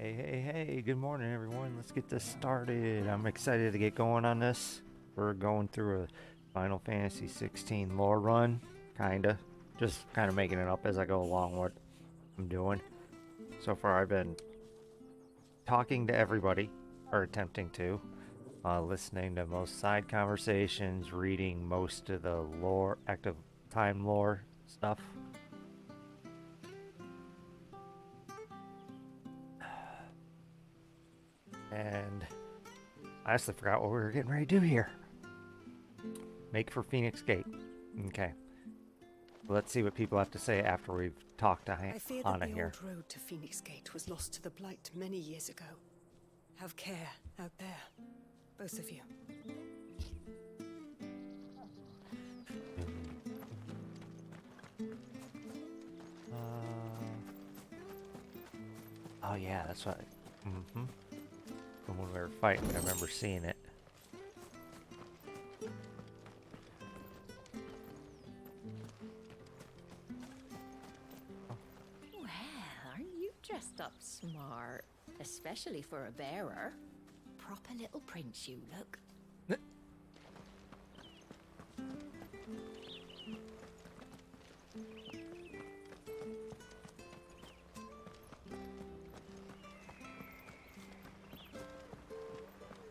Hey, hey, hey, good morning, everyone. Let's get this started. I'm excited to get going on this. We're going through a Final Fantasy 16 lore run, kinda. Just kind of making it up as I go along what I'm doing. So far, I've been talking to everybody, or attempting to, listening to most side conversations, reading most of the lore, active time lore stuff. And I actually forgot what we were getting ready to do here. Make for Phoenix Gate. Okay. Let's see what people have to say after we've talked to I fear that Hana the here. old road to Phoenix Gate was lost to the Blight many years ago. Have care out there, both of you. Oh yeah, that's what. Mm-hmm. From when we were fighting, I remember seeing it. Well, aren't you dressed up smart? Especially for a bearer. Proper little prince you look.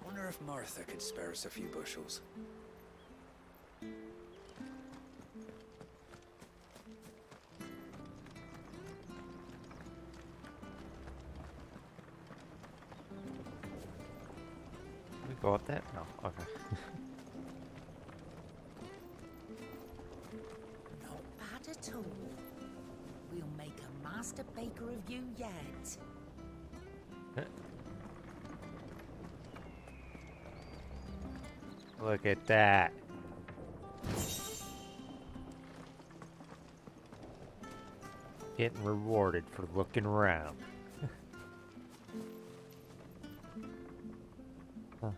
Wonder if Martha could spare us a few bushels. Can we go up that? No. Okay. Not bad at all. We'll make a master baker of you yet. Look at that. Getting rewarded for looking around. Huh.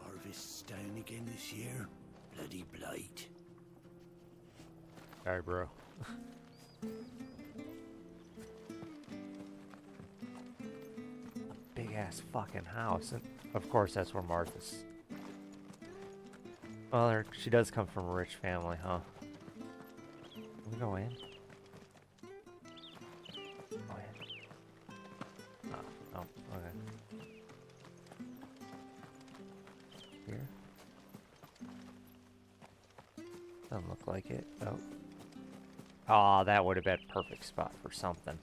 Harvest's down again this year. Bloody blight. Sorry, bro. Big ass fucking house. And of course, that's where Martha's. Well, she does come from a rich family, huh? Can we go in? Go in. Oh, okay. Here? Doesn't look like it. Oh. Oh, that would have been a perfect spot for something.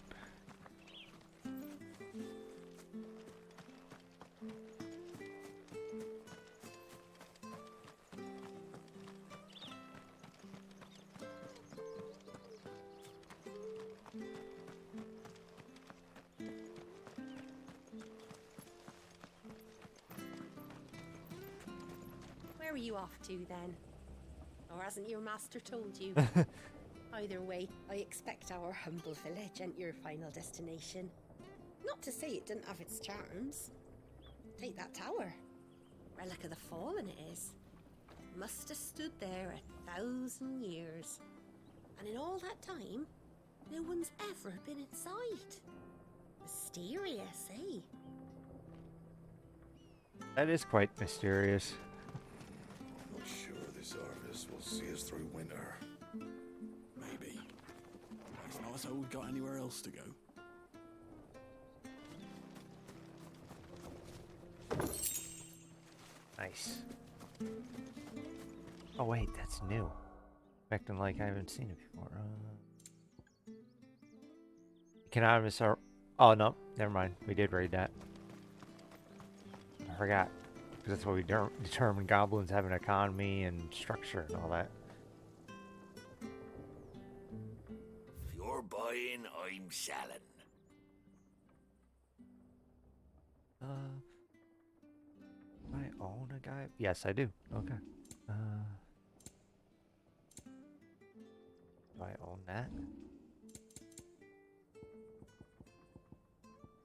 Where are you off to then? Or hasn't your master told you? Either way, I expect our humble village ain't your final destination. Not to say it didn't have its charms. Take that tower. Relic of the Fallen it is. Must have stood there 1,000 years. And in all that time, no one's ever been inside. Mysterious, eh? That is quite mysterious. Not sure this harvest will see us through winter. Maybe. It's not as though we've got anywhere else to go. Nice. Oh wait, that's new. Acting like I haven't seen it before. Can I miss our... Oh no, never mind. We did raid that. I forgot. Because that's what we determined goblins have an economy and structure and all that. If you're buying, I'm selling. Do I own a guy? Yes, I do. Okay. Do I own that?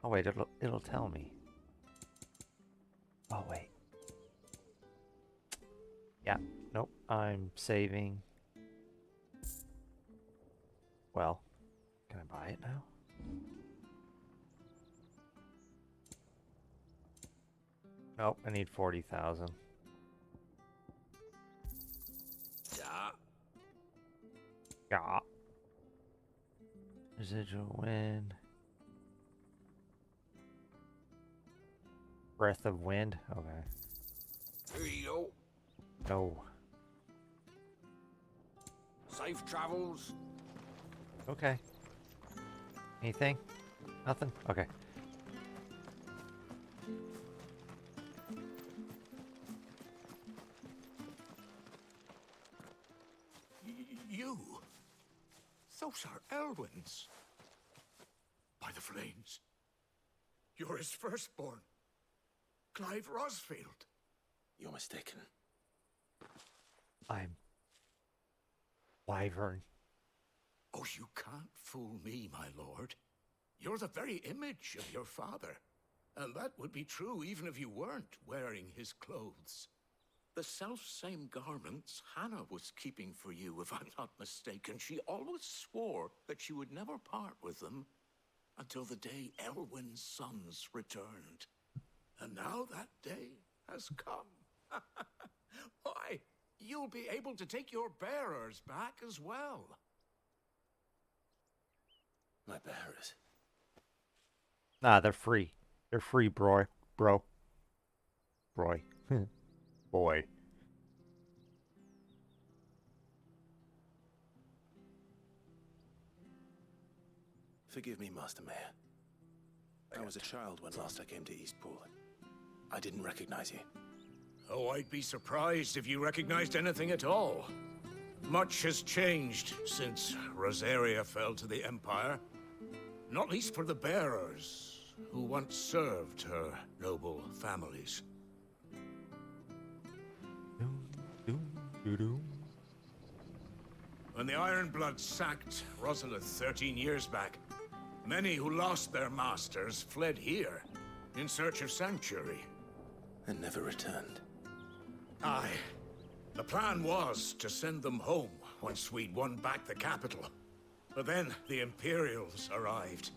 Oh wait, it'll tell me. Oh wait. Yeah. Nope. I'm saving. Well, can I buy it now? Nope. I need 40,000. Yeah. Yeah. Residual wind. Breath of wind. Okay. Here you go. No. Safe travels. Okay. Anything? Nothing? Okay. You? Those are Elwyn's. By the flames. You're his firstborn. Clive Rosfield. You're mistaken. I'm Wyvern. Oh, you can't fool me, my lord. You're the very image of your father. And that would be true even if you weren't wearing his clothes. The self-same garments Hannah was keeping for you, if I'm not mistaken. She always swore that she would never part with them until the day Elwyn's sons returned. And now that day has come. Why, you'll be able to take your bearers back as well. My bearers. Nah, they're free. They're free, bro. Bro. Boy. Boy. Forgive me, Master Mayor. I was a child when last I came to Eastpool. I didn't recognize you. Oh, I'd be surprised if you recognized anything at all. Much has changed since Rosaria fell to the Empire. Not least for the bearers, who once served her noble families. When the Ironbloods sacked Rosalith 13 years back, many who lost their masters fled here in search of sanctuary. And never returned. Aye. The plan was to send them home once we'd won back the capital. But then the Imperials arrived.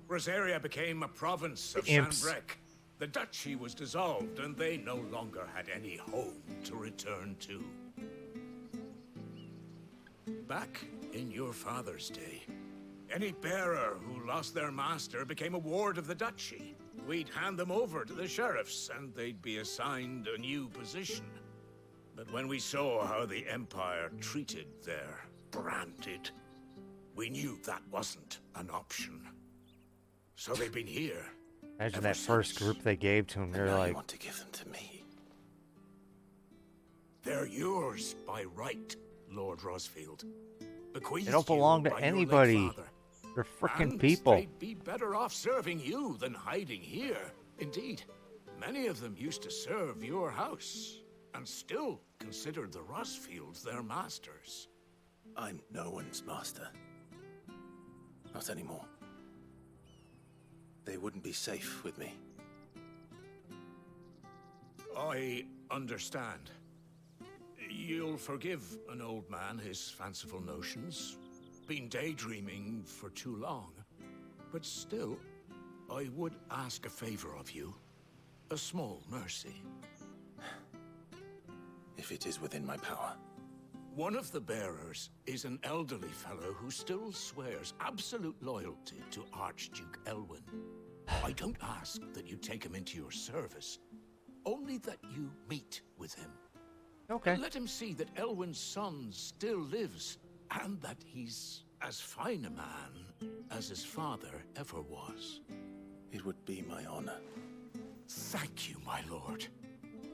Rosaria became a province of Sanbreque. The duchy was dissolved, and they no longer had any home to return to. Back in your father's day, any bearer who lost their master became a ward of the duchy. We'd hand them over to the sheriffs, and they'd be assigned a new position. But when we saw how the Empire treated their branded, we knew that wasn't an option. So they've been here. Imagine ever that first since. group they gave to him. They're Now like, you want to give them to me. They're yours by right, Lord Rosfield. Bequeathed they don't you belong to by your late anybody. father. They're freaking And people. they'd be better off serving you than hiding here. Indeed, many of them used to serve your house, and still considered the Rosfields their masters. I'm no one's master. Not anymore. They wouldn't be safe with me. I understand. You'll forgive an old man his fanciful notions. Been daydreaming for too long. But still, I would ask a favor of you. A small mercy. If it is within my power. One of the bearers is an elderly fellow who still swears absolute loyalty to Archduke Elwyn. I don't ask that you take him into your service, only that you meet with him. Okay. Let him see that Elwyn's son still lives, and that he's as fine a man as his father ever was. It would be my honor. Thank you, my lord.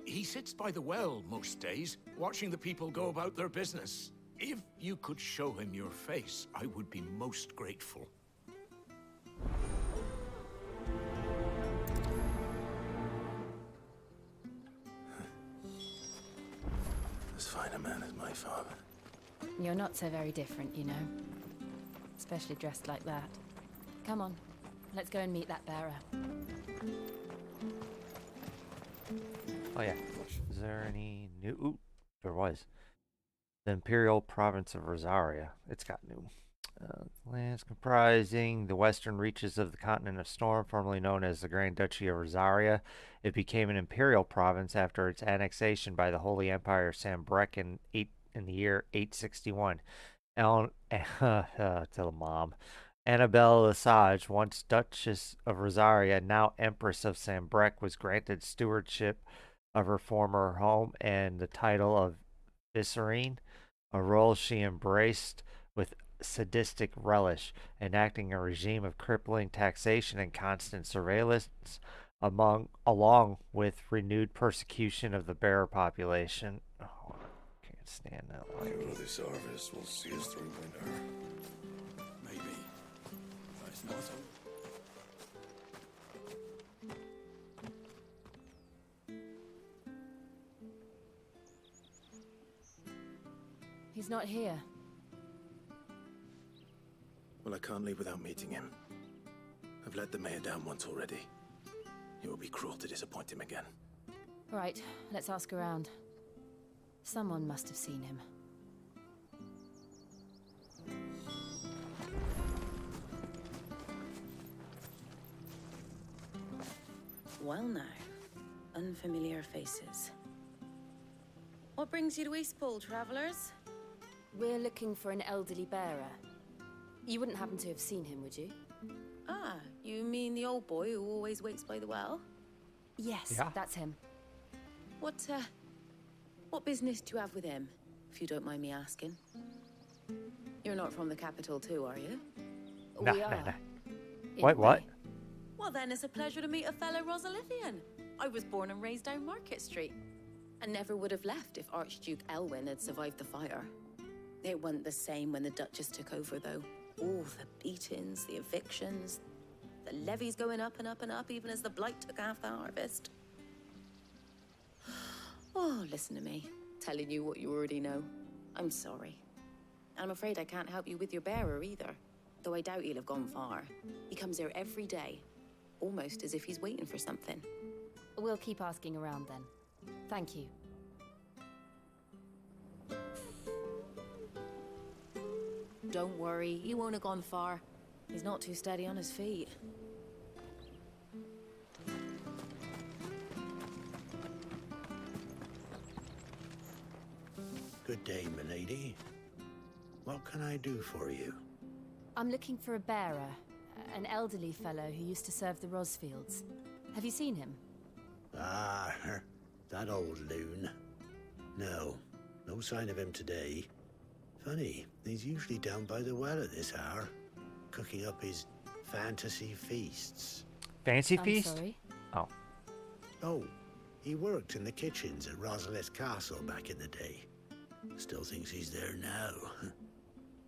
He sits by the well most days, watching the people go about their business. If you could show him your face, I would be most grateful. As fine a man as my father. You're not so very different, you know. Especially dressed like that. Come on, let's go and meet that bearer. Oh yeah. Is there any new? Ooh, There was. The Imperial Province of Rosaria. It's got new. Lands comprising the western reaches of the continent of Storm, formerly known as the Grand Duchy of Rosaria. It became an imperial province after its annexation by the Holy Empire of Sambrek in the year 861. To the mom. Annabelle Lesage, once Duchess of Rosaria, now Empress of Sambrek, was granted stewardship of her former home and the title of Vicerine, a role she embraced with sadistic relish, enacting a regime of crippling taxation and constant surveillance along with renewed persecution of the bearer population. Oh, I can't stand that line. Maybe this harvest will see us through winter. Maybe. But it's not so. He's not here. Well, I can't leave without meeting him. I've let the mayor down once already. It would be cruel to disappoint him again. Right, let's ask around. Someone must have seen him. Well now, unfamiliar faces. What brings you to Eastpool, travelers? We're looking for an elderly bearer. You wouldn't happen to have seen him, would you? Ah, you mean the old boy who always waits by the well? Yes, Yeah. that's him. What business do you have with him, if you don't mind me asking? You're not from the capital too, are you? Nah, We are. nah. in Wait, a what? way. Well then, it's a pleasure to meet a fellow Rosalithian. I was born and raised down Market Street, and never would have left if Archduke Elwyn had survived the fire. It wasn't the same when the Duchess took over, though. All the beatings, the evictions, the levies going up and up and up, even as the blight took half the harvest. Oh, listen to me, telling you what you already know. I'm sorry. I'm afraid I can't help you with your bearer either, though I doubt he'll have gone far. He comes here every day, almost as if he's waiting for something. We'll keep asking around then. Thank you. Don't worry, he won't have gone far. He's not too steady on his feet. Good day, milady. What can I do for you? I'm looking for a bearer, an elderly fellow who used to serve the Rosfields. Have you seen him? Ah, that old loon. No sign of him today. Funny, he's usually down by the well at this hour, cooking up his fantasy feasts. Fancy I'm feast? sorry? Oh. Oh, he worked in the kitchens at Rosalith Castle back in the day. Still thinks he's there now.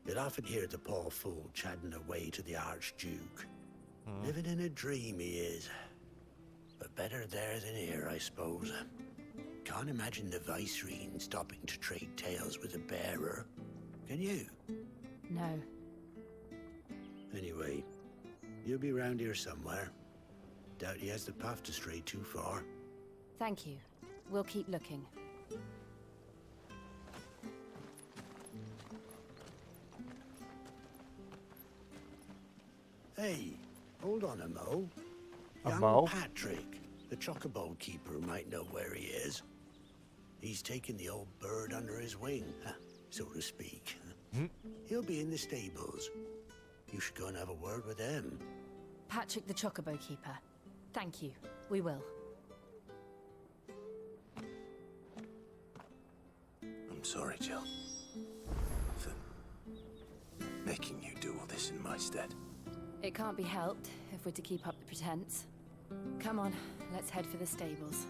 You'll often hear the poor fool chatting away to the Archduke. Living in a dream he is. But better there than here, I suppose. Can't imagine the Vicerine stopping to trade tales with a bearer. Can you? No. Anyway, you'll be round here somewhere. Doubt he has the path to stray too far. Thank you. We'll keep looking. Hey, hold on a mo. A Young mo? Patrick, the chocobo keeper, might know where he is. He's taken the old bird under his wing, so to speak. He'll be in the stables. You should go and have a word with him. Patrick the Chocobo Keeper. Thank you. We will. I'm sorry, Jill. For making you do all this in my stead. It can't be helped if we're to keep up the pretense. Come on, let's head for the stables.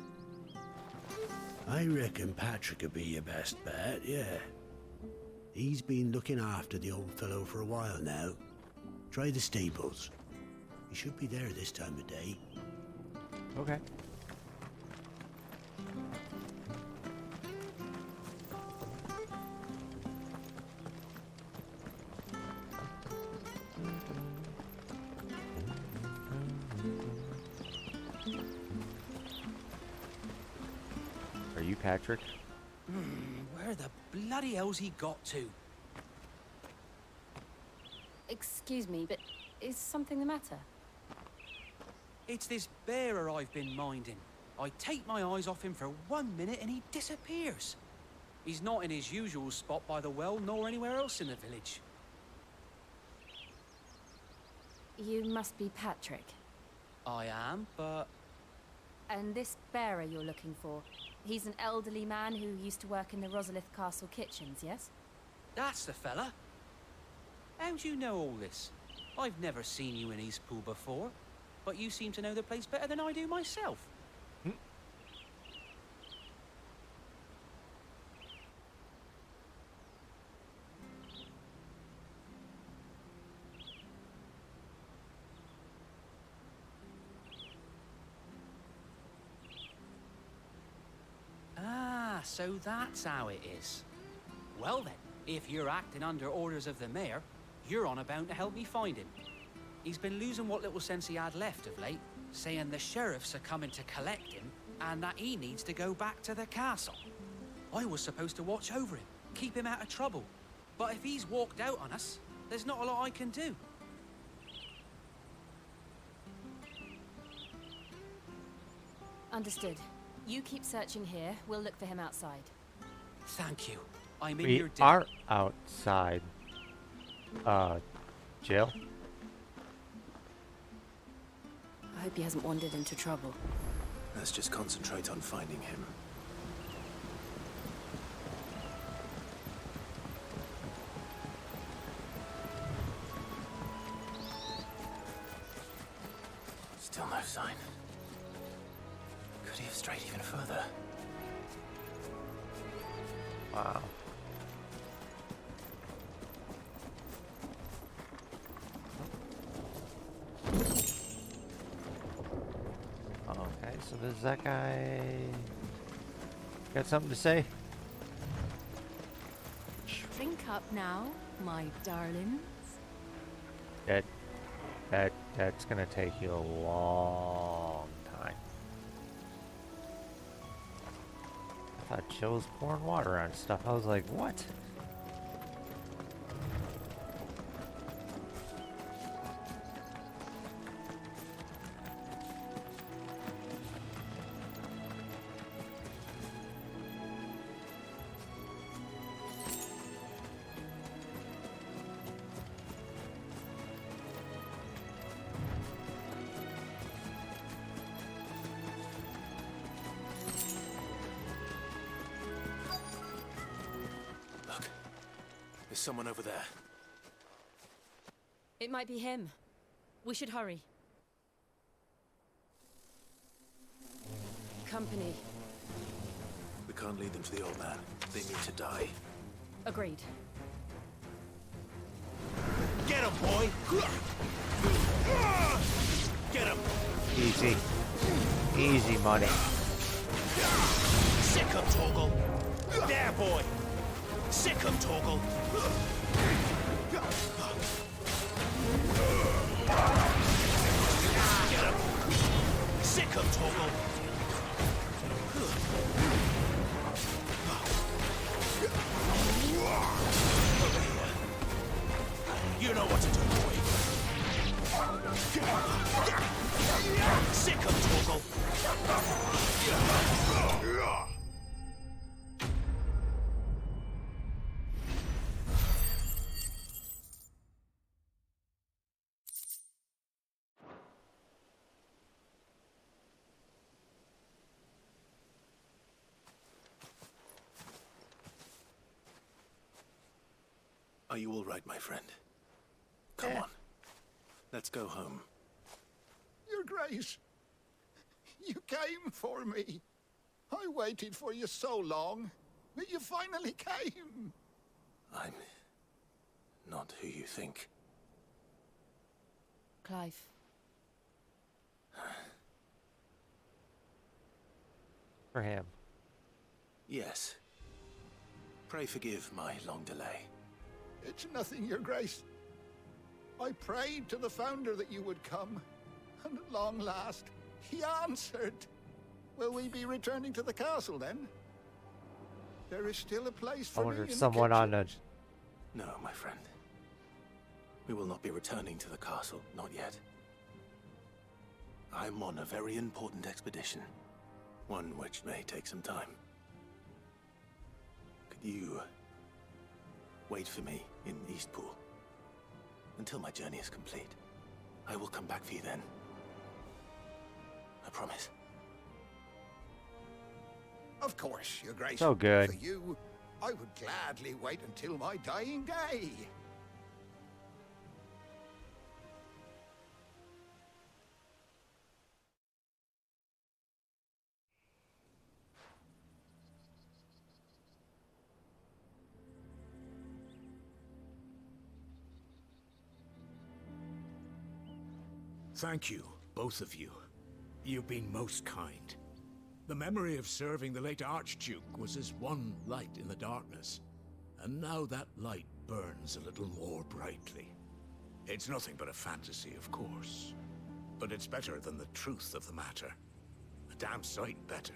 I reckon Patrick would be your best bet, yeah. He's been looking after the old fellow for a while now. Try the stables. He should be there this time of day. Okay. Are you Patrick? Where the bloody hell's he got to? Excuse me, but is something the matter? It's this bearer I've been minding. I take my eyes off him for 1 minute and he disappears. He's not in his usual spot by the well, nor anywhere else in the village. You must be Patrick. I am, but... And this bearer you're looking for, he's an elderly man who used to work in the Rosalith Castle kitchens, yes? That's the fella. How do you know all this? I've never seen you in Eastpool before, but you seem to know the place better than I do myself. So that's how it is. Well then, if you're acting under orders of the mayor, you're on about to help me find him. He's been losing what little sense he had left of late, saying the sheriffs are coming to collect him and that he needs to go back to the castle. I was supposed to watch over him, keep him out of trouble. But if he's walked out on us, there's not a lot I can do. Understood. You keep searching here. We'll look for him outside. Thank you. I'm in We your debt. are outside. Jill? I hope he hasn't wandered into trouble. Let's just concentrate on finding him. Still no sign. Could he have strayed even further? Wow. Okay, so does that guy got something to say? Drink up now, my darlings. That's gonna take you a long time. I thought Jill was pouring water on stuff. I was like, what? There's someone over there. It might be him. We should hurry. Company. We can't lead them to the old man. They need to die. Agreed. Get him, boy! Get him! Easy. Easy money. Sick him, Torgal! There, boy! Sick him, Torgal! Get him! Sick him, Torgal! Over here. You know what to do, boy. Sick him, Torgal! Are you all right, my friend? Come on. Let's go home. Your Grace, you came for me. I waited for you so long, but you finally came. I'm not who you think. Clive. For him. Yes. Pray forgive my long delay. It's nothing, Your Grace. I prayed to the Founder that you would come, and at long last, he answered. Will we be returning to the castle, then? there is still a place I for wonder me if in someone the on kitchen. the No, my friend. We will not be returning to the castle, not yet. I'm on a very important expedition, one which may take some time. Could you wait for me in Eastpool until my journey is complete? I will come back for you then. I promise. Of course, Your Grace. So good. For you, I would gladly wait until my dying day. Thank you, both of you. You've been most kind. The memory of serving the late Archduke was as one light in the darkness, and now that light burns a little more brightly. It's nothing but a fantasy, of course, but it's better than the truth of the matter. A damn sight better.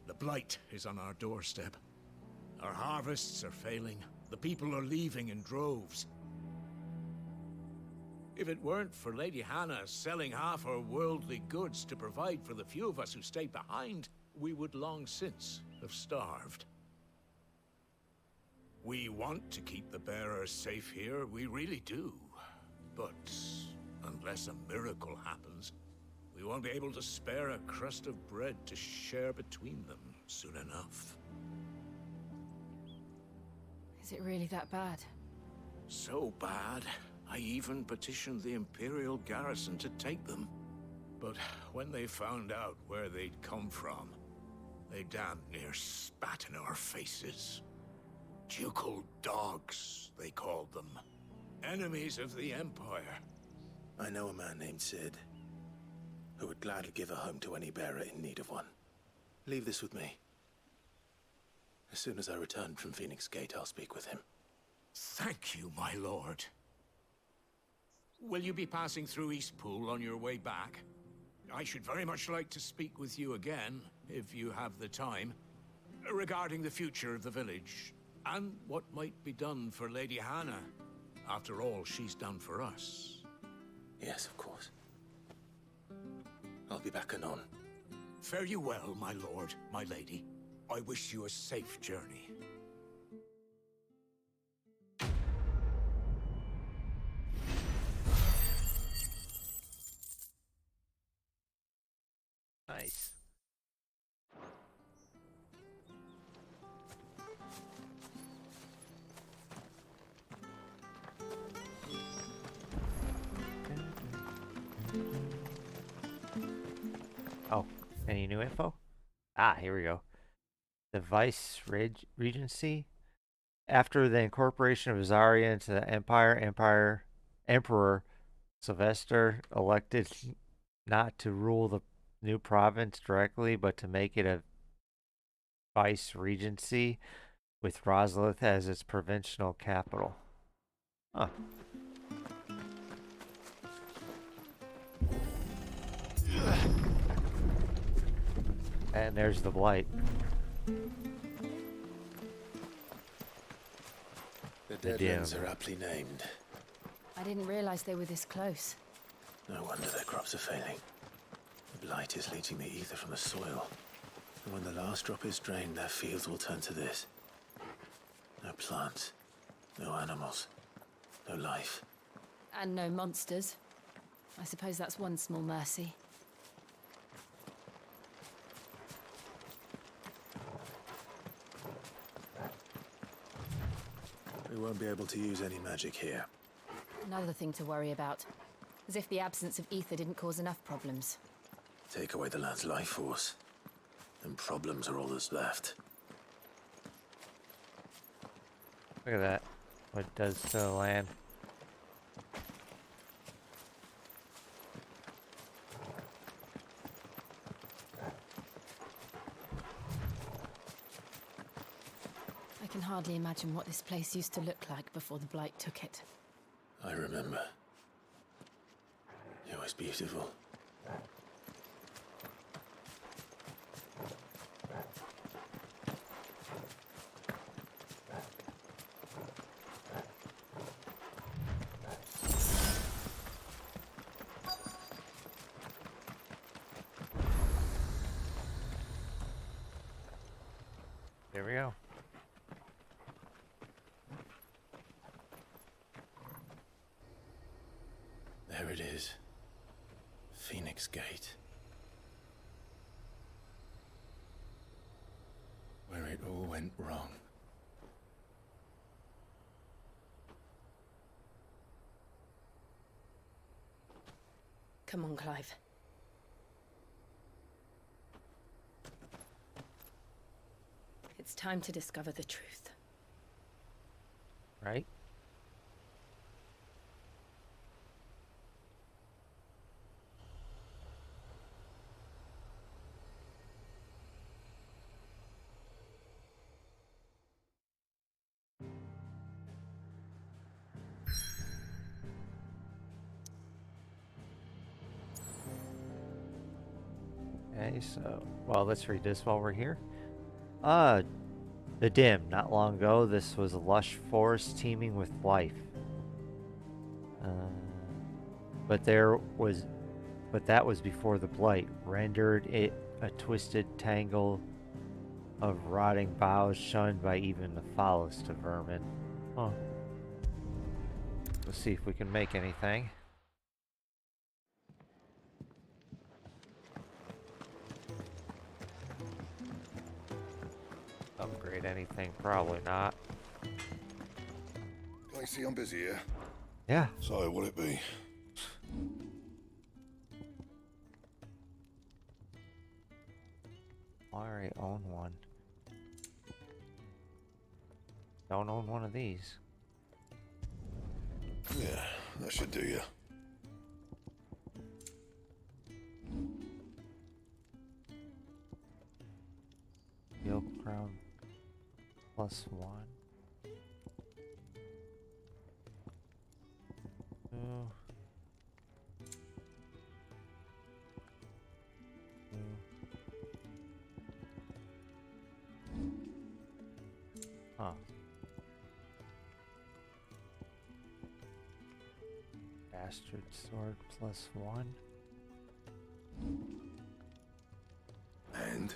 The blight is on our doorstep. Our harvests are failing. The people are leaving in droves. If it weren't for Lady Hannah selling half her worldly goods to provide for the few of us who stayed behind, we would long since have starved. We want to keep the bearers safe here, we really do. But unless a miracle happens, we won't be able to spare a crust of bread to share between them soon enough. Is it really that bad? So bad, I even petitioned the Imperial garrison to take them. But when they found out where they'd come from, they damn near spat in our faces. Ducal dogs, they called them. Enemies of the Empire. I know a man named Sid, who would gladly give a home to any bearer in need of one. Leave this with me. As soon as I return from Phoenix Gate, I'll speak with him. Thank you, my lord. Will you be passing through Eastpool on your way back? I should very much like to speak with you again, if you have the time, regarding the future of the village, and what might be done for Lady Hannah. After all, she's done for us. Yes, of course. I'll be back anon. Fare you well, my lord, my lady. I wish you a safe journey. Nice. Oh, any new info? Ah, here we go. The Vice Regency. After the incorporation of Zarya into the Emperor Sylvester elected not to rule the new province directly, but to make it a Vice Regency with Rosalith as its provincial capital. Huh. And there's the blight. The Deadlands are aptly named. I didn't realize they were this close. No wonder their crops are failing. The blight is leaching the ether from the soil. And when the last drop is drained, their fields will turn to this. No plants, no animals, no life. And no monsters. I suppose that's one small mercy. We won't be able to use any magic here. Another thing to worry about. As if the absence of ether didn't cause enough problems. Take away the lad's life force, and problems are all that's left. Look at that. What it does to the land. I can hardly imagine what this place used to look like before the blight took it. I remember. It was beautiful. There we go. There it is. Phoenix Gate. Where it all went wrong. Come on, Clive. It's time to discover the truth. Right? Okay, so, well, let's read this while we're here. The Dim. Not long ago, this was a lush forest teeming with life. But that was before the blight rendered it a twisted tangle of rotting boughs shunned by even the foulest of vermin. Huh. Let's see if we can make anything. Upgrade anything? Probably not. I see I'm busy here. Yeah. So, what'll it be? I already own one. Don't own one of these. Yeah, that should do you. Field crown +1. 2. 2. Huh. Bastard sword +1. And?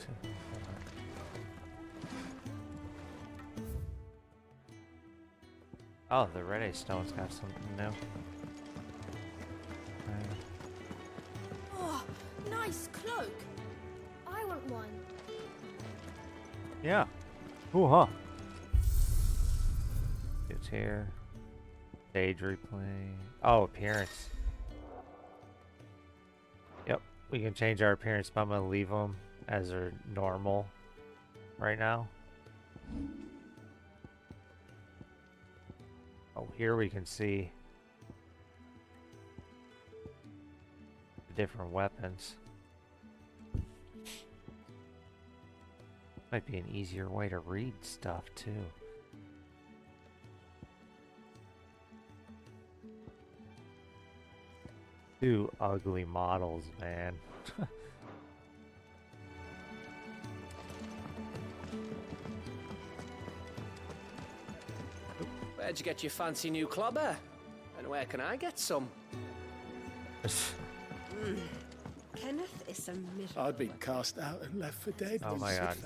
Oh, the red A stone's got something new. Oh, nice cloak. I want one. Yeah. Ooh, huh. It's here. Stage replay. Oh, appearance. Yep, we can change our appearance, but I'm gonna leave them as they're normal right now. Oh, here we can see the different weapons. Might be an easier way to read stuff too. Two ugly models, man. Where'd you get your fancy new clobber? And where can I get some? Kenneth is a miserable. I'd been cast out and left for dead. Oh my god.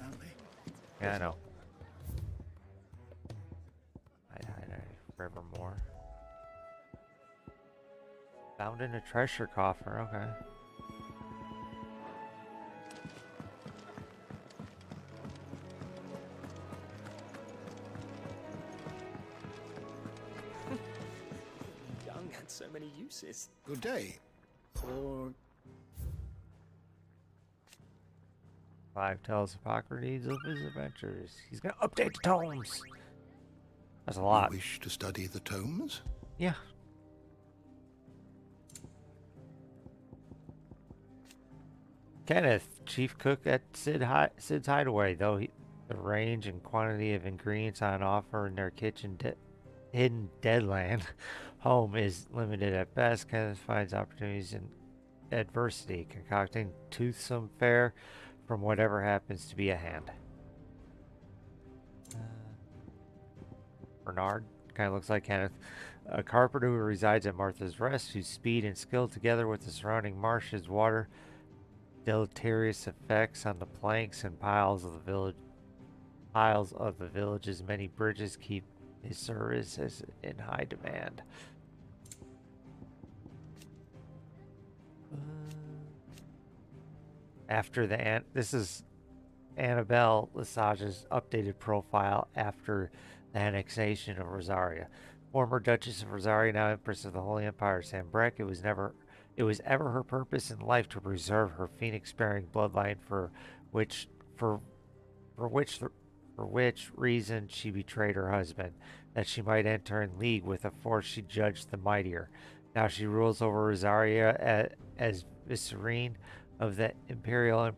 Yeah, I know. Forevermore. Found in a treasure coffer, okay. Young had so many uses. Good day. Or... Clive tells Hippocrates of his adventures. He's gonna update the tomes! That's a lot. You wish to study the tomes? Yeah. Kenneth, chief cook at Sid's Hideaway, though the range and quantity of ingredients on offer in their kitchen hidden deadland home is limited at best. Kenneth finds opportunities in adversity, concocting toothsome fare from whatever happens to be at hand. Bernard kind of looks like Kenneth, a carpenter who resides at Martha's Rest, whose speed and skill, together with the surrounding marshes, water, deleterious effects on the planks and piles of the village tiles of the village's many bridges keep his services in high demand. After this is Annabelle Lesage's updated profile after the annexation of Rosaria. Former Duchess of Rosaria, now Empress of the Holy Empire of Sambrek, it was ever her purpose in life to preserve her phoenix-bearing bloodline, which for which reason she betrayed her husband, that she might enter in league with a force she judged the mightier. Now she rules over Rosaria as vicereine of the imperial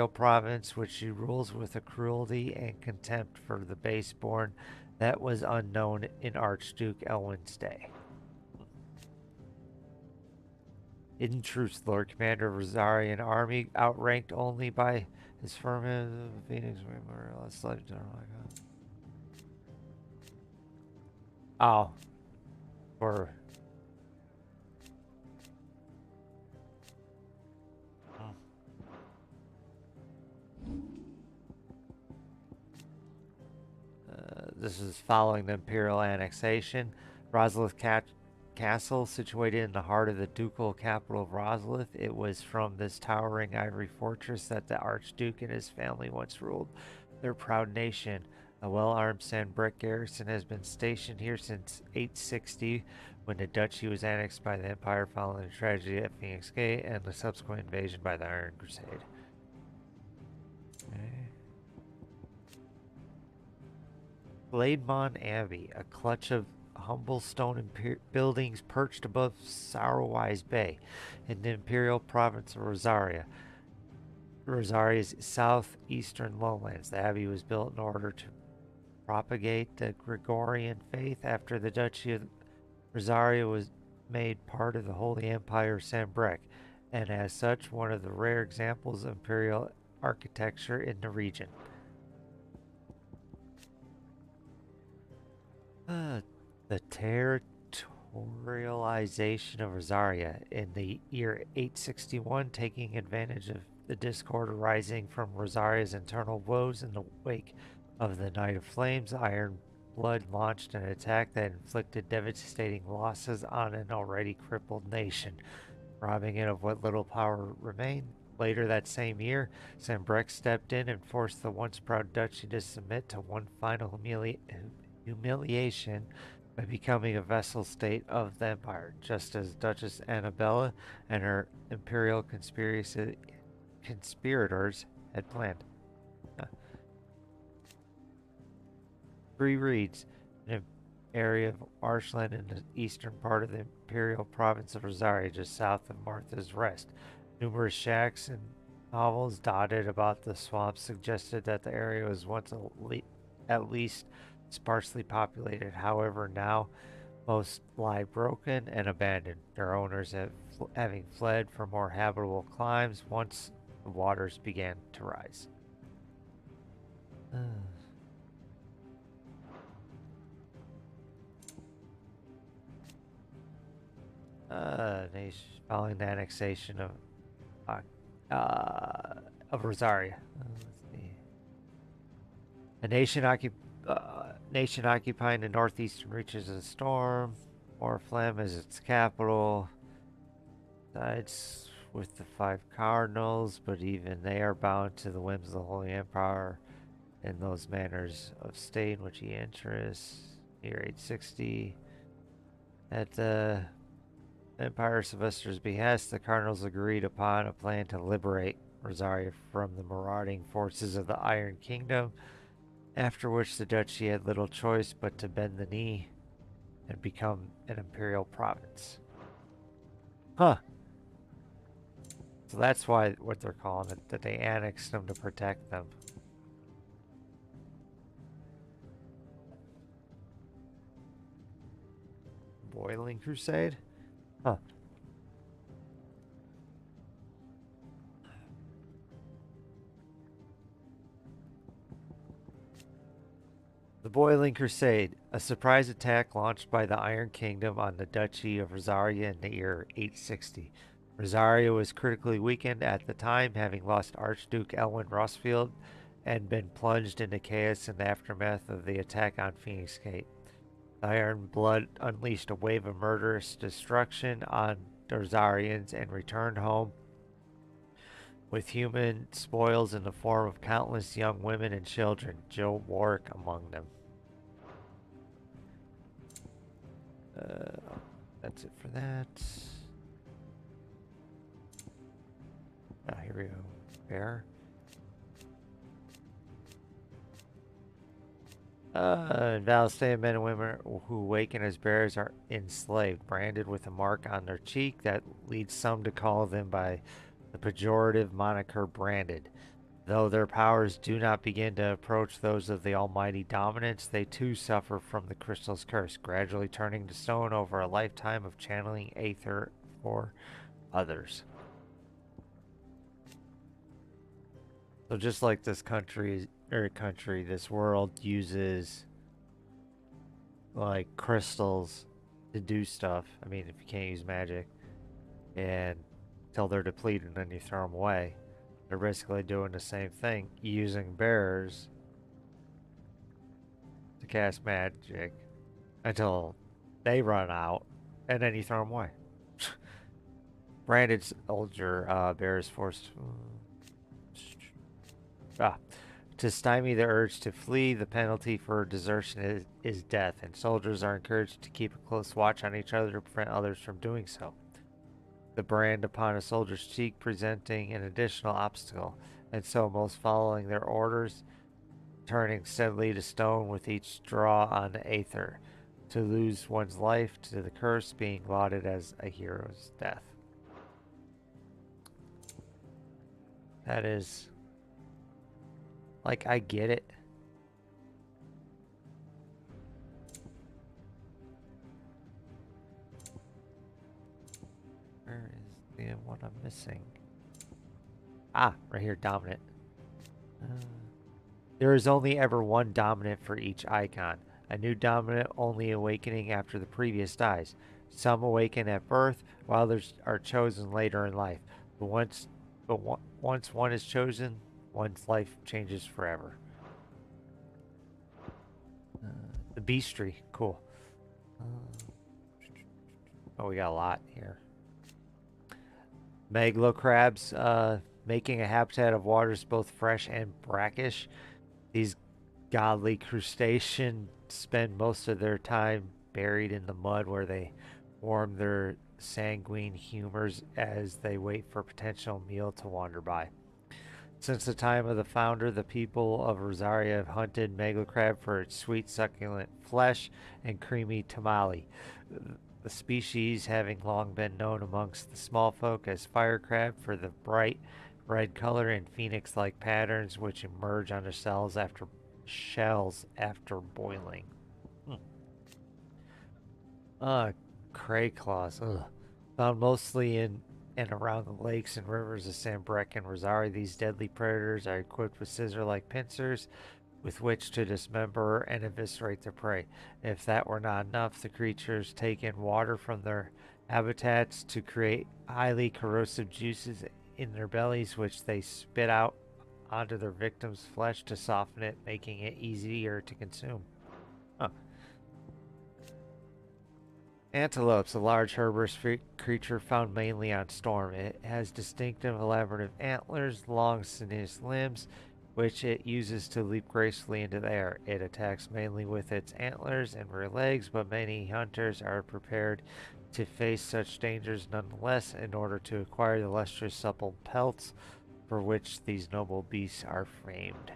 province, which she rules with a cruelty and contempt for the baseborn that was unknown in Archduke Elwin's day. Hidden Truths, Lord Commander of Rosarian army, outranked only by his firm Phoenix. Oh, for this is following the imperial annexation. Rosalith Castle, situated in the heart of the ducal capital of Rosalith. It was from this towering ivory fortress that the Archduke and his family once ruled their proud nation. A well-armed Sanbreque garrison has been stationed here since 860, when the duchy was annexed by the Empire following the tragedy at Phoenix Gate and the subsequent invasion by the Iron Crusade. Okay. Blademon Abbey, a clutch of humble stone buildings perched above Sorrowwise Bay in the imperial province of Rosaria's southeastern lowlands. The abbey was built in order to propagate the Gregorian faith after the Duchy of Rosaria was made part of the Holy Empire of Sambrek, and as such one of the rare examples of imperial architecture in the region. The territorialization of Rosaria in the year 861, taking advantage of the discord arising from Rosaria's internal woes in the wake of the Night of Flames, Iron Blood launched an attack that inflicted devastating losses on an already crippled nation, robbing it of what little power remained. Later that same year, Sambrek stepped in and forced the once proud duchy to submit to one final humiliation by becoming a vassal state of the empire, just as Duchess Annabella and her imperial conspirators had planned. Free Reeds, an area of marshland in the eastern part of the imperial province of Rosaria, just south of Martha's Rest. Numerous shacks and hovels dotted about the swamps suggested that the area was once at least sparsely populated. However, now most lie broken and abandoned, their owners having fled for more habitable climes once the waters began to rise. Following the annexation of Rosaria. A nation occupying the northeastern reaches of the storm. Oriflamme is its capital. Sides with the 5 cardinals, but even they are bound to the whims of the Holy Empire and those manners of state in which he enters. Year 860. At the Empire Sylvester's behest, the cardinals agreed upon a plan to liberate Rosaria from the marauding forces of the Iron Kingdom, after which the duchy had little choice but to bend the knee and become an imperial province. Huh. So that's why what they're calling it, that they annexed them to protect them. Boiling Crusade? Huh. The Boiling Crusade, a surprise attack launched by the Iron Kingdom on the Duchy of Rosaria in the year 860. Rosaria was critically weakened at the time, having lost Archduke Elwin Rosfield and been plunged into chaos in the aftermath of the attack on Phoenix Gate. The Iron Blood unleashed a wave of murderous destruction on Dorzarians and returned home with human spoils in the form of countless young women and children, Jill Warwick among them. That's it for that. Here we go. Bear. In Valisthea, men and women who awaken as bears are enslaved, branded with a mark on their cheek that leads some to call them by the pejorative moniker branded. Though their powers do not begin to approach those of the almighty dominance, they too suffer from the crystal's curse, gradually turning to stone over a lifetime of channeling aether for others. So just like this this world uses like crystals to do stuff. I mean, if you can't use magic and until they're depleted and then you throw them away, they're basically doing the same thing, using bears to cast magic until they run out and then you throw them away. Branded soldier bear is forced to stymie the urge to flee. The penalty for desertion is death, and soldiers are encouraged to keep a close watch on each other to prevent others from doing so. The brand upon a soldier's cheek presenting an additional obstacle, and so most following their orders, turning steadily to stone with each draw on the aether, to lose one's life to the curse being lauded as a hero's death. That is... like, I get it. Where is the one I'm missing? Ah, right here, dominant. There is only ever one dominant for each icon. A new dominant only awakening after the previous dies. Some awaken at birth, while others are chosen later in life. But once one is chosen, one's life changes forever. The Beastry, cool. Oh, we got a lot here. Megalo crabs, making a habitat of waters both fresh and brackish. These godly crustaceans spend most of their time buried in the mud where they warm their sanguine humors as they wait for a potential meal to wander by. Since the time of the founder, the people of Rosaria have hunted Megalo crab for its sweet, succulent flesh and creamy tamale. The species having long been known amongst the small folk as fire crab for the bright red color and phoenix-like patterns which emerge on their shells after boiling. Cray claws. Ugh. Found mostly in and around the lakes and rivers of Sambrec and Rosaria, these deadly predators are equipped with scissor-like pincers with which to dismember and eviscerate their prey. If that were not enough, the creatures take in water from their habitats to create highly corrosive juices in their bellies, which they spit out onto their victim's flesh to soften it, making it easier to consume. Huh. Antelopes, a large herbivorous creature found mainly on Storm. It has distinctive elaborate antlers, long sinuous limbs, which it uses to leap gracefully into the air. It attacks mainly with its antlers and rear legs, but many hunters are prepared to face such dangers nonetheless in order to acquire the lustrous supple pelts for which these noble beasts are famed.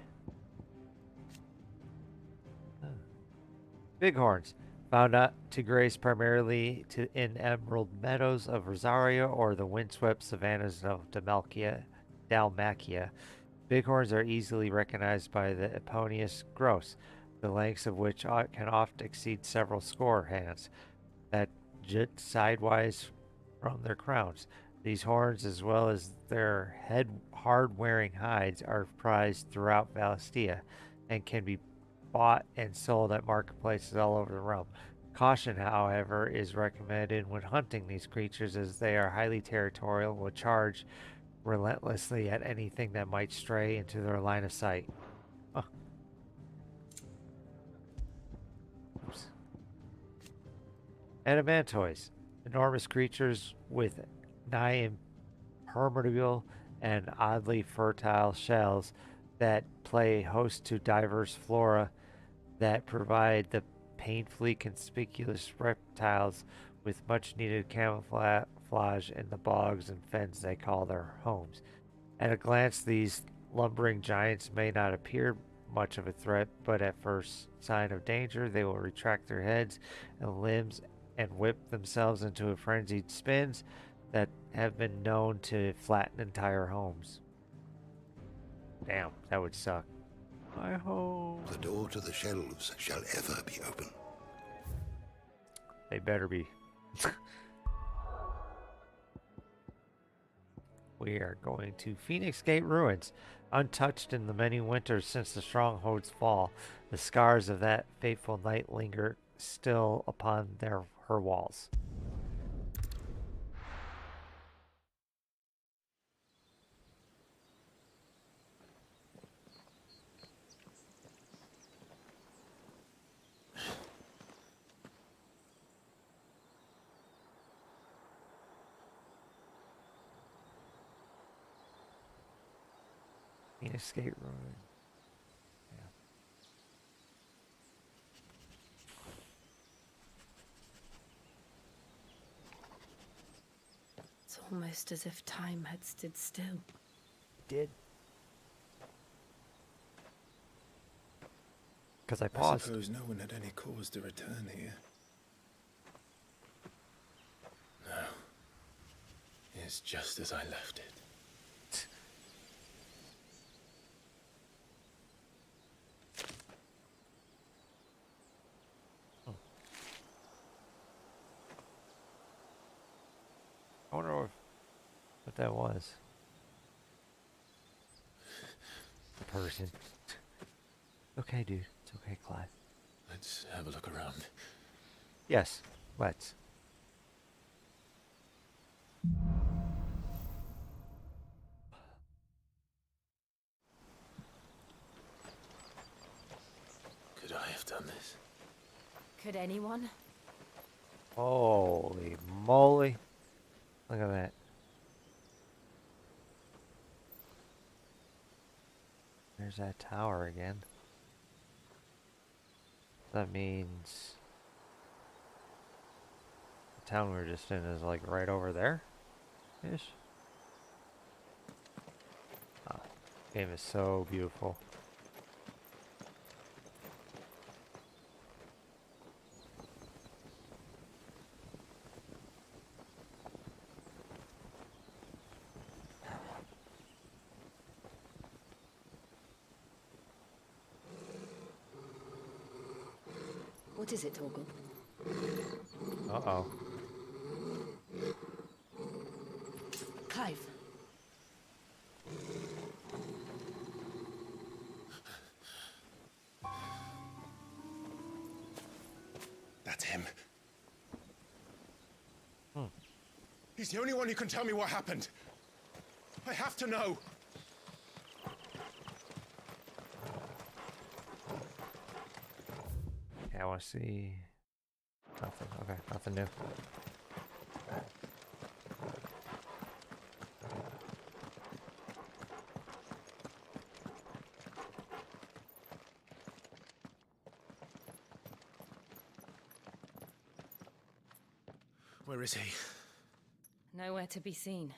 Bighorns, found out to graze primarily in emerald meadows of Rosaria or the windswept savannas of Dalmacia. Bighorns are easily recognized by the Eponeus gross, the lengths of which can often exceed several score hands, that jut sidewise from their crowns. These horns, as well as their hard-wearing hides, are prized throughout Valisthea and can be bought and sold at marketplaces all over the realm. Caution, however, is recommended when hunting these creatures, as they are highly territorial and will charge relentlessly at anything that might stray into their line of sight. Oops. Adamantoids, enormous creatures with nigh impermeable and oddly fertile shells that play host to diverse flora that provide the painfully conspicuous reptiles with much needed camouflage in the bogs and fens they call their homes. At a glance, these lumbering giants may not appear much of a threat, but at first sign of danger, they will retract their heads and limbs and whip themselves into frenzied spins that have been known to flatten entire homes. Damn, that would suck. My home. The door to the shelves shall ever be open. They better be. We are going to Phoenix Gate Ruins. Untouched in the many winters since the stronghold's fall, the scars of that fateful night linger still upon her walls. Phoenix Gate Ruins. It's almost as if time had stood still. Did. Because I paused. I suppose no one had any cause to return here. No. It's just as I left it. I wonder what that was. A person. Okay, dude. It's okay, Clive. Let's have a look around. Yes, let's. Could I have done this? Could anyone? Holy moly. Look at that. There's that tower again. That means the town we were just in is like right over there ish. Ah, game is so beautiful. What is it, Torgal? Uh-oh. Clive. That's him. Hmm. He's the only one who can tell me what happened. I have to know. Yeah, I want to see nothing. Okay, nothing new. Where is he? Nowhere to be seen.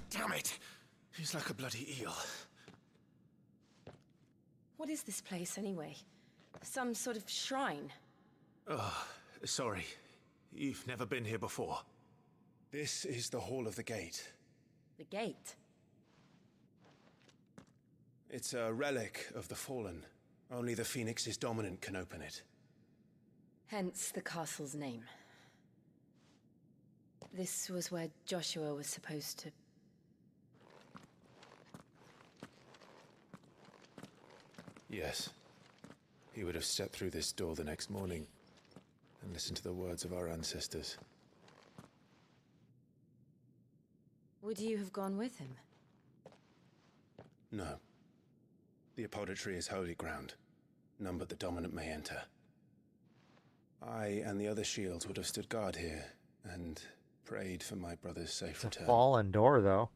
Damn it! He's like a bloody eel. What is this place, anyway? Some sort of shrine? Oh, sorry. You've never been here before. This is the Hall of the Gate. The gate? It's a relic of the Fallen. Only the Phoenix's dominant can open it. Hence the castle's name. This was where Joshua was supposed to... Yes. He would have stepped through this door the next morning, and listen to the words of our ancestors. Would you have gone with him? No. The apodatory is holy ground. None but the dominant may enter. I and the other shields would have stood guard here, and prayed for my brother's safe It's a return. fallen door, though.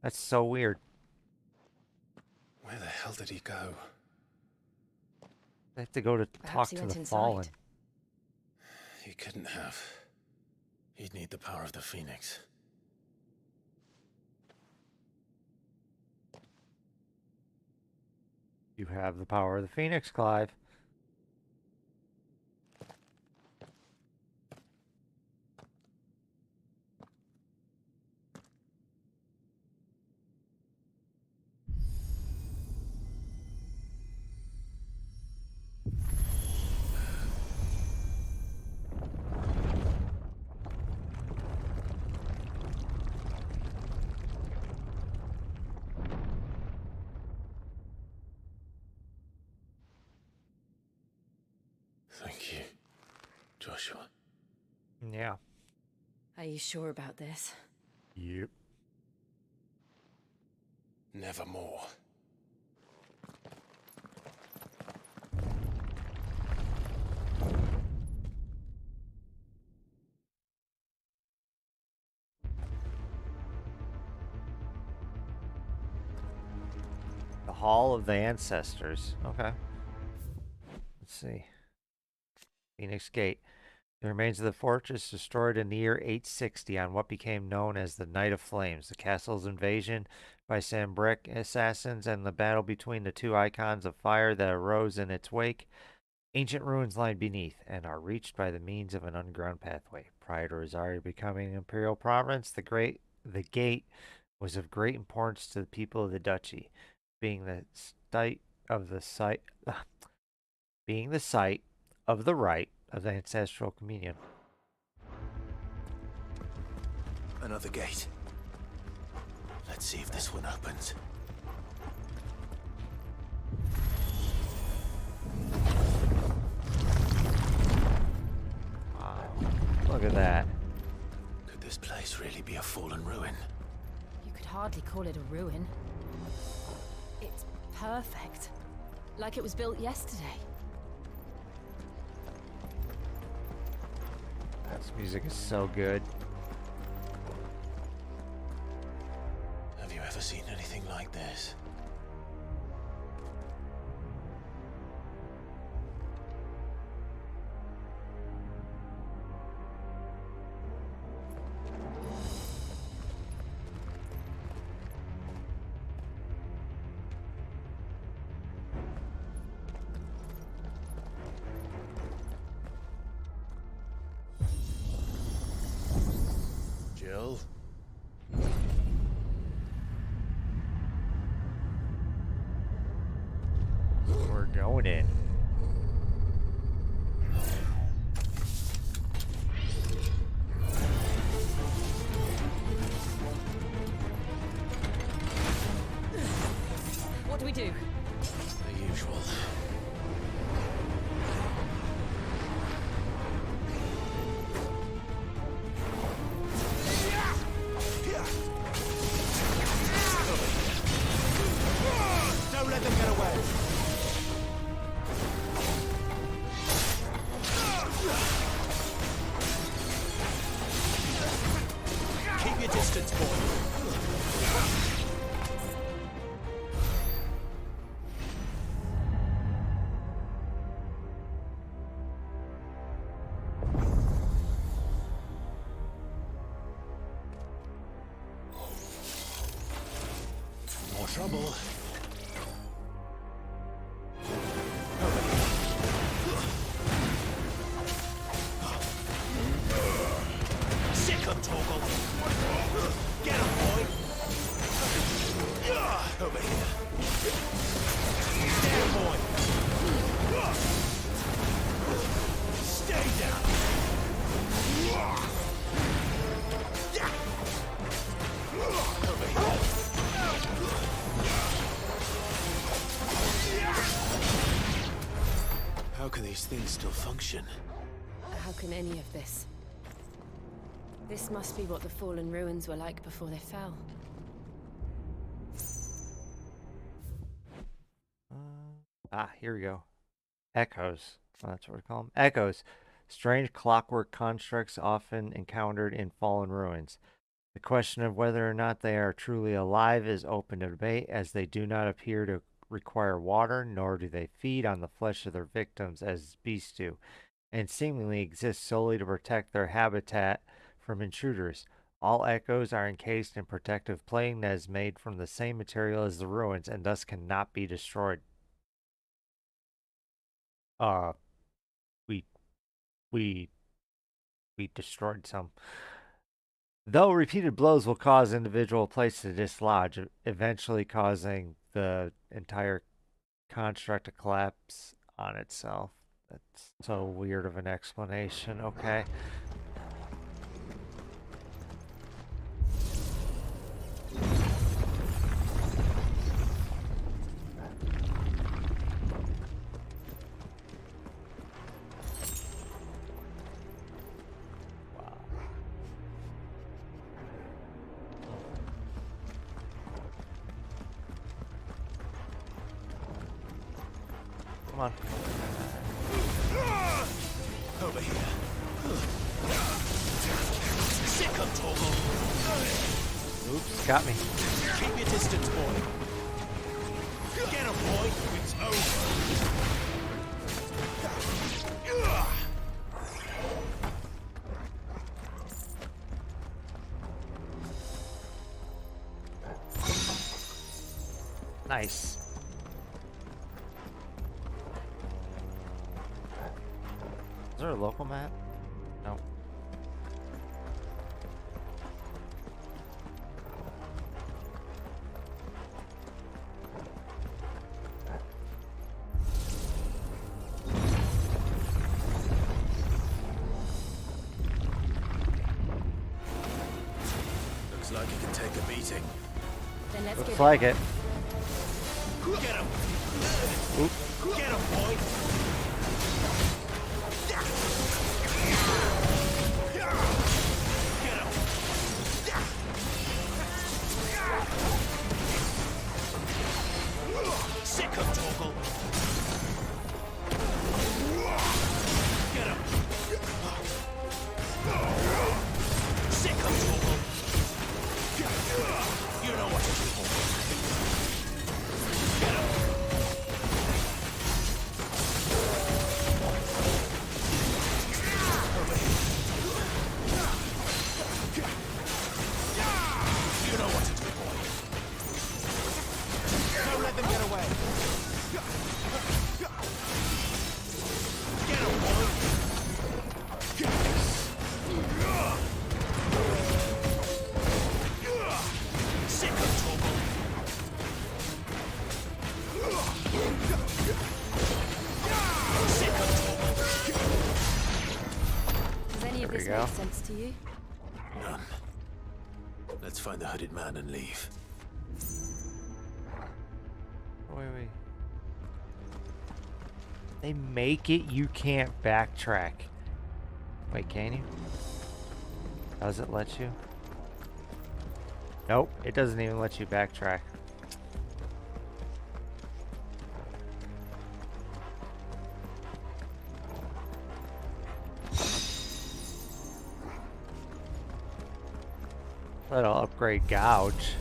That's so weird. Where the hell did he go? I have to go to Perhaps talk he to went the inside. fallen. He couldn't have. He'd need the power of the Phoenix. You have the power of the Phoenix, Clive. Thank you, Joshua. Yeah. Are you sure about this? Yep. Nevermore. The Hall of the Ancestors. Okay. Let's see. Phoenix Gate. The remains of the fortress destroyed in the year 860 on what became known as the Night of Flames. The castle's invasion by Sambrick assassins and the battle between the two icons of fire that arose in its wake. Ancient ruins lie beneath and are reached by the means of an underground pathway. Prior to Rosaria becoming an imperial province, the gate was of great importance to the people of the duchy, being the site of the rite of the ancestral communion. Another gate. Let's see if this one opens. Wow. Look at that. Could this place really be a fallen ruin? You could hardly call it a ruin. It's perfect. Like it was built yesterday. This music is so good. Have you ever seen anything like this? Jill? We're going in. What do we do? The usual. Don't let them get away! Keep your distance, boy. More trouble. Sick of Torgal! Get him, boy! Over here. Stand, boy! Stay down! Over here. How can these things still function? How can any of this? This must be what the fallen ruins were like before they fell. Here we go. Echoes. Oh, that's what we call them. Echoes. Strange clockwork constructs often encountered in fallen ruins. The question of whether or not they are truly alive is open to debate, as they do not appear to require water, nor do they feed on the flesh of their victims as beasts do, and seemingly exist solely to protect their habitat from intruders. All echoes are encased in protective plating that is made from the same material as the ruins and thus cannot be destroyed. We destroyed some. Though repeated blows will cause individual plates to dislodge, eventually causing the entire construct to collapse on itself. That's so weird of an explanation. Okay. Come on. Over here. Sick of Toggle. Oops, got me. Keep your distance, boy. Get him, boy. It's over. Nice. Is there a local map? No. Looks like you can take a beating. Then let's Looks get like it. Get him. Oop. Get him, boy. Sick of Toggle. Get him. Sick of Toggle. You know what to do. Get him. Over here. You know what to do, boy. Don't let them get away. Get him, boy. Sick of Toggle. Sick of Toggle. Does any of There we this go. make sense to you? None. Let's find the hooded man and leave. Wait. They make it you can't backtrack. Wait, can you? Does it let you? Nope, it doesn't even let you backtrack. That'll upgrade gouge.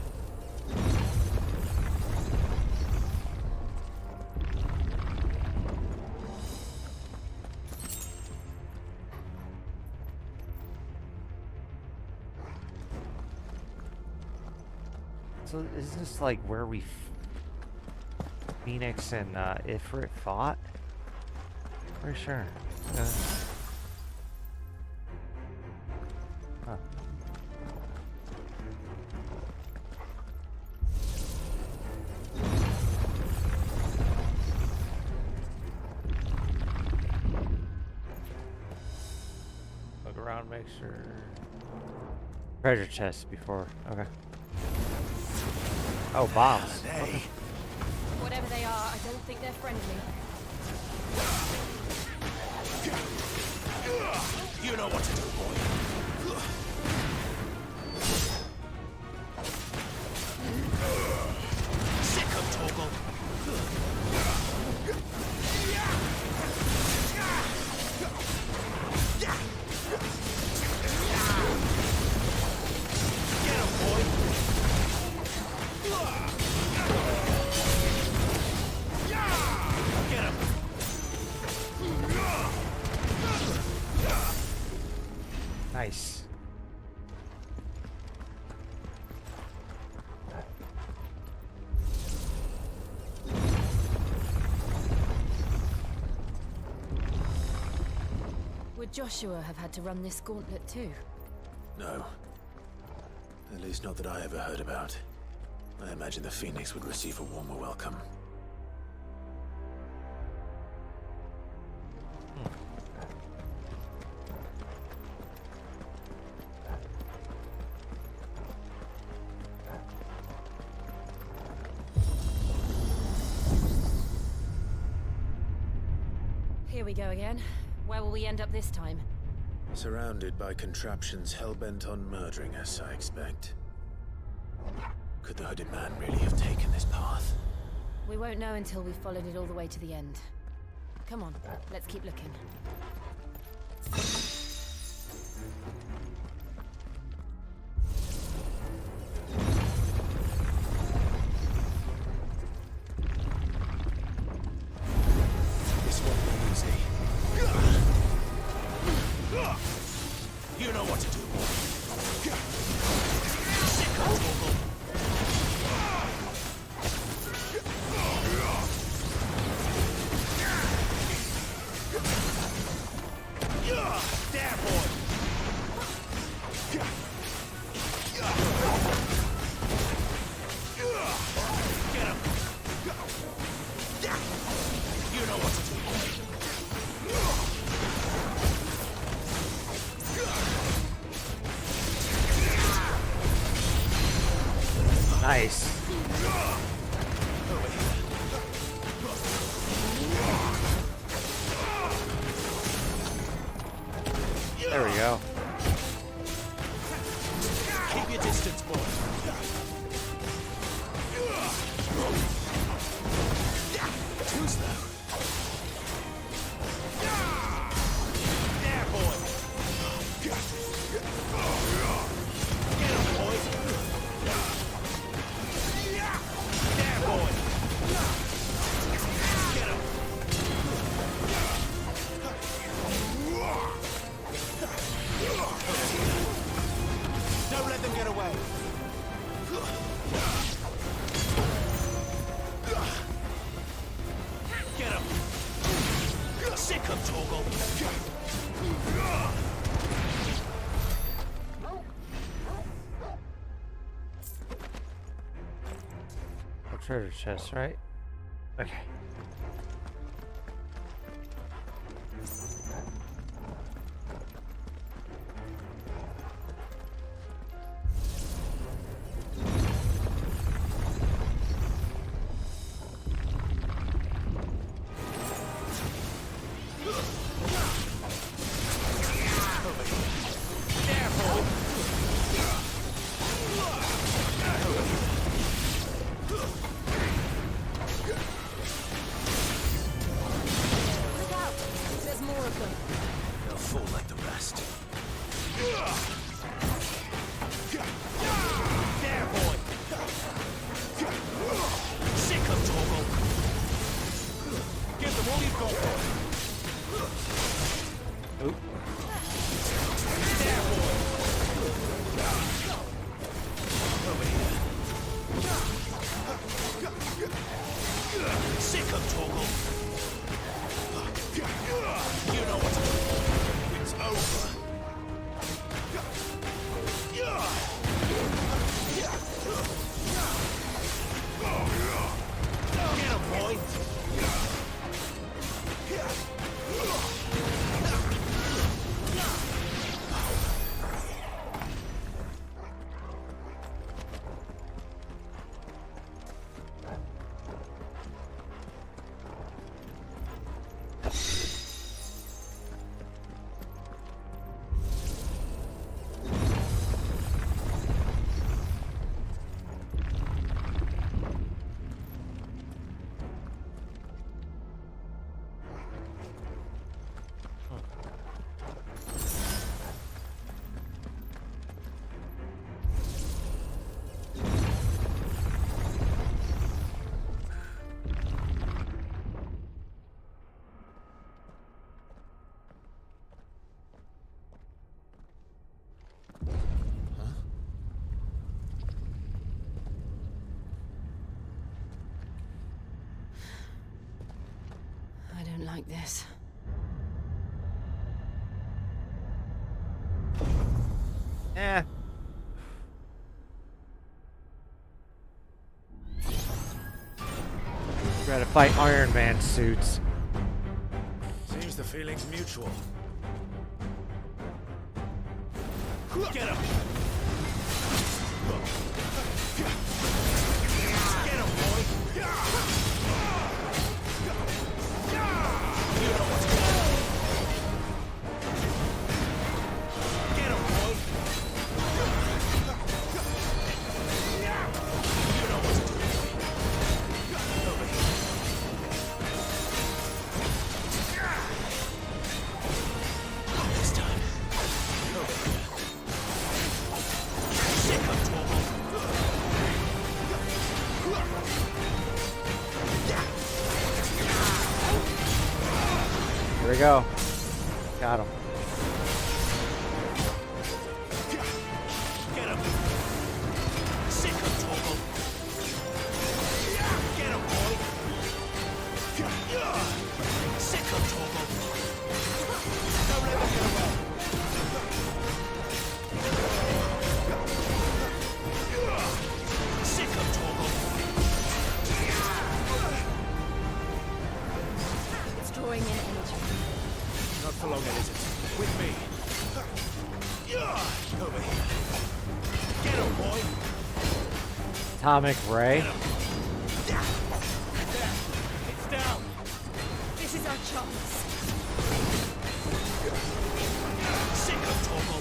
So is this like where we Phoenix and Ifrit fought? Pretty sure. Huh. Look around, make sure. Treasure chest before. Okay. Oh, bombs. Okay. Whatever they are, I don't think they're friendly. You know what to do, boy. Sick of Toggle. Get him, boy. Get him. Nice. Would Joshua have had to run this gauntlet too? No. At least not that I ever heard about. I imagine the Phoenix would receive a warmer welcome. Here we go again. Where will we end up this time? Surrounded by contraptions hell-bent on murdering us, I expect. Could the hooded man really have taken this path? We won't know until we've followed it all the way to the end. Come on, let's keep looking. This won't be easy. You know what to do, boy. Sick of Toggle. There, boy. Get him. You know what to do, boy. Nice. There we go. Keep your distance, boy. Too slow. There, boy. Get him, boy. There, boy. Get him. Don't let them get away. Get him. Sick of Toggle. A treasure chest, right? Okay. There, boy. Look out! There's more of them. They'll fall like the rest. There, boy. Sick of Toggle. Give them all you've got, boy. Oop. There, boy. Over here. Sick of Toggle. You know what to do. It's over. like this. Eh. Gotta fight Iron Man suits. Seems the feeling's mutual. Get him! Get him, boy! You know what's going on. Get him, boy! You know what's doing. Over here. This time. Over here. Sick of trouble. Here we go. Got him. Get him. Sick of trouble. Get him, boy. Sick of trouble. Don't let him get away. Sick of trouble. It's drawing in energy. Not for long, Elizabeth. With me. Over here. Get him, boy. Atomic Ray. It's down. This is our chance. Sick of trouble.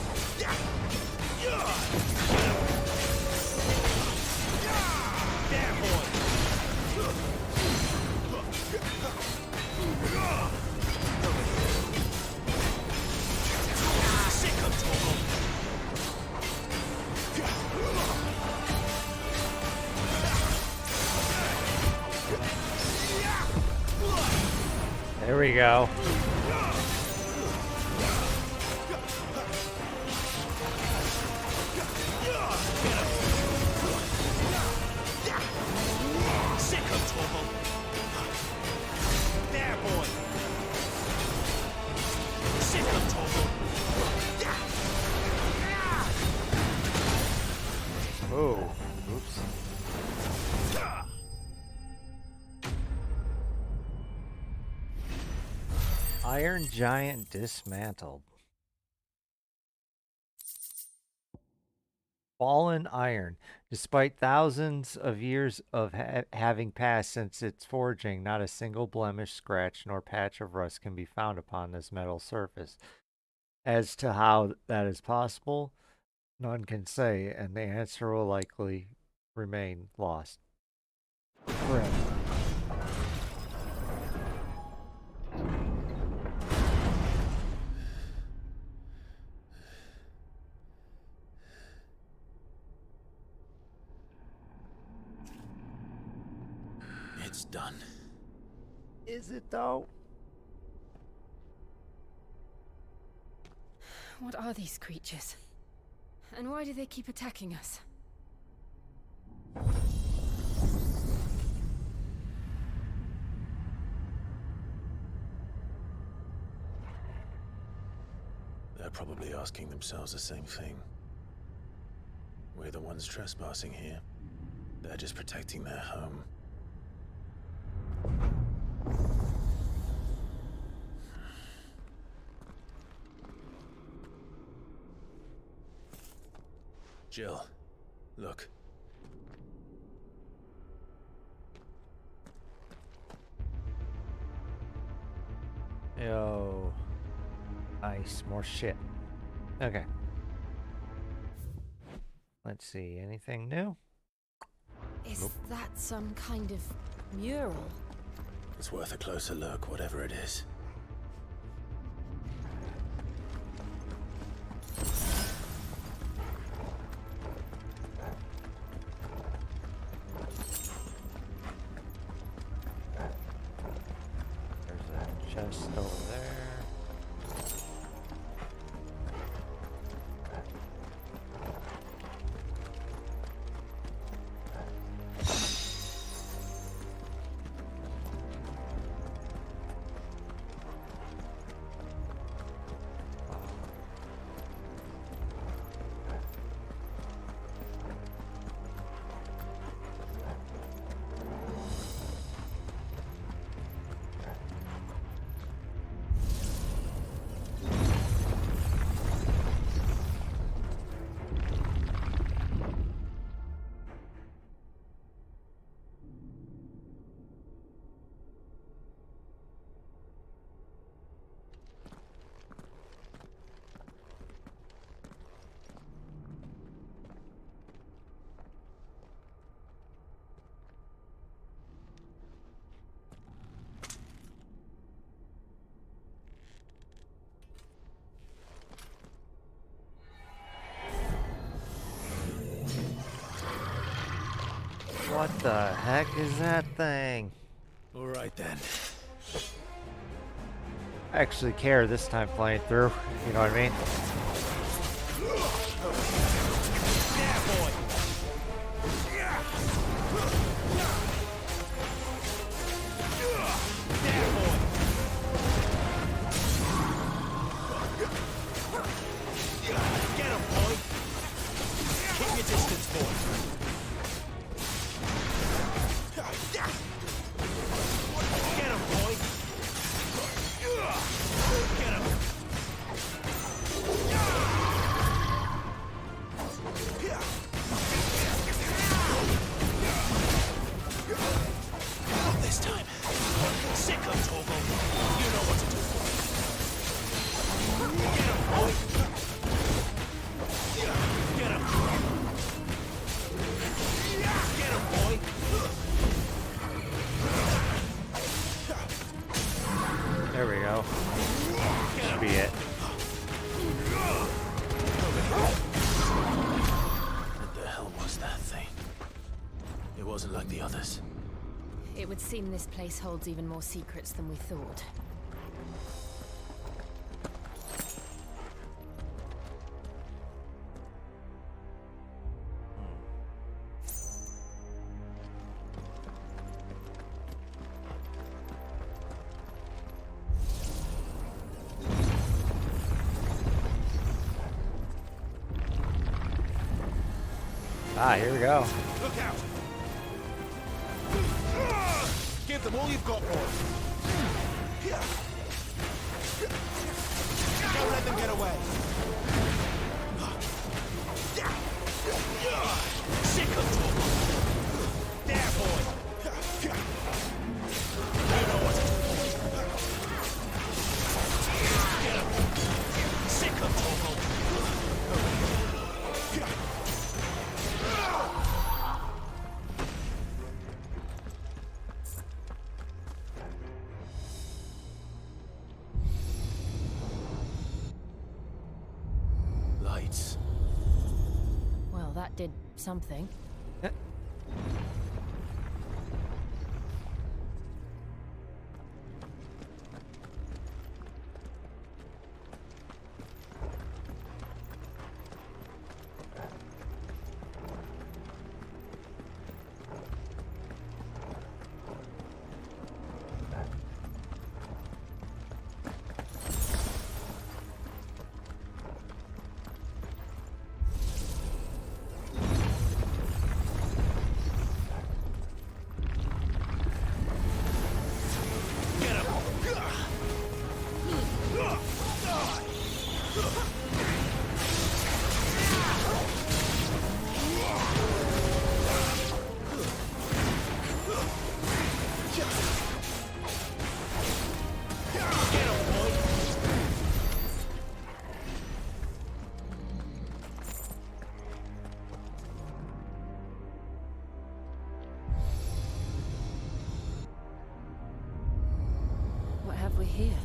There, boy. Sick of trouble. There we go. Sick of trouble. There, boy. Sick of trouble. Oh, oops. Iron Giant dismantled. Fallen Iron. Despite thousands of years of having passed since its forging, not a single blemish, scratch, nor patch of rust can be found upon this metal surface. As to how that is possible, none can say, and the answer will likely remain lost forever. It's done. Is it though? What are these creatures? And why do they keep attacking us? They're probably asking themselves the same thing. We're the ones trespassing here. They're just protecting their home. Jill, look. Yo. Nice, more shit. Okay. Let's see, anything new? Is that some kind of mural? It's worth a closer look, whatever it is. There's a chest over there. What the heck is that thing? All right then. I actually care this time playing through. You know what I mean? Yeah, boy. Get him, boy. Keep your distance, boy. Get him, boy. Get him. Not this time. Sick of Torgal. You know what to do. Get him, boy. Get him. Get him, boy. There we go. Should be it. What the hell was that thing? It wasn't like the others. It would seem this place holds even more secrets than we thought. Ah, here we go. Look out! Give them all you've got, boy. Don't let them get away. Sick of talk. There, boy. You know what to do. Get him. Sick of talk. Lights. Well, that did something. What have we here?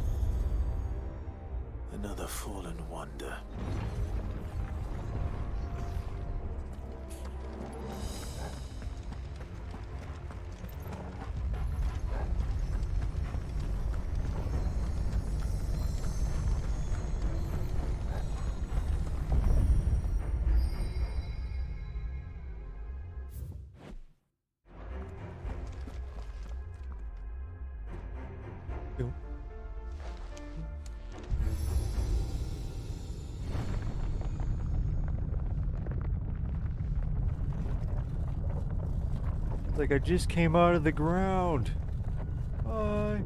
Another fallen wonder. It's like I just came out of the ground. Bye.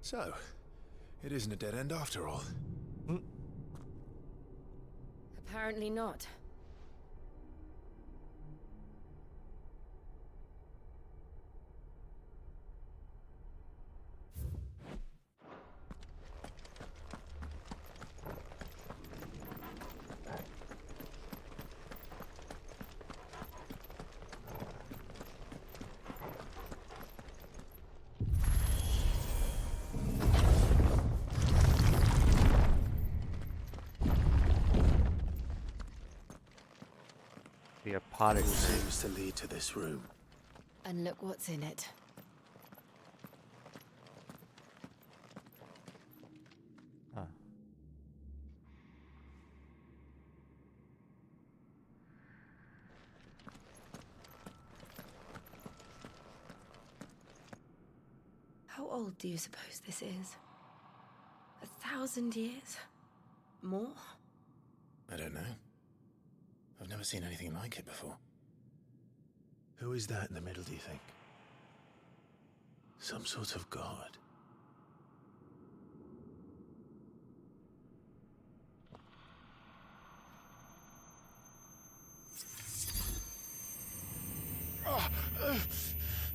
So, it isn't a dead end after all. Apparently not. The All apodic. seems to lead to this room. And look what's in it. Huh. How old do you suppose this is? 1,000 years? More? I don't know. I've never seen anything like it before. Who is that in the middle, do you think? Some sort of god?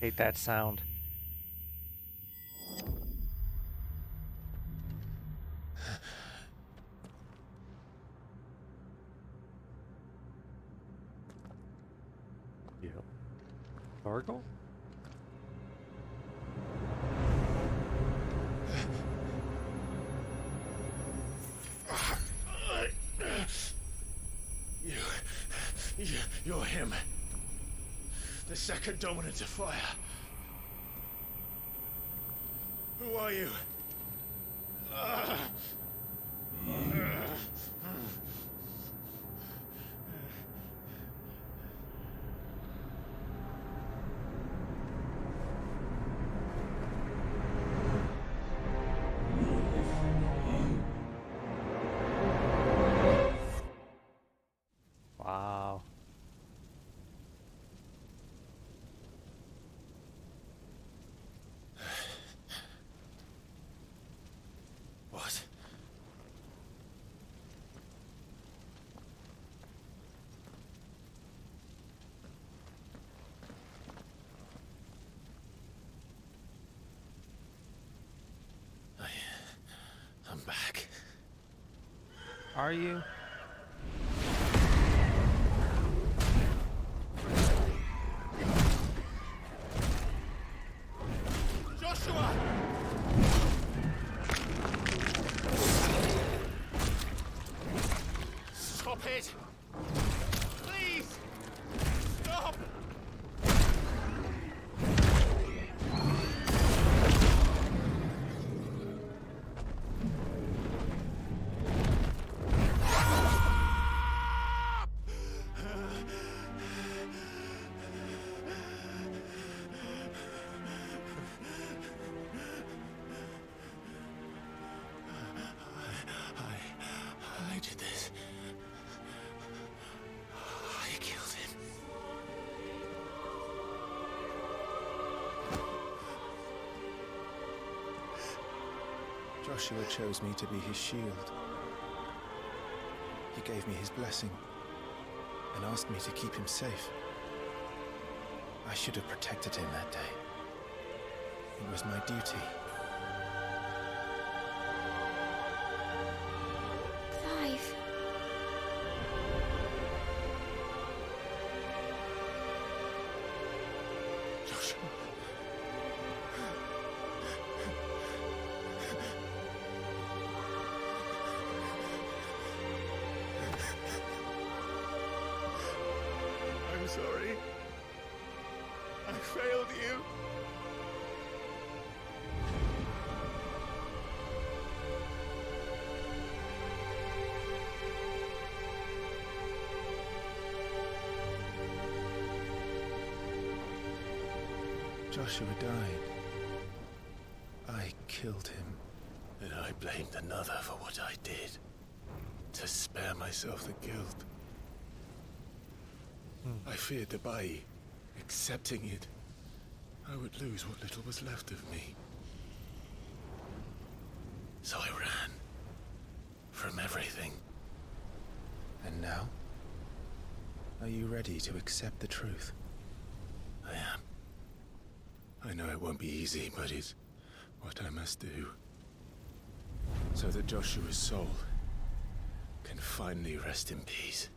Hate that sound. Yep. Gargle? You're him. The second dominant of fire. Who are you? Wow. What? I'm back. Are you? Joshua! Stop it! Please! Stop! I did this. I killed him. Joshua chose me to be his shield. He gave me his blessing and asked me to keep him safe. I should have protected him that day. It was my duty. Clive. Joshua. I'm sorry. I failed you. Joshua died. I killed him. And I blamed another for what I did. To spare myself the guilt. I feared that by accepting it, I would lose what little was left of me. So I ran. From everything. And now? Are you ready to accept the truth? I am. I know it won't be easy, but it's what I must do. So that Joshua's soul can finally rest in peace.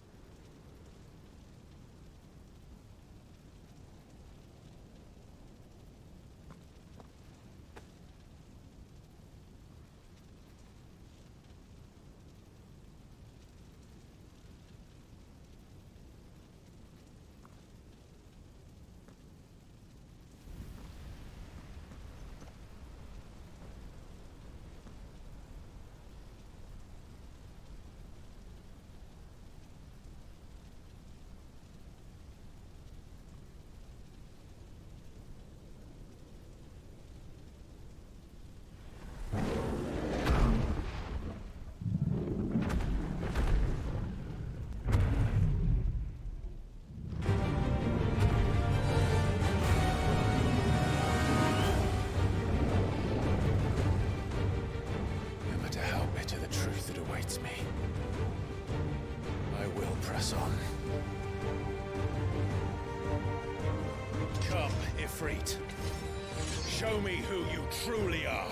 Press on. Come, Ifrit. Show me who you truly are.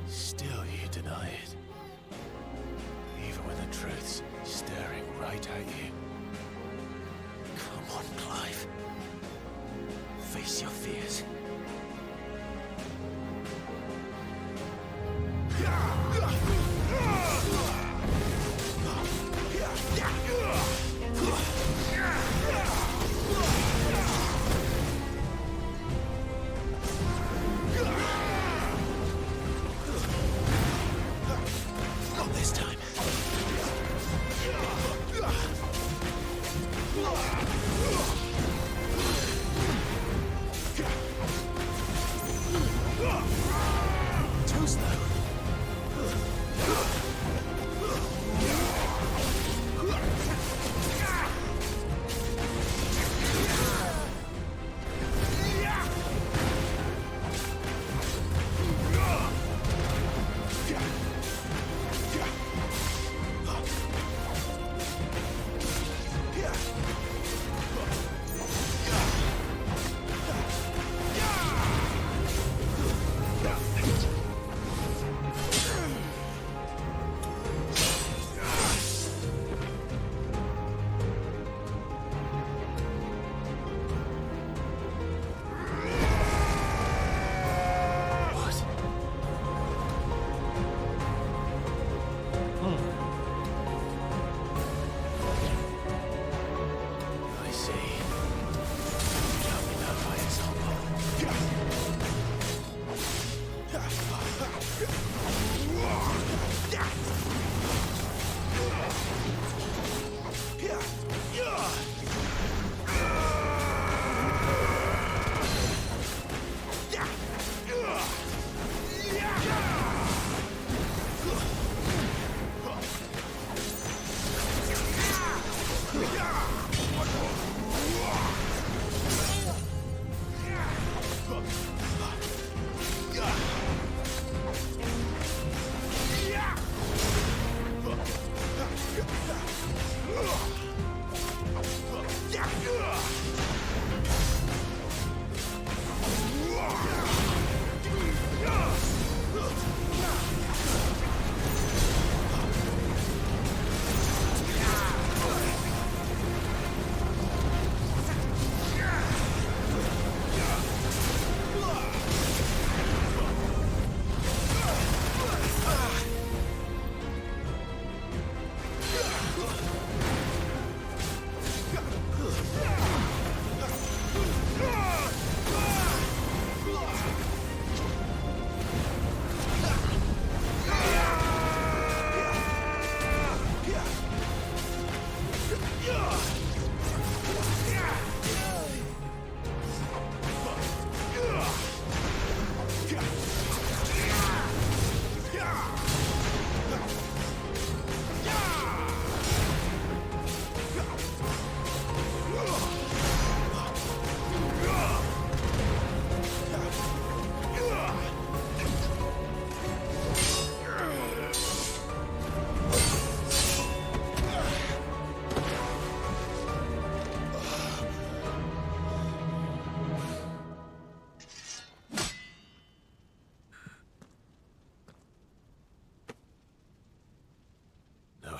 Still you deny it. Even when the truth's staring right at you. Come on, Clive. Face your fears. Not this time.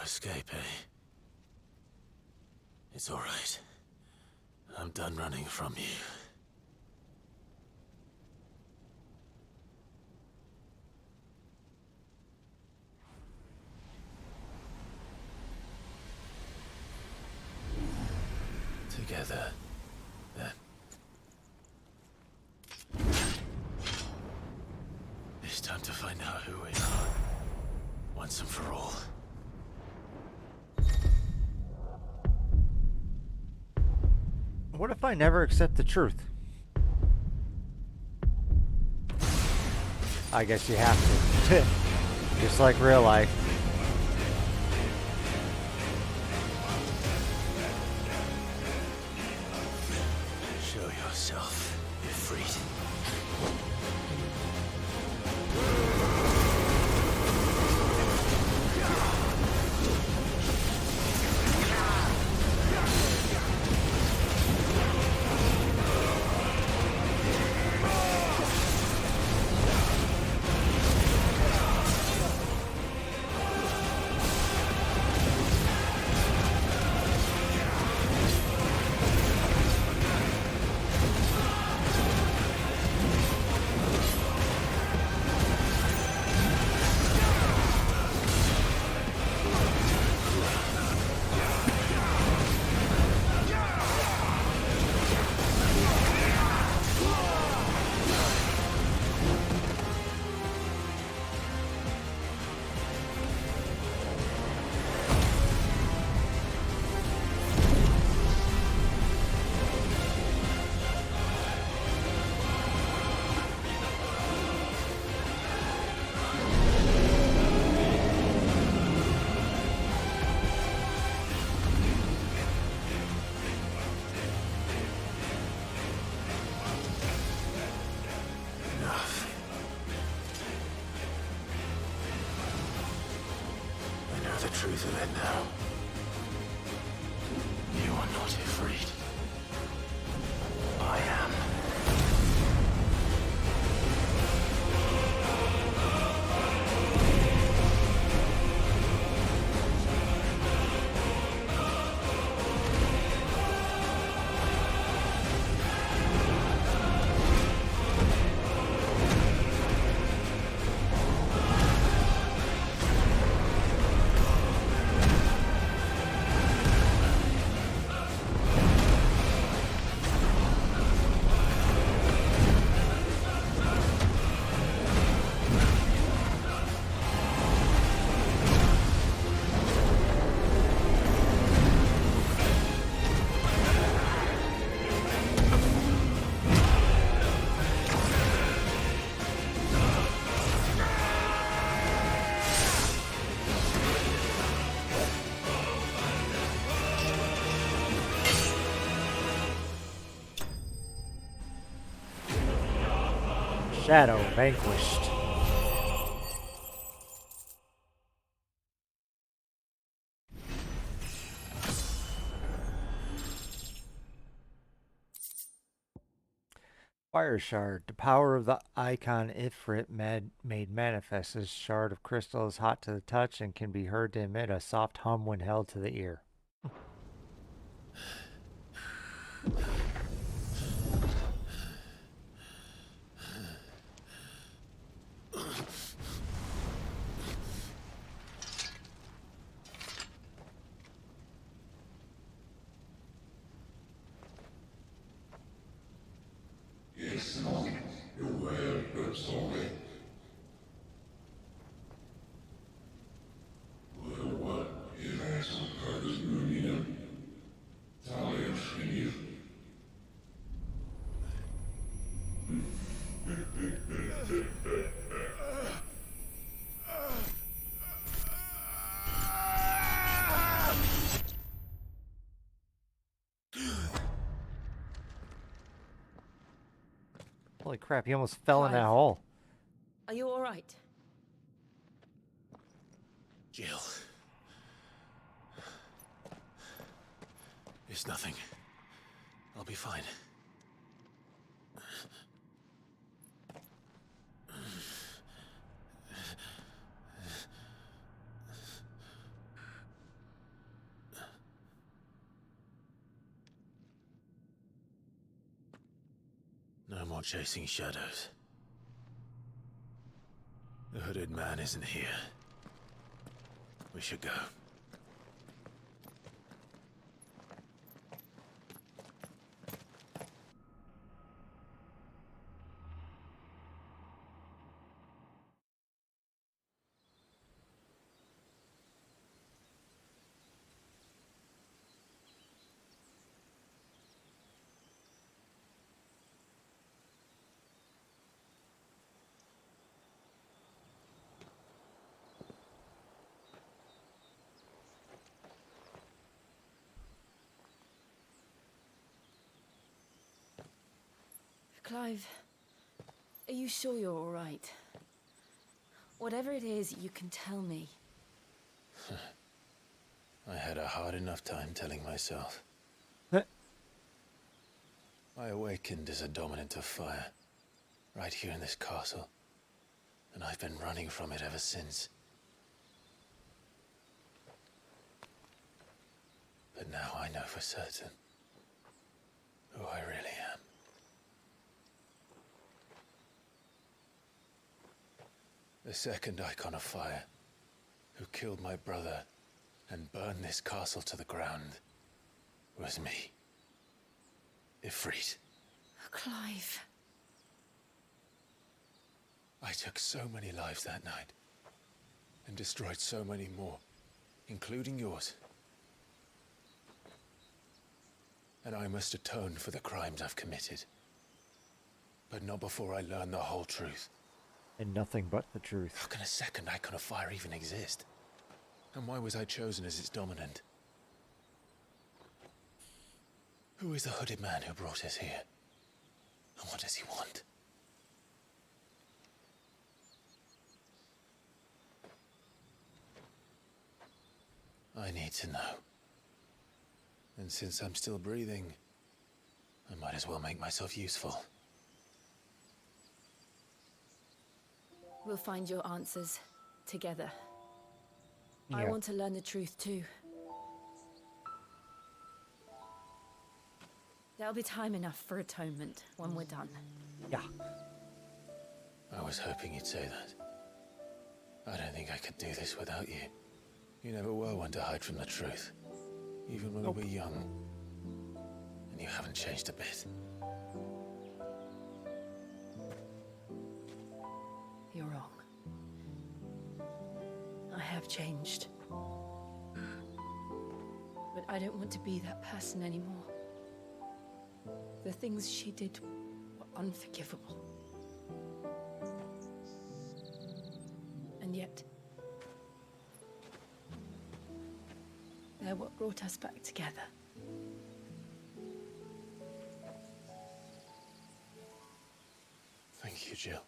escape, eh? It's all right. I'm done running from you. Together, then. It's time to find out who we are, once and for all. What if I never accept the truth? I guess you have to. Just like real life. Show yourself, Ifrit. Truth of it now. You are not afraid. I am. Shadow vanquished. Fire shard. The power of the icon Ifrit made manifest. This shard of crystal is hot to the touch and can be heard to emit a soft hum when held to the ear. Holy crap, he almost fell in that hole. Are you all right? Jill. It's nothing. I'll be fine. more chasing shadows. The hooded man isn't here. We should go. Clive, are you sure you're all right? Whatever it is, you can tell me. I had a hard enough time telling myself. I awakened as a dominant of fire, right here in this castle, and I've been running from it ever since. But now I know for certain who I really am. The second icon of fire, who killed my brother and burned this castle to the ground, was me. Ifrit. Clive. I took so many lives that night, and destroyed so many more, including yours. And I must atone for the crimes I've committed. But not before I learn the whole truth. And nothing but the truth. How can a second icon of fire even exist? And why was I chosen as its dominant? Who is the hooded man who brought us here? And what does he want? I need to know. And since I'm still breathing, I might as well make myself useful. We'll find your answers together. Yeah. I want to learn the truth too. There'll be time enough for atonement when we're done. Yeah. I was hoping you'd say that. I don't think I could do this without you. You never were one to hide from the truth. Even when we were young. And you haven't changed a bit. You're wrong. I have changed. But I don't want to be that person anymore. The things she did were unforgivable. And yet, they're what brought us back together. Thank you, Jill.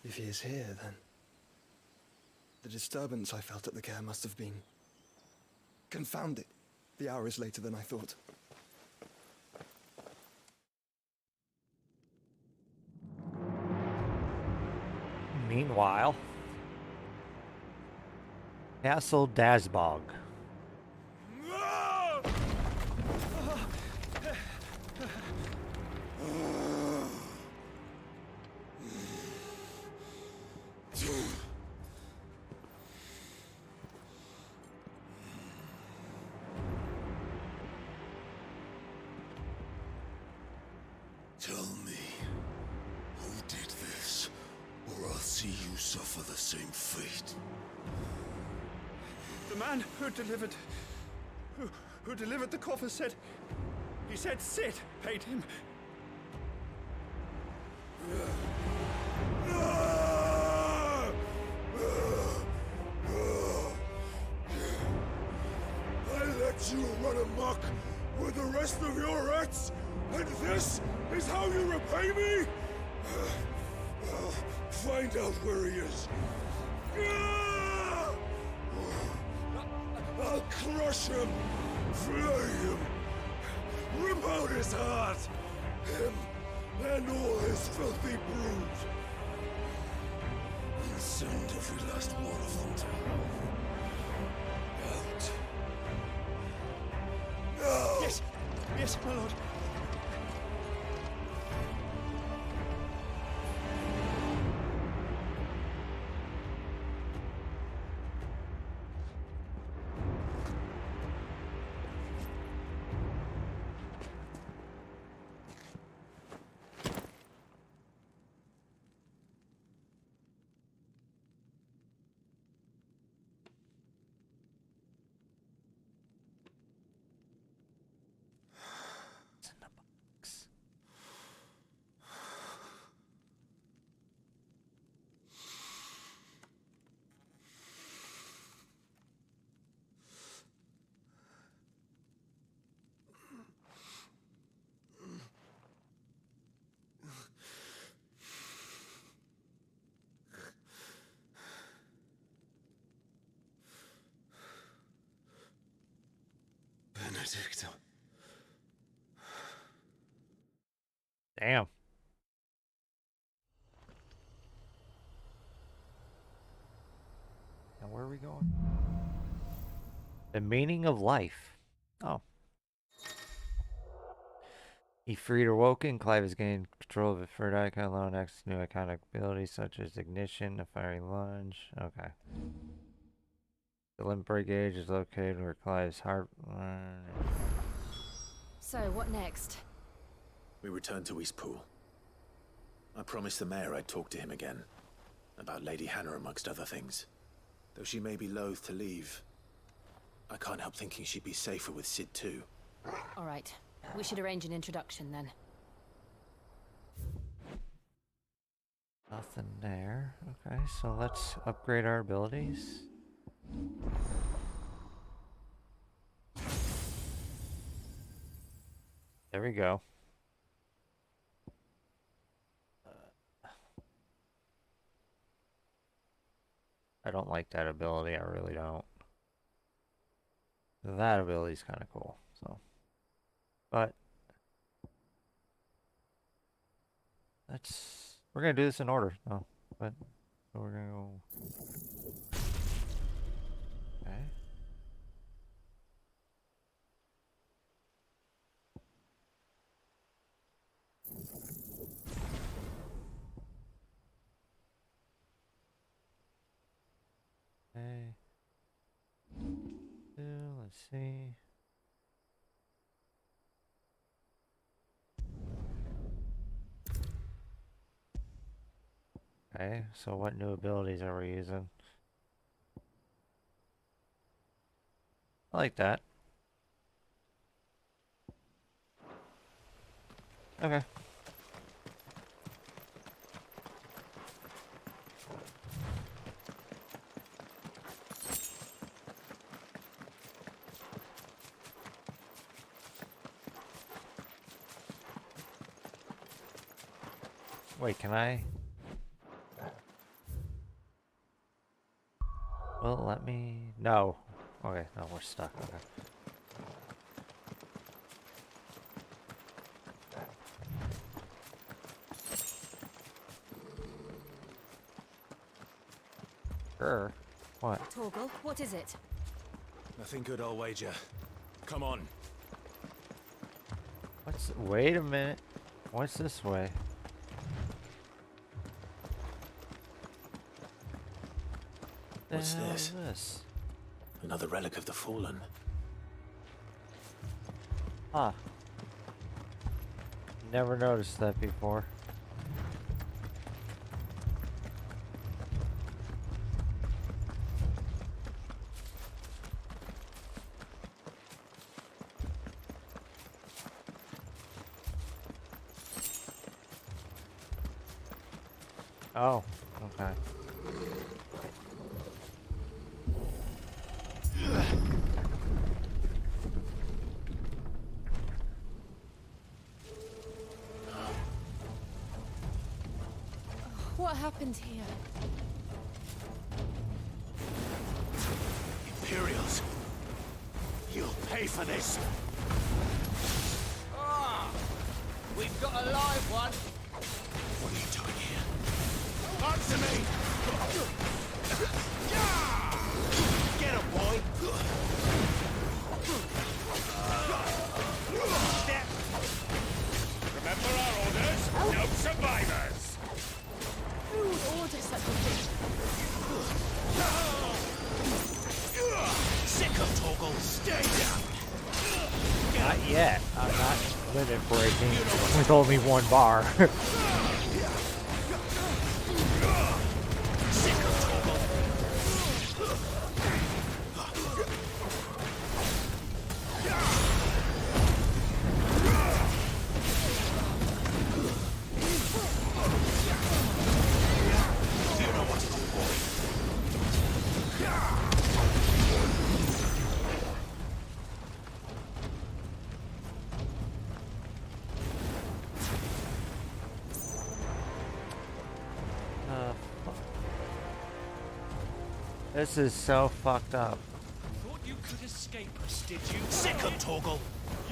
If he is here, then the disturbance I felt at the care must have been confounded. The hour is later than I thought. Meanwhile, Castle Dazbog. Tell me, who did this, or I'll see you suffer the same fate. The man who delivered the coffer said, he said Sid paid him. I let you run amok with the rest of your rats, and this is how you repay me? Find out where he is. I'll crush him, flay him, rip out his heart, him and all his filthy brood, and send every last one of them to hell. Yes, my lord. It's in the box. Benedicto. Damn. Now where are we going? The meaning of life. Oh. He freed Awoken. Clive has gained control of a third icon alone. Access new iconic abilities such as ignition, a fiery lunge. Okay. The limb break gauge is located where Clive's heart. So, what next? We return to Eastpool. I promised the mayor I'd talk to him again. About Lady Hannah amongst other things. Though she may be loath to leave, I can't help thinking she'd be safer with Sid too. Alright, we should arrange an introduction then. Nothing there. Okay, so let's upgrade our abilities. There we go. I don't like that ability, I really don't. That ability's kind of cool, so. But we're gonna do this in order, though. But so we're gonna go. Okay. Okay. Let's see. Okay, so what new abilities are we using? I like that. Okay. Wait, can I? Well, let me. No. Okay, no, we're stuck. Okay. Sure. What? Torgal, what is it? Nothing good, I'll wager. Come on. What's? Wait a minute. What's this way? What's The hell this? is this? Another relic of the Fallen. Huh. Never noticed that before. Oh, okay. What happened here? Imperials. You'll pay for this. Ah! We've got a live one. What are you doing here? Answer me! Get him, boy! Survivors! Who would order such a thing? Sick of Toggle, stay down! Not yet. I'm not limit breaking. With only one bar. This is so fucked up. Thought you could escape us, did you? Sick of Toggle!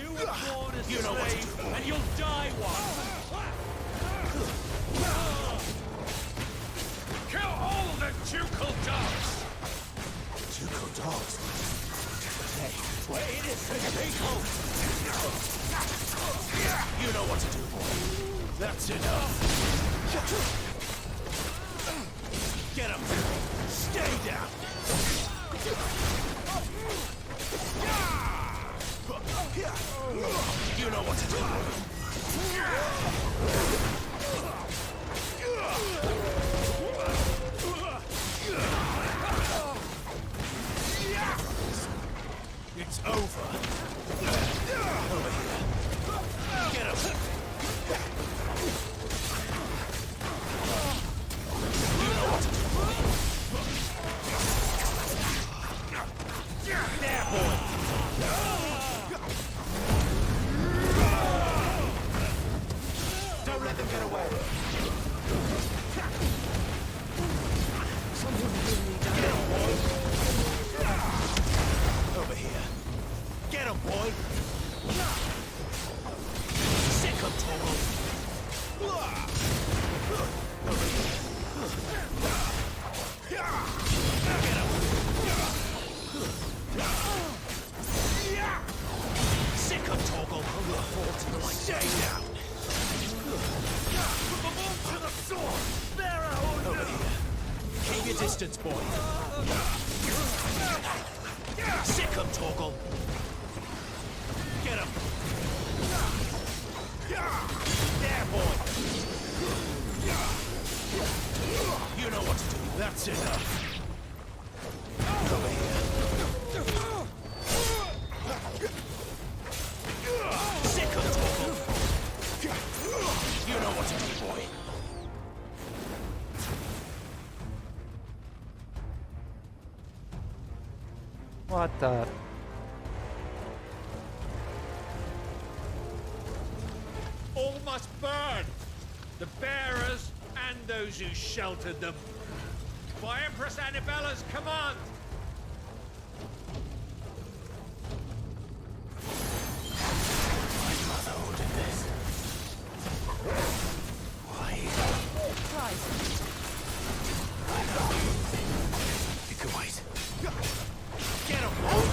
You were born as a slave, and you'll die one! Kill all the ducal dogs! Ducal dogs? Hey, we're innocent people! You know what to do, boy. That's enough! Get him! Stay down! You know what to do. It's over. Over here. Get him. You know what to do. There, boy! Don't let them get away! Someone really down. Get him, boy! Over here. Get him, boy! Sick of Toro! Over here. Get him! Sick of Toggle, will fall to the light. Stay down! Put them all to the sword! Over here. Keep your distance, boy. Sick of Toggle! Get him! There, boy! You know what to do. That's enough. Over here. Sick of Toggle! You know what to do, boy. What the? All must burn! The bearers and those who sheltered them. By Empress Annabella's command! My mother ordered this. Why? Christ. I know. You can wait. Get him, boy!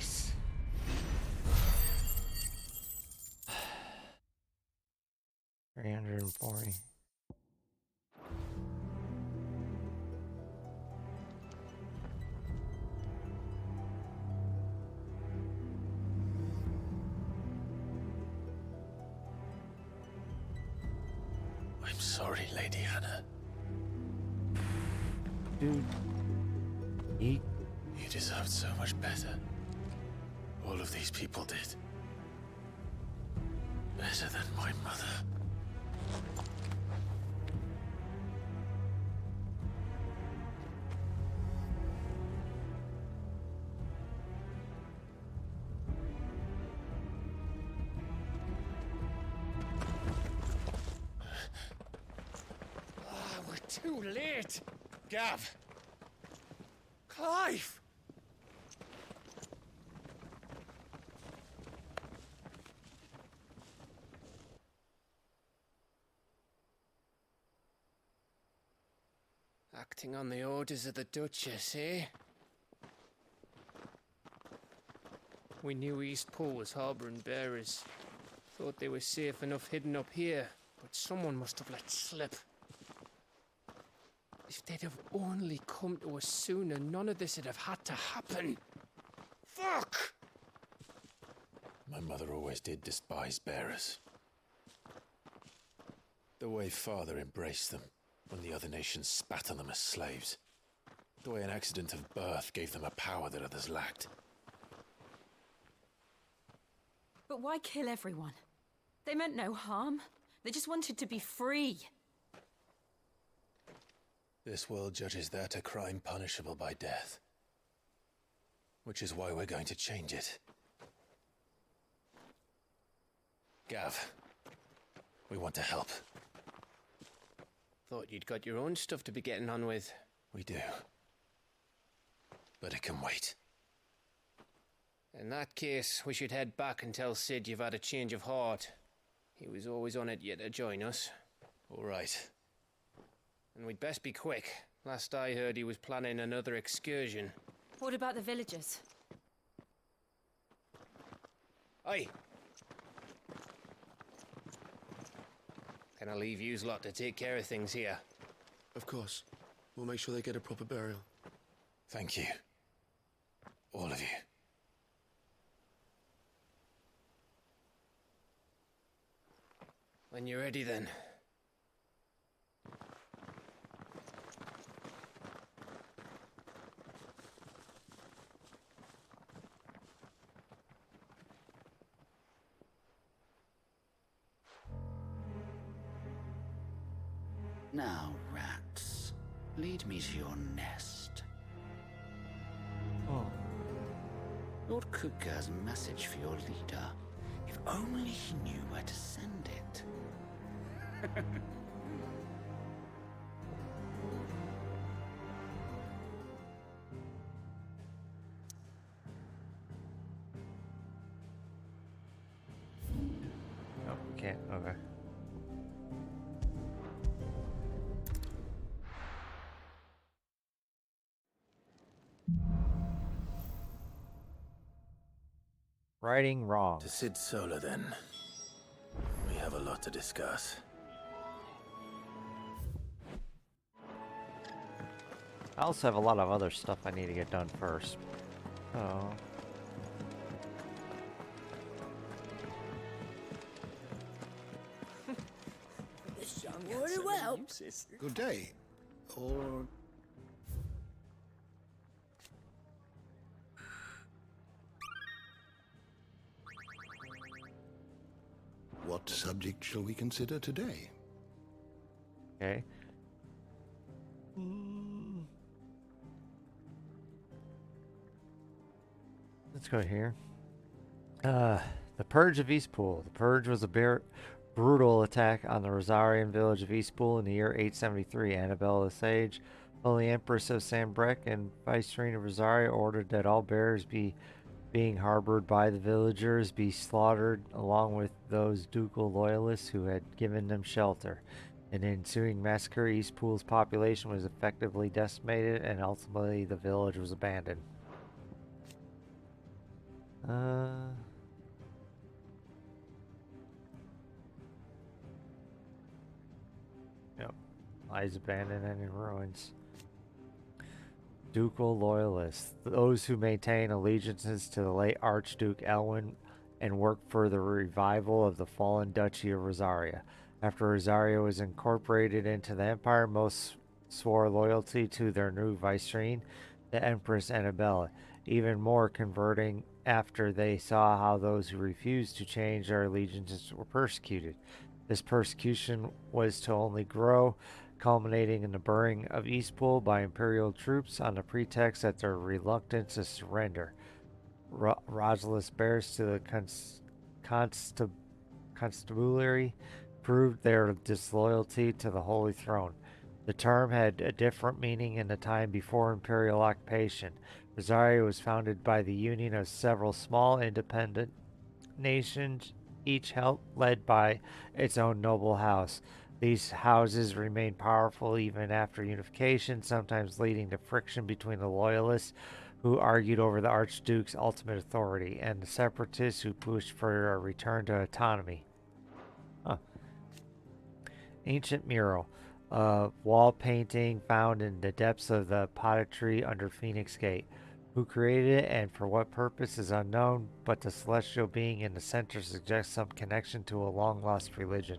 Nice. $340. I'm sorry, Lady Hannah. Dude. Eat. You deserved so much better. All of these people did. Better than my mother. We're too late. Gav. Clive. Acting on the orders of the Duchess, eh? We knew East Pool was harbouring bearers. Thought they were safe enough hidden up here, but someone must have let slip. If they'd have only come to us sooner, none of this would have had to happen. Fuck! My mother always did despise bearers. The way Father embraced them when the other nations spat on them as slaves. The way an accident of birth gave them a power that others lacked. But why kill everyone? They meant no harm. They just wanted to be free. This world judges that a crime punishable by death. Which is why we're going to change it. Gav, we want to help. Thought you'd got your own stuff to be getting on with. We do. But it can wait. In that case, we should head back and tell Sid you've had a change of heart. He was always on it yet to join us. All right. And we'd best be quick. Last I heard, he was planning another excursion. What about the villagers? Aye. Can I leave yous lot to take care of things here? Of course. We'll make sure they get a proper burial. Thank you. All of you. When you're ready, then. Now, rats, lead me to your nest. Oh. Lord Kuka has a message for your leader. If only he knew where to send it. Oh, we can't. Okay. Righting wrong. To Sid Solar, then. We have a lot to discuss. I also have a lot of other stuff I need to get done first. Oh. This young warrior well. Good day. Or... What subject shall we consider today? Okay. Let's go here. The Purge of Eastpool. The Purge was a brutal attack on the Rosarian village of Eastpool in the year 873. Annabella the Sage, Holy Empress of Sambrec, and Viceroy of Rosaria ordered that all bearers being harbored by the villagers be slaughtered, along with those ducal loyalists who had given them shelter. In the ensuing massacre, Eastpool's population was effectively decimated, and ultimately the village was abandoned. Yep. Lies abandoned and in ruins. Ducal loyalists, those who maintain allegiances to the late Archduke Elwin and work for the revival of the fallen Duchy of Rosaria. After Rosaria was incorporated into the Empire, most swore loyalty to their new viceroy, the Empress Annabella, even more converting after they saw how those who refused to change their allegiances were persecuted. This persecution was to only grow, culminating in the burning of Eastpool by Imperial troops on the pretext that their reluctance to surrender. Rosalys bears to the constabulary proved their disloyalty to the Holy Throne. The term had a different meaning in the time before Imperial occupation. Rosario was founded by the union of several small independent nations, each led by its own noble house. These houses remained powerful even after unification, sometimes leading to friction between the loyalists who argued over the Archduke's ultimate authority and the separatists who pushed for a return to autonomy. Huh. Ancient mural. Wall painting found in the depths of the pottery under Phoenix Gate. Who created it and for what purpose is unknown, but the celestial being in the center suggests some connection to a long-lost religion.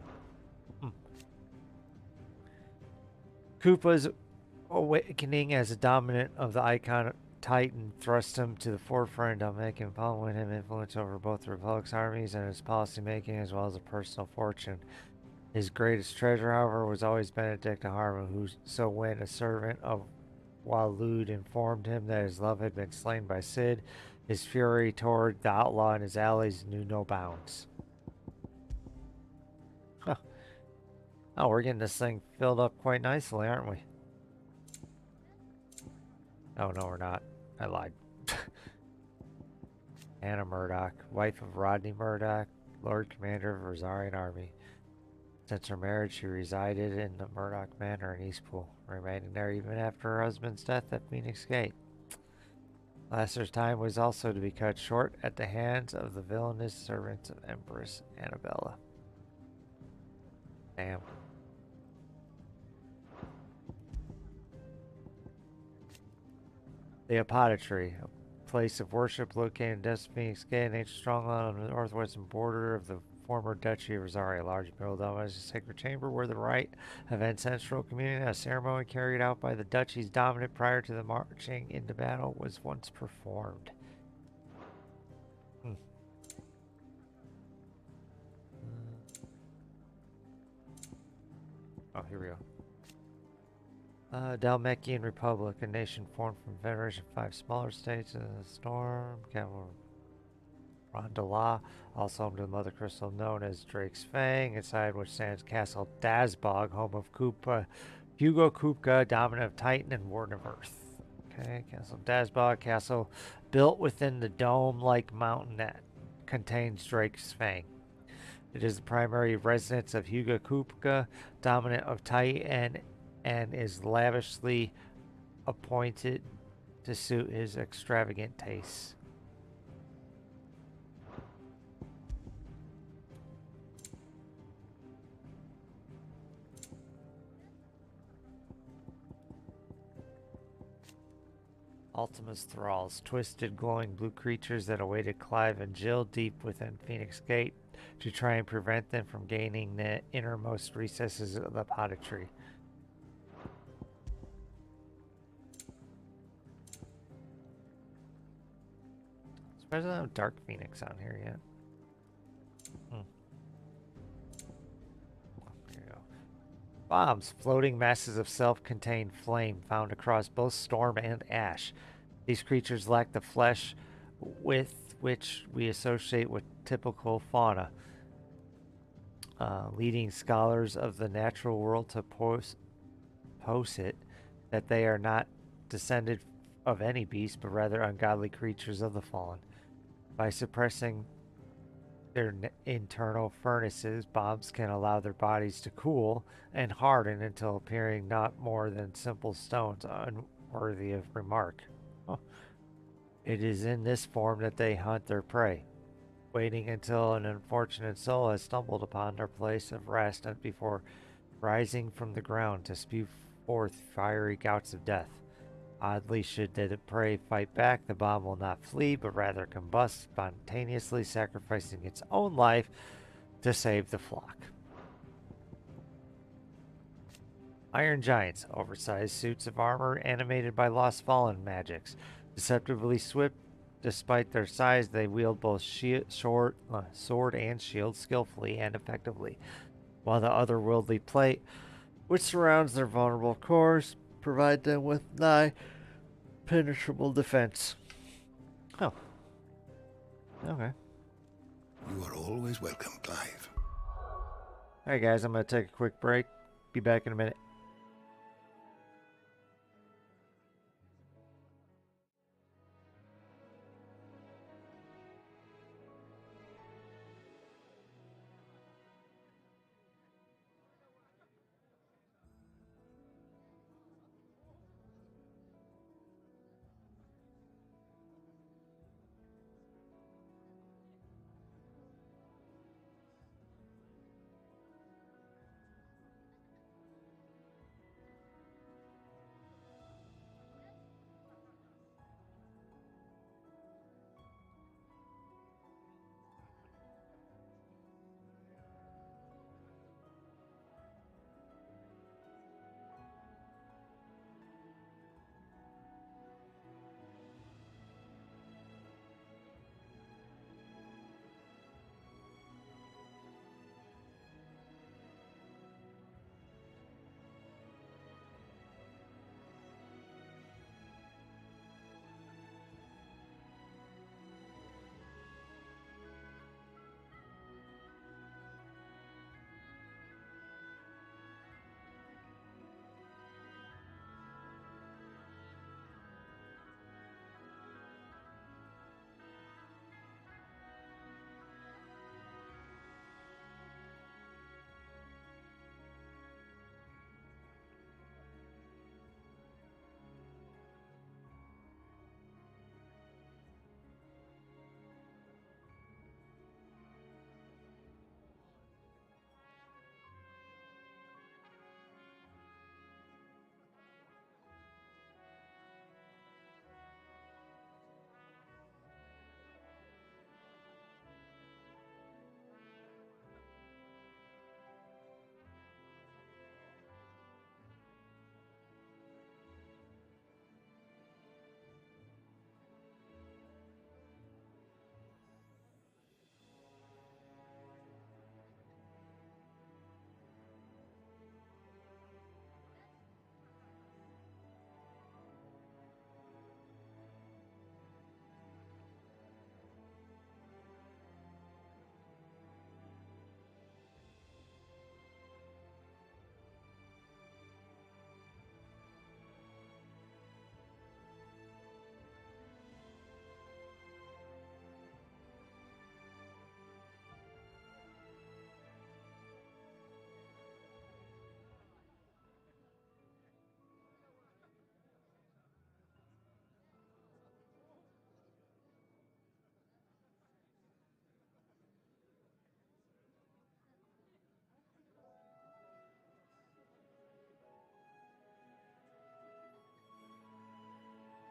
Koopa's awakening as a dominant of the icon Titan thrust him to the forefront of making following him influence over both the Republic's armies and his policy making as well as a personal fortune. His greatest treasure, however, was always Benedict Harma, who so when a servant of Walud informed him that his love had been slain by Sid, his fury toward the outlaw and his allies knew no bounds. Huh. Oh, we're getting this thing filled up quite nicely, aren't we? Oh, no, we're not. I lied. Anna Murdoch, wife of Rodney Murdoch, Lord Commander of Rosarian Army. Since her marriage, she resided in the Murdoch Manor in Eastpool, remaining there even after her husband's death at Phoenix Gate. Lassiter's time was also to be cut short at the hands of the villainous servants of Empress Annabella. Damn. The Apothecary, a place of worship located in Phoenix Gate, an ancient stronghold on the northwestern border of the former Duchy of Rosaria. A large building is a sacred chamber where the rite of ancestral communion, a ceremony carried out by the Duchy's dominant prior to the marching into battle, was once performed. Oh, here we go. Dalmatian Republic, a nation formed from Federation of 5 smaller states in the Storm, capital Rondala, also home to the Mother Crystal known as Drake's Fang, inside which stands Castle Dazbog, home of Hugo Kupka, dominant of Titan and Warden of Earth. Okay, Castle Dazbog, castle built within the dome-like mountain that contains Drake's Fang. It is the primary residence of Hugo Kupka, dominant of Titan, and is lavishly appointed to suit his extravagant tastes. Ultima's thralls, twisted, glowing blue creatures that awaited Clive and Jill deep within Phoenix Gate to try and prevent them from gaining the innermost recesses of the pottery. Surprised I don't have Dark Phoenix on here yet. There you go. Bombs, floating masses of self-contained flame found across both storm and ash. These creatures lack the flesh with which we associate with typical fauna, leading scholars of the natural world to posit that they are not descended of any beast, but rather ungodly creatures of the fallen. By suppressing their internal furnaces, bombs can allow their bodies to cool and harden until appearing not more than simple stones unworthy of remark. Oh. It is in this form that they hunt their prey, waiting until an unfortunate soul has stumbled upon their place of rest and before rising from the ground to spew forth fiery gouts of death. Oddly, should the prey fight back, the bomb will not flee, but rather combust, spontaneously sacrificing its own life to save the flock. Iron giants, oversized suits of armor animated by Lost Fallen magics. Deceptively swift, despite their size, they wield both sword and shield skillfully and effectively, while the otherworldly plate, which surrounds their vulnerable cores, provide them with nigh penetrable defense. Oh. Okay. You are always welcome, Clive. Alright guys, I'm going to take a quick break. Be back in a minute.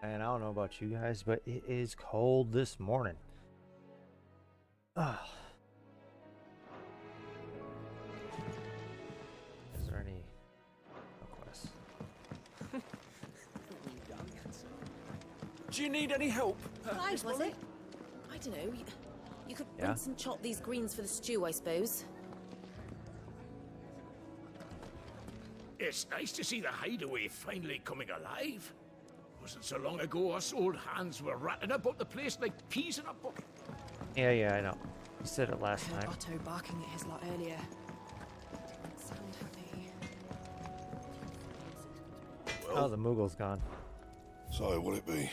And I don't know about you guys, but it is cold this morning. Ah. Is there any requests? Do you need any help? Clive, was it? I don't know. You could rinse and chop these greens for the stew, I suppose. It's nice to see the hideaway finally coming alive. Wasn't so long ago us old hands were ratting about the place like peas in a bucket. Yeah, I know. You said it last I heard time. Otto barking at his lot earlier. Didn't sound happy. Oh, the Moogle's gone. So, what'll it be?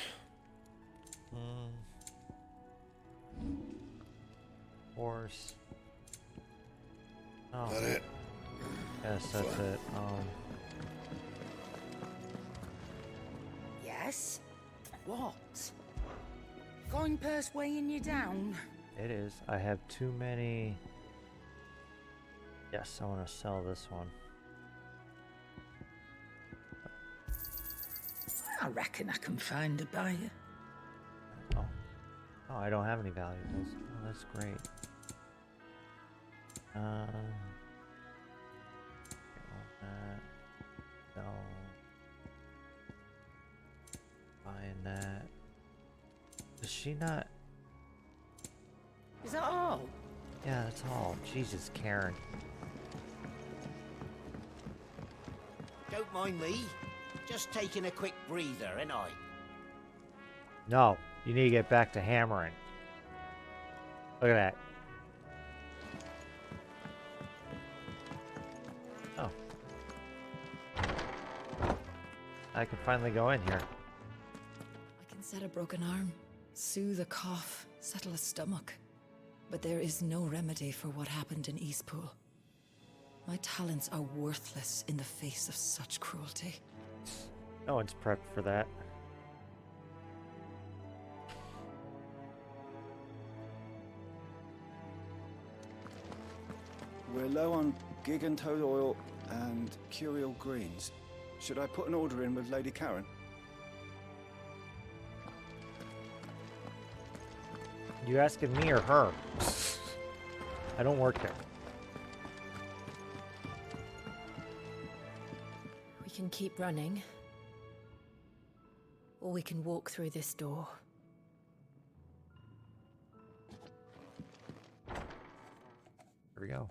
Horse. Oh. That it? Yes, that's it. Yes? What? coin purse weighing you down? It is. I have too many. Yes, I want to sell this one. I reckon I can find a buyer. Oh, I don't have any valuables. Oh, that's great. No. Buying that. Does she not? Is that all? Yeah, that's all. Jesus, Karen. Don't mind me. Just taking a quick breather, ain't I? No, you need to get back to hammering. Look at that. Oh. I can finally go in here. I can set a broken arm, soothe a cough, settle a stomach. But there is no remedy for what happened in Eastpool. My talents are worthless in the face of such cruelty. No one's prepped for that. We're low on gig and toad oil and curial greens. Should I put an order in with Lady Karen? You asking me or her? I don't work there. We can keep running. Or we can walk through this door. Here we go.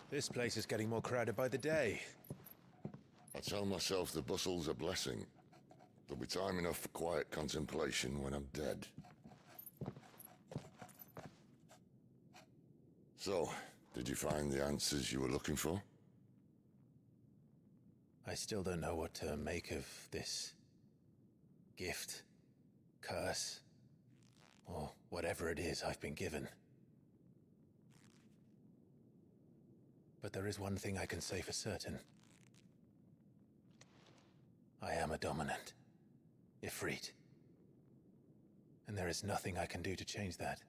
This place is getting more crowded by the day. I tell myself the bustle's a blessing. There'll be time enough for quiet contemplation when I'm dead. So, did you find the answers you were looking for? I still don't know what to make of this gift, curse, or whatever it is I've been given. But there is one thing I can say for certain. I am a dominant, Ifrit. And there is nothing I can do to change that.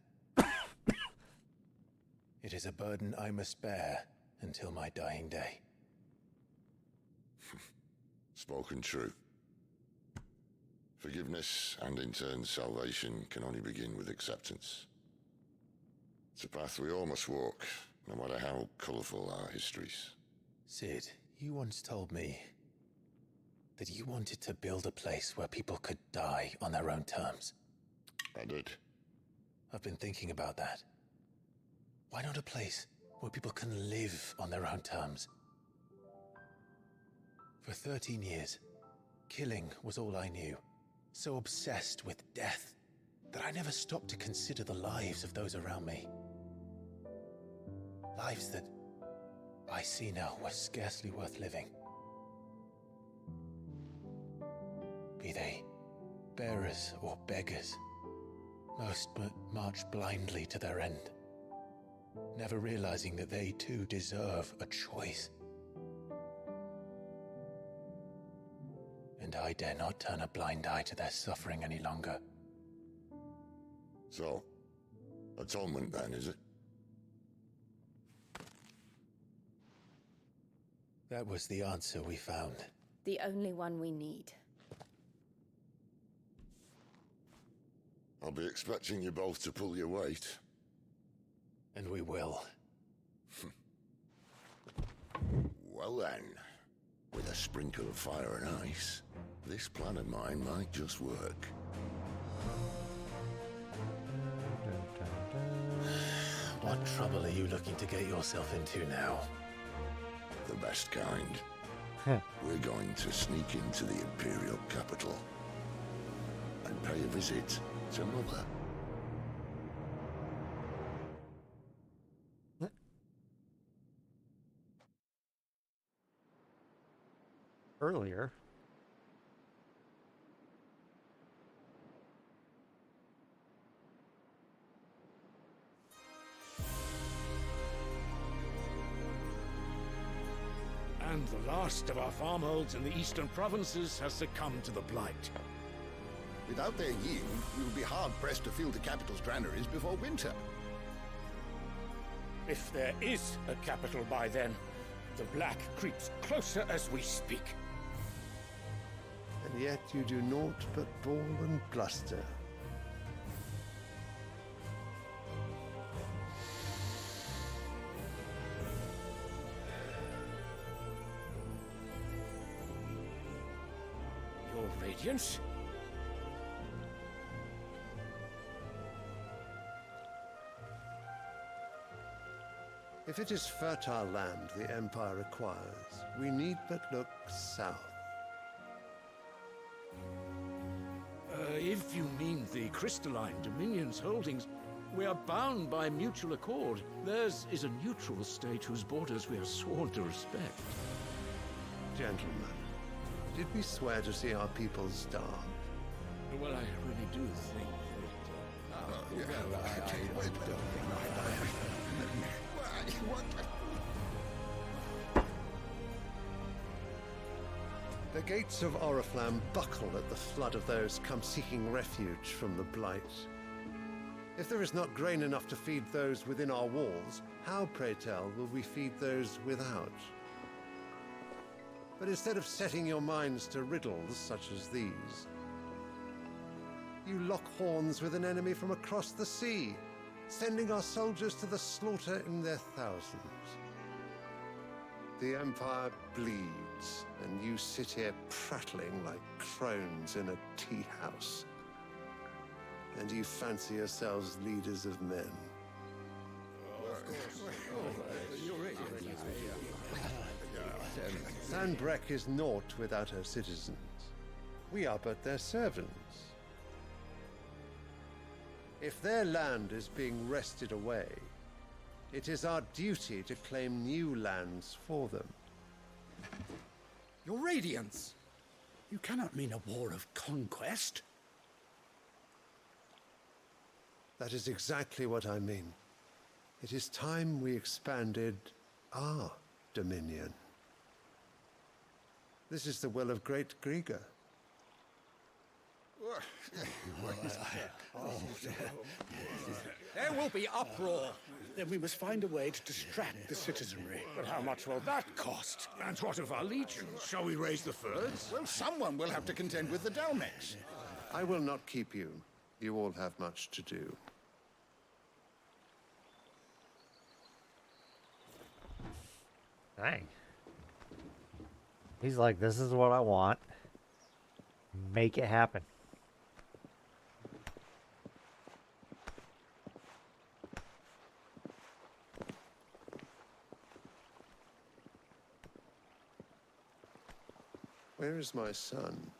It is a burden I must bear until my dying day. Spoken true. Forgiveness and in turn salvation can only begin with acceptance. It's a path we all must walk, no matter how colourful our histories. Sid, you once told me that you wanted to build a place where people could die on their own terms. I did. I've been thinking about that. Why not a place where people can live on their own terms? For 13 years, killing was all I knew. So obsessed with death that I never stopped to consider the lives of those around me. Lives that I see now were scarcely worth living. Be they bearers or beggars, most march blindly to their end, never realizing that they too deserve a choice. And I dare not turn a blind eye to their suffering any longer. So, atonement then, is it? That was the answer we found. The only one we need. I'll be expecting you both to pull your weight. And we will. Well then, with a sprinkle of fire and ice, this plan of mine might just work. What trouble are you looking to get yourself into now? The best kind. We're going to sneak into the Imperial capital and pay a visit to Mother. Earlier. And the last of our farmholds in the eastern provinces has succumbed to the blight. Without their yield, you'll be hard-pressed to fill the capital's granaries before winter. If there is a capital by then, the black creeps closer as we speak. And yet you do naught but bawl and bluster. Your Radiance? If it is fertile land the Empire requires, we need but look south. If you mean the crystalline Dominion's holdings, we are bound by mutual accord. Theirs is a neutral state whose borders we are sworn to respect. Gentlemen, did we swear to see our people starve? Well, I really do think The gates of Oriflamme buckle at the flood of those come seeking refuge from the Blight. If there is not grain enough to feed those within our walls, how, pray tell, will we feed those without? But instead of setting your minds to riddles such as these, you lock horns with an enemy from across the sea, sending our soldiers to the slaughter in their thousands. The Empire bleeds, and you sit here prattling like crones in a tea house. And you fancy yourselves leaders of men. Sandbreck is naught without her citizens. We are but their servants. If their land is being wrested away, it is our duty to claim new lands for them. Your Radiance! You cannot mean a war of conquest. That is exactly what I mean. It is time we expanded our dominion. This is the will of great Grieger. There will be uproar. Then we must find a way to distract the citizenry. But how much will that cost? And what of our legions? Shall we raise the furs? Well, someone will have to contend with the Dalmex. I will not keep you. You all have much to do. Dang. He's like, this is what I want. Make it happen. Where is my son?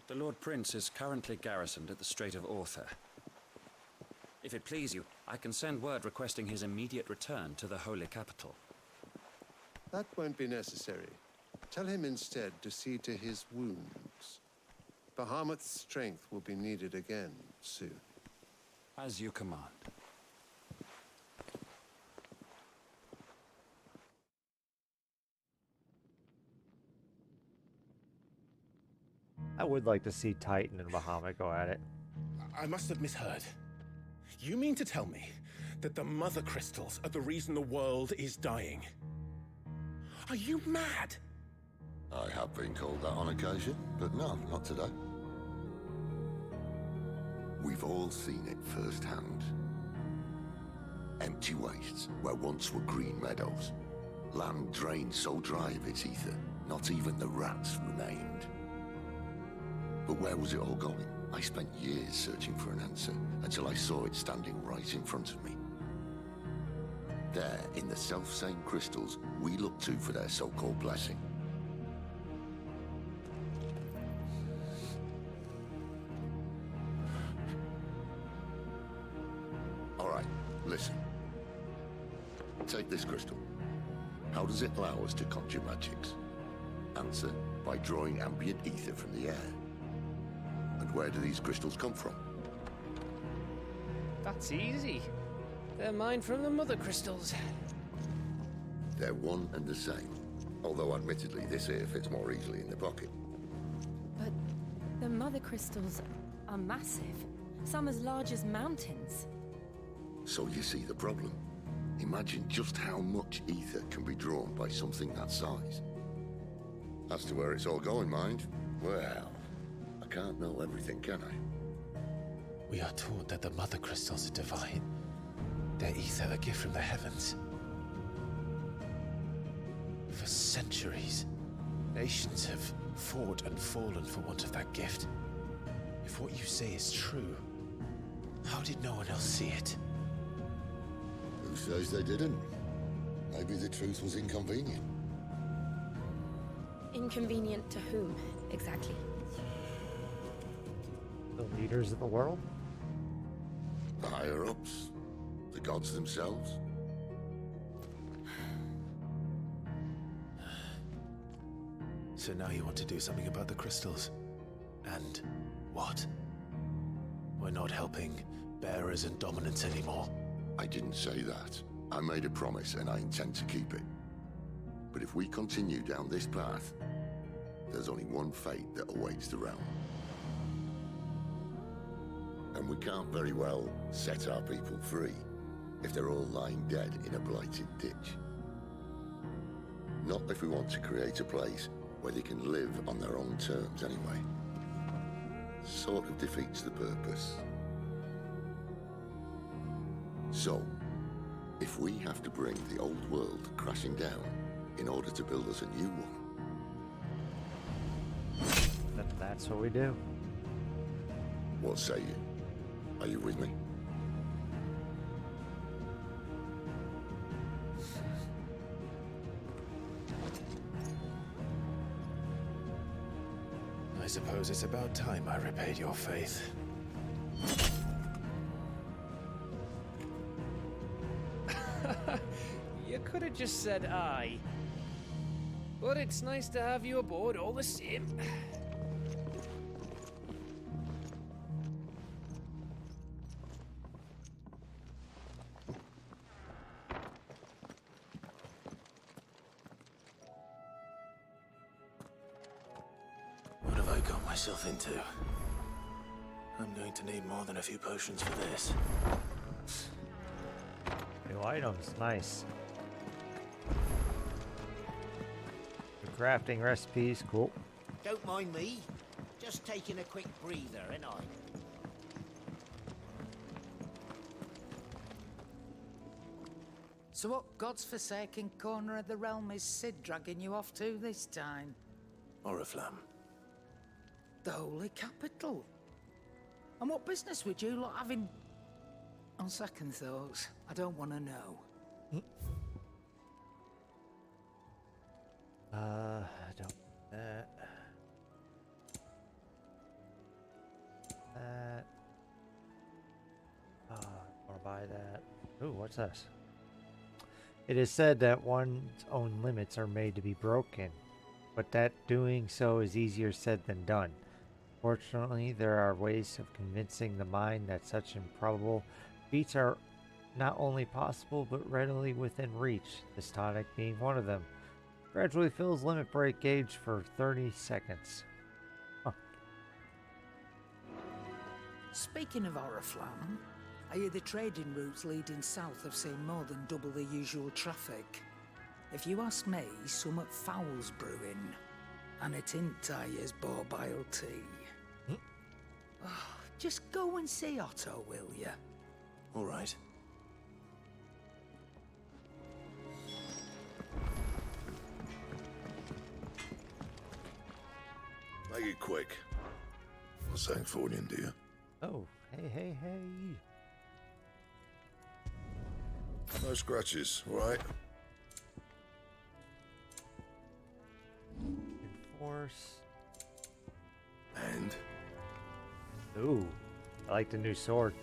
The Lord Prince is currently garrisoned at the Strait of Author. If it please you, I can send word requesting his immediate return to the Holy Capital. That won't be necessary. Tell him instead to see to his wounds. Bahamut's strength will be needed again soon. As you command. I would like to see Titan and Bahamut go at it. I must have misheard. You mean to tell me that the mother crystals are the reason the world is dying? Are you mad? I have been called that on occasion, but no, not today. We've all seen it firsthand. Empty wastes where once were green meadows. Land drained so dry of its ether, not even the rats remained. But where was it all going? I spent years searching for an answer, until I saw it standing right in front of me. There, in the self-same crystals we look to for their so-called blessing. All right, listen. Take this crystal. How does it allow us to conjure magics? Answer, by drawing ambient ether from the air. And where do these crystals come from? That's easy. They're mine from the mother crystals. They're one and the same. Although admittedly this here fits more easily in the pocket. But the mother crystals are massive. Some as large as mountains. So you see the problem. Imagine just how much ether can be drawn by something that size. As to where it's all going, mind, well, I can't know everything, can I? We are taught that the mother crystals are divine. Their ether a gift from the heavens. For centuries, nations have fought and fallen for want of that gift. If what you say is true, how did no one else see it? Who says they didn't? Maybe the truth was inconvenient. Inconvenient to whom, exactly? The leaders of the world? The higher-ups? The gods themselves? So now you want to do something about the crystals? And what? We're not helping bearers and dominants anymore. I didn't say that. I made a promise and I intend to keep it. But if we continue down this path, there's only one fate that awaits the realm. And we can't very well set our people free if they're all lying dead in a blighted ditch. Not if we want to create a place where they can live on their own terms anyway. Sort of defeats the purpose. So, if we have to bring the old world crashing down in order to build us a new one, that's what we do. What say you? Are you with me? I suppose it's about time I repaid your faith. You could have just said aye. But it's nice to have you aboard all the same. What have I got myself into? I'm going to need more than a few potions for this. New items, nice. New crafting recipes, cool. Don't mind me. Just taking a quick breather, ain't I? So what god's forsaken corner of the realm is Sid dragging you off to this time? Oriflamme. The holy capital. And what business would you lot having? On second thoughts, I don't want to know. I don't. That. Oh, I want to buy that. Ooh, what's this? It is said that one's own limits are made to be broken, but that doing so is easier said than done. Fortunately, there are ways of convincing the mind that such improbable feats are not only possible but readily within reach, this tonic being one of them. Gradually fills limit break gauge for 30 seconds. Huh. Speaking of Oriflamme, I hear the trading routes leading south have seen more than double the usual traffic. If you ask me, summat foul's brewing, and it ain't as borbile tea. Oh, just go and see Otto, will ya? All right. Make it quick. I'll sang for you, do you? Oh, hey. No scratches, all right? Enforce. And? Ooh, I like the new sword.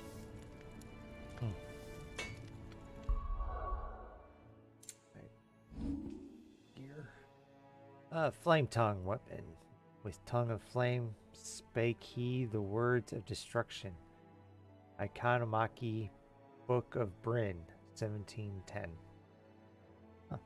Gear. Flame tongue weapon. With tongue of flame spake he the words of destruction. Ikonomaki, Book of Bryn, 1710. Huh.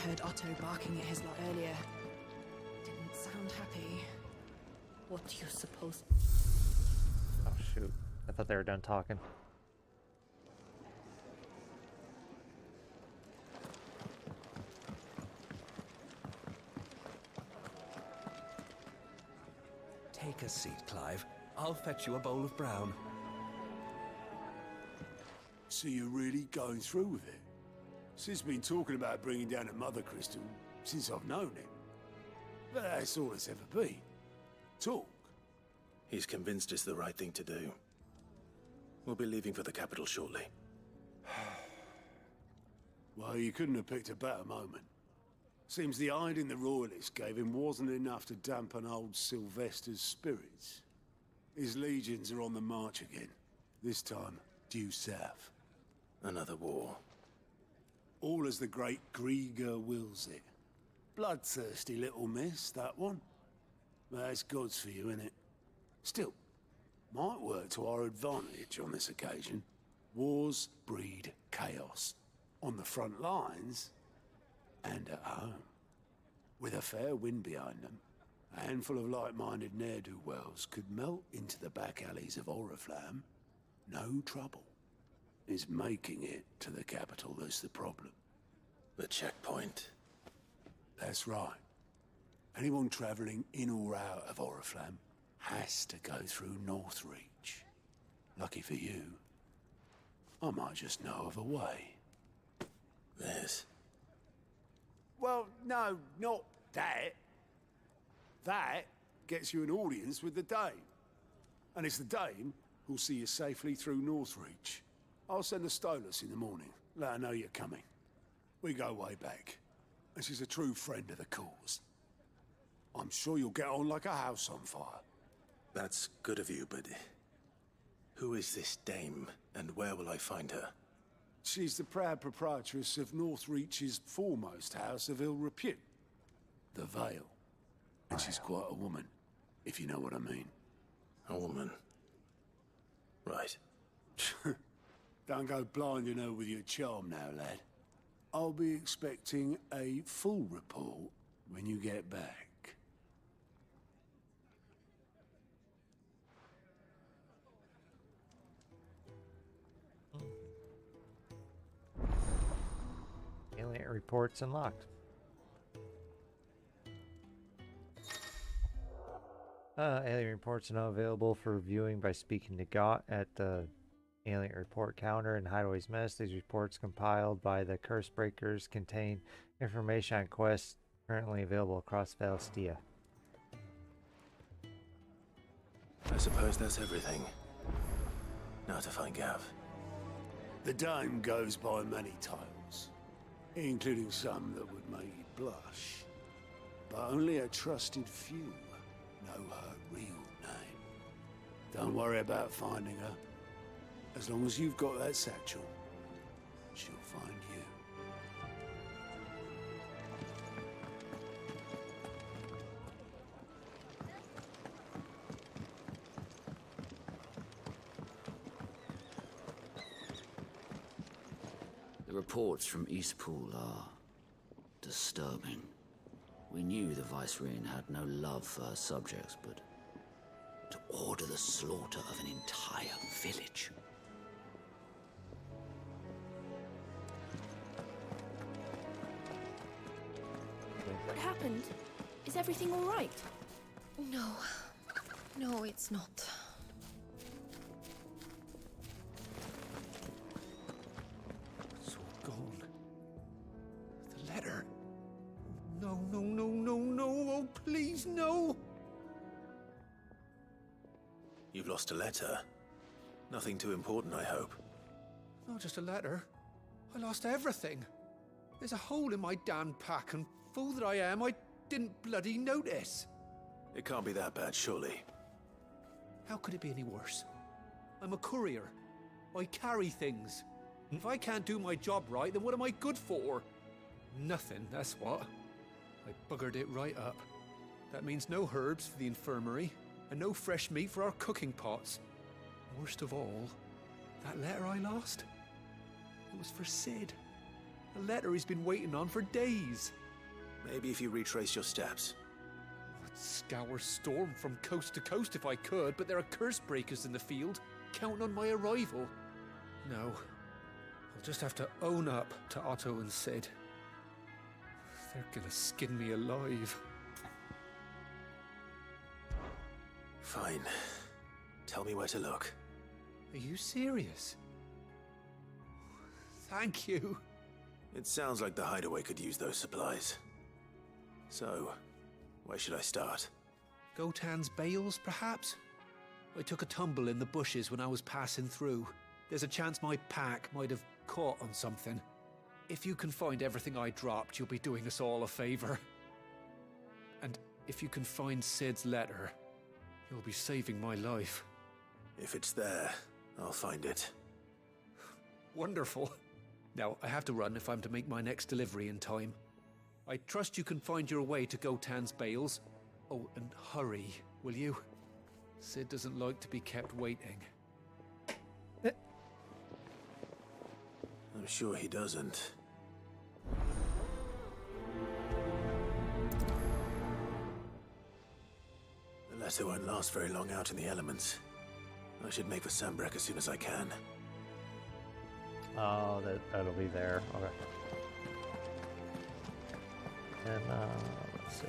heard Otto barking at his lot earlier. Didn't sound happy. What do you suppose? Oh shoot. I thought they were done talking. Take a seat, Clive. I'll fetch you a bowl of brown. So you're really going through with it? Sid's been talking about bringing down a mother crystal since I've known him. But that's all it's ever been. Talk. He's convinced it's the right thing to do. We'll be leaving for the capital shortly. Well, you couldn't have picked a better moment. Seems the hiding the royalists gave him wasn't enough to dampen old Sylvester's spirits. His legions are on the march again, this time due south. Another war. All as the great Grieger wills it. Bloodthirsty little miss, that one. But that's God's for you, innit? Still, might work to our advantage on this occasion. Wars breed chaos. On the front lines, and at home. With a fair wind behind them, a handful of like-minded ne'er-do-wells could melt into the back alleys of Oriflamme. No trouble. It's making it to the capital that's the problem. The checkpoint. That's right. Anyone travelling in or out of Oriflamme has to go through Northreach. Lucky for you, I might just know of a way. This? Well, no, not that. That gets you an audience with the Dame. And it's the Dame who'll see you safely through Northreach. I'll send the Stolas in the morning. Let her know you're coming. We go way back. And she's a true friend of the cause. I'm sure you'll get on like a house on fire. That's good of you, but who is this Dame, and where will I find her? She's the proud proprietress of Northreach's foremost house of ill repute, the Vale. And she's quite a woman, if you know what I mean. A woman? Right. Don't go blinding her with your charm now, lad. I'll be expecting a full report when you get back. Alien reports unlocked. Alien reports are now available for viewing by speaking to Gott at the alien report counter in Hideaway's Mess. These reports compiled by the Curse Breakers contain information on quests currently available across Valisthea. I suppose that's everything. Now to find Gav. The Dame goes by many titles, including some that would make you blush. But only a trusted few know her real name. Don't worry about finding her. As long as you've got that satchel, she'll find you. The reports from Eastpool are disturbing. We knew the Vicereine had no love for her subjects, but to order the slaughter of an entire village. What happened? Is everything all right? No. No, it's not. It's all gone. The letter. No, no, no, no, no. Oh, please, no. You've lost a letter. Nothing too important, I hope. Not just a letter. I lost everything. There's a hole in my damn pack, and fool that I am, I didn't bloody notice. It can't be that bad, surely. How could it be any worse? I'm a courier. I carry things. If I can't do my job right, then what am I good for? Nothing, that's what. I buggered it right up. That means no herbs for the infirmary, and no fresh meat for our cooking pots. Worst of all, that letter I lost, it was for Sid. A letter he's been waiting on for days. Maybe if you retrace your steps. I'd scour Storm from coast to coast if I could, but there are curse breakers in the field, counting on my arrival. No, I'll just have to own up to Otto and Sid. They're gonna skin me alive. Fine. Tell me where to look. Are you serious? Thank you. It sounds like the hideaway could use those supplies. So, where should I start? Gotan's bales, perhaps? I took a tumble in the bushes when I was passing through. There's a chance my pack might have caught on something. If you can find everything I dropped, you'll be doing us all a favor. And if you can find Sid's letter, you'll be saving my life. If it's there, I'll find it. Wonderful. Now, I have to run if I'm to make my next delivery in time. I trust you can find your way to Gotan's bales. Oh, and hurry, will you? Sid doesn't like to be kept waiting. I'm sure he doesn't. The letter won't last very long out in the elements. I should make for Sambrek as soon as I can. Oh, that'll be there. Okay. And let's see.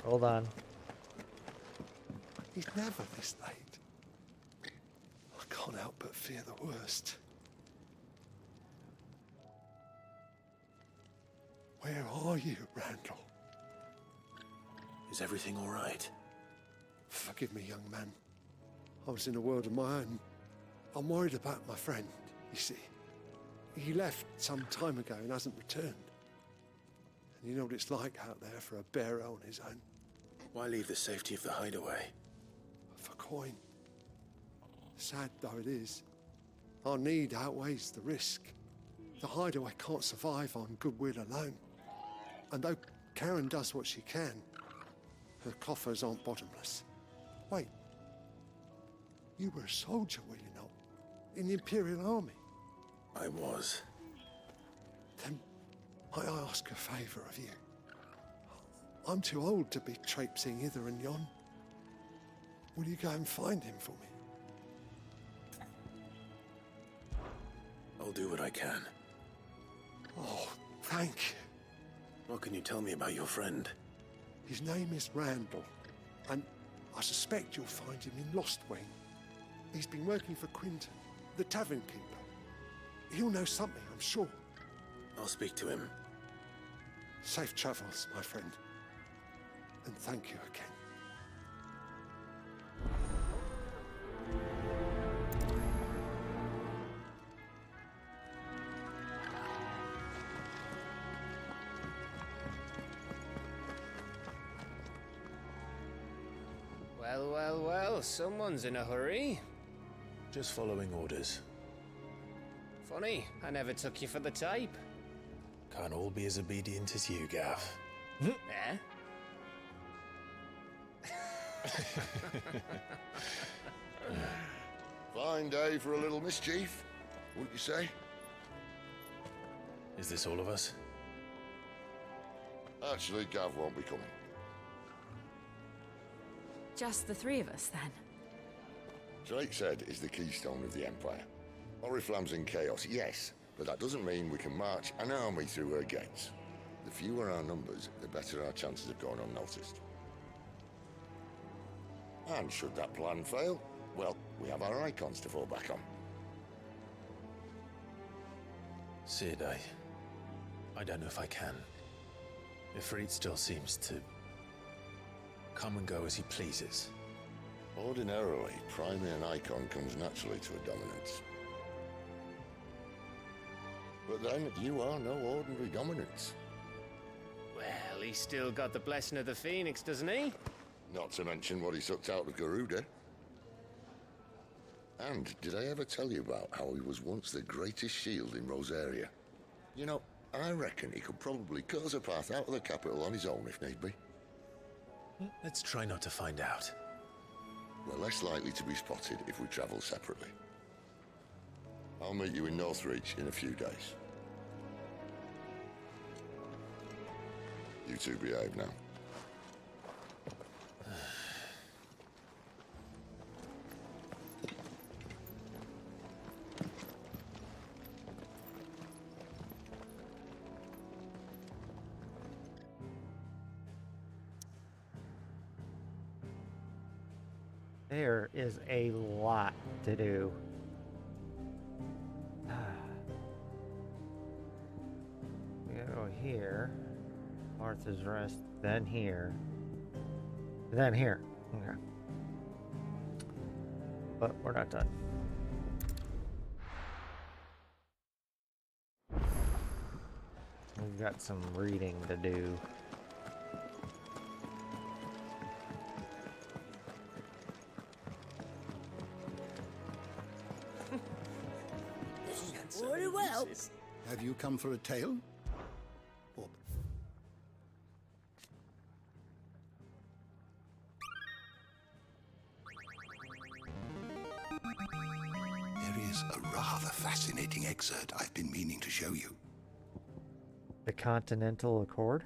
Hold on. He's never this late. I can't help but fear the worst. Where are you, Randall? Is everything all right? Forgive me, young man. I was in a world of my own. I'm worried about my friend, you see. He left some time ago and hasn't returned. And you know what it's like out there for a bearer on his own. Why leave the safety of the hideaway? For coin. Sad though it is, our need outweighs the risk. The hideaway can't survive on goodwill alone. And though Karen does what she can, her coffers aren't bottomless. Wait. You were a soldier, were you not? In the Imperial Army? I was. Then might I ask a favour of you? I'm too old to be traipsing hither and yon. Will you go and find him for me? I'll do what I can. Oh, thank you. What can you tell me about your friend? His name is Randall, and I suspect you'll find him in Lostwing. He's been working for Quinton, the tavern keeper. He'll know something, I'm sure. I'll speak to him. Safe travels, my friend. And thank you again. Well, well, well, someone's in a hurry. Just following orders. Funny, I never took you for the type. Can't all be as obedient as you, Gav. Eh? Fine day for a little mischief, wouldn't you say? Is this all of us? Actually, Gav won't be coming. Just the three of us, then? Drake's Head is the keystone of the Empire. Oriflamme's in chaos, yes, but that doesn't mean we can march an army through her gates. The fewer our numbers, the better our chances of going unnoticed. And should that plan fail, well, we have our icons to fall back on. Sid, I don't know if I can. Ifrit still seems to come and go as he pleases. Ordinarily, priming an icon comes naturally to a dominance. But then, you are no ordinary dominance. Well, he's still got the blessing of the Phoenix, doesn't he? Not to mention what he sucked out of Garuda. And did I ever tell you about how he was once the greatest shield in Rosaria? You know, I reckon he could probably cut us a path out of the capital on his own if need be. Let's try not to find out. We're less likely to be spotted if we travel separately. I'll meet you in Northreach in a few days. You two behave now. There is a lot to do. We go here. Martha's Rest, then here. Then here. Okay. But we're not done. We've got some reading to do. Very well. Have you come for a tale? Or... There is a rather fascinating excerpt I've been meaning to show you. The Continental Accord?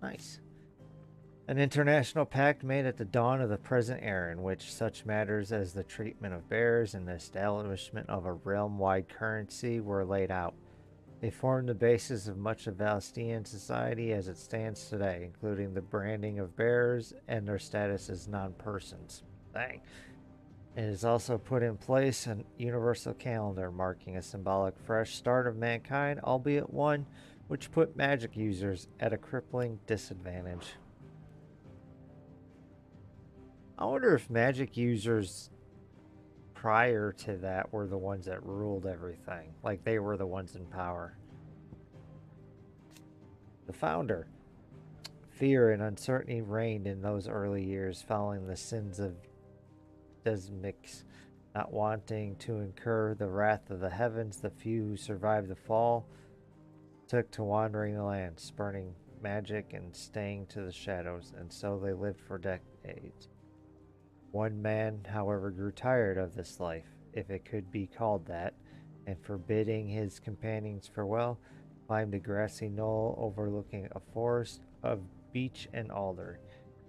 Nice. An international pact made at the dawn of the present era in which such matters as the treatment of bears and the establishment of a realm-wide currency were laid out. They formed the basis of much of Valisthean society as it stands today, including the branding of bears and their status as non-persons. Dang. It has also put in place a universal calendar marking a symbolic fresh start of mankind, albeit one which put magic users at a crippling disadvantage. I wonder if magic users prior to that were the ones that ruled everything. Like they were the ones in power. The founder. Fear and uncertainty reigned in those early years following the sins of Desmix. Not wanting to incur the wrath of the heavens, the few who survived the fall took to wandering the land, spurning magic and staying to the shadows, and so they lived for decades. One man, however, grew tired of this life, if it could be called that, and forbidding his companions farewell, climbed a grassy knoll overlooking a forest of beech and alder.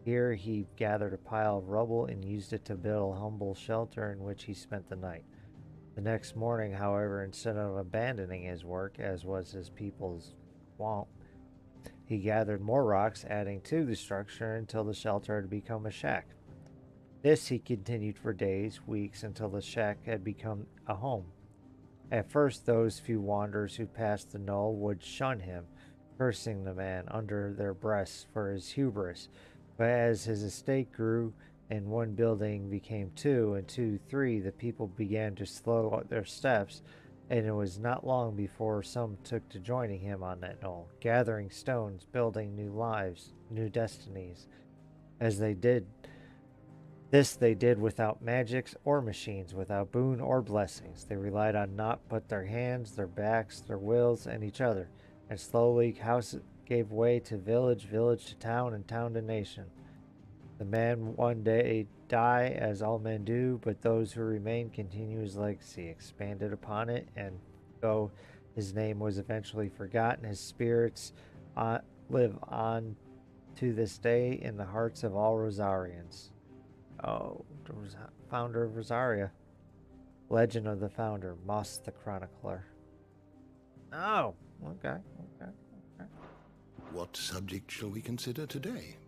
Here he gathered a pile of rubble and used it to build a humble shelter in which he spent the night. The next morning, however, instead of abandoning his work, as was his people's wont, he gathered more rocks, adding to the structure until the shelter had become a shack. This he continued for days, weeks, until the shack had become a home. At first, those few wanderers who passed the knoll would shun him, cursing the man under their breaths for his hubris. But as his estate grew and one building became two, and two, three, the people began to slow their steps, and it was not long before some took to joining him on that knoll, gathering stones, building new lives, new destinies. As they did this, they did without magics or machines, without boon or blessings. They relied on naught but their hands, their backs, their wills, and each other. And slowly, house gave way to village, village to town, and town to nation. The man one day die, as all men do, but those who remained continue his legacy, expanded upon it, and though his name was eventually forgotten, his spirits live on to this day in the hearts of all Rosarians. Oh, the founder of Rosaria. Legend of the founder, Moss the Chronicler. Oh, okay. What subject shall we consider today?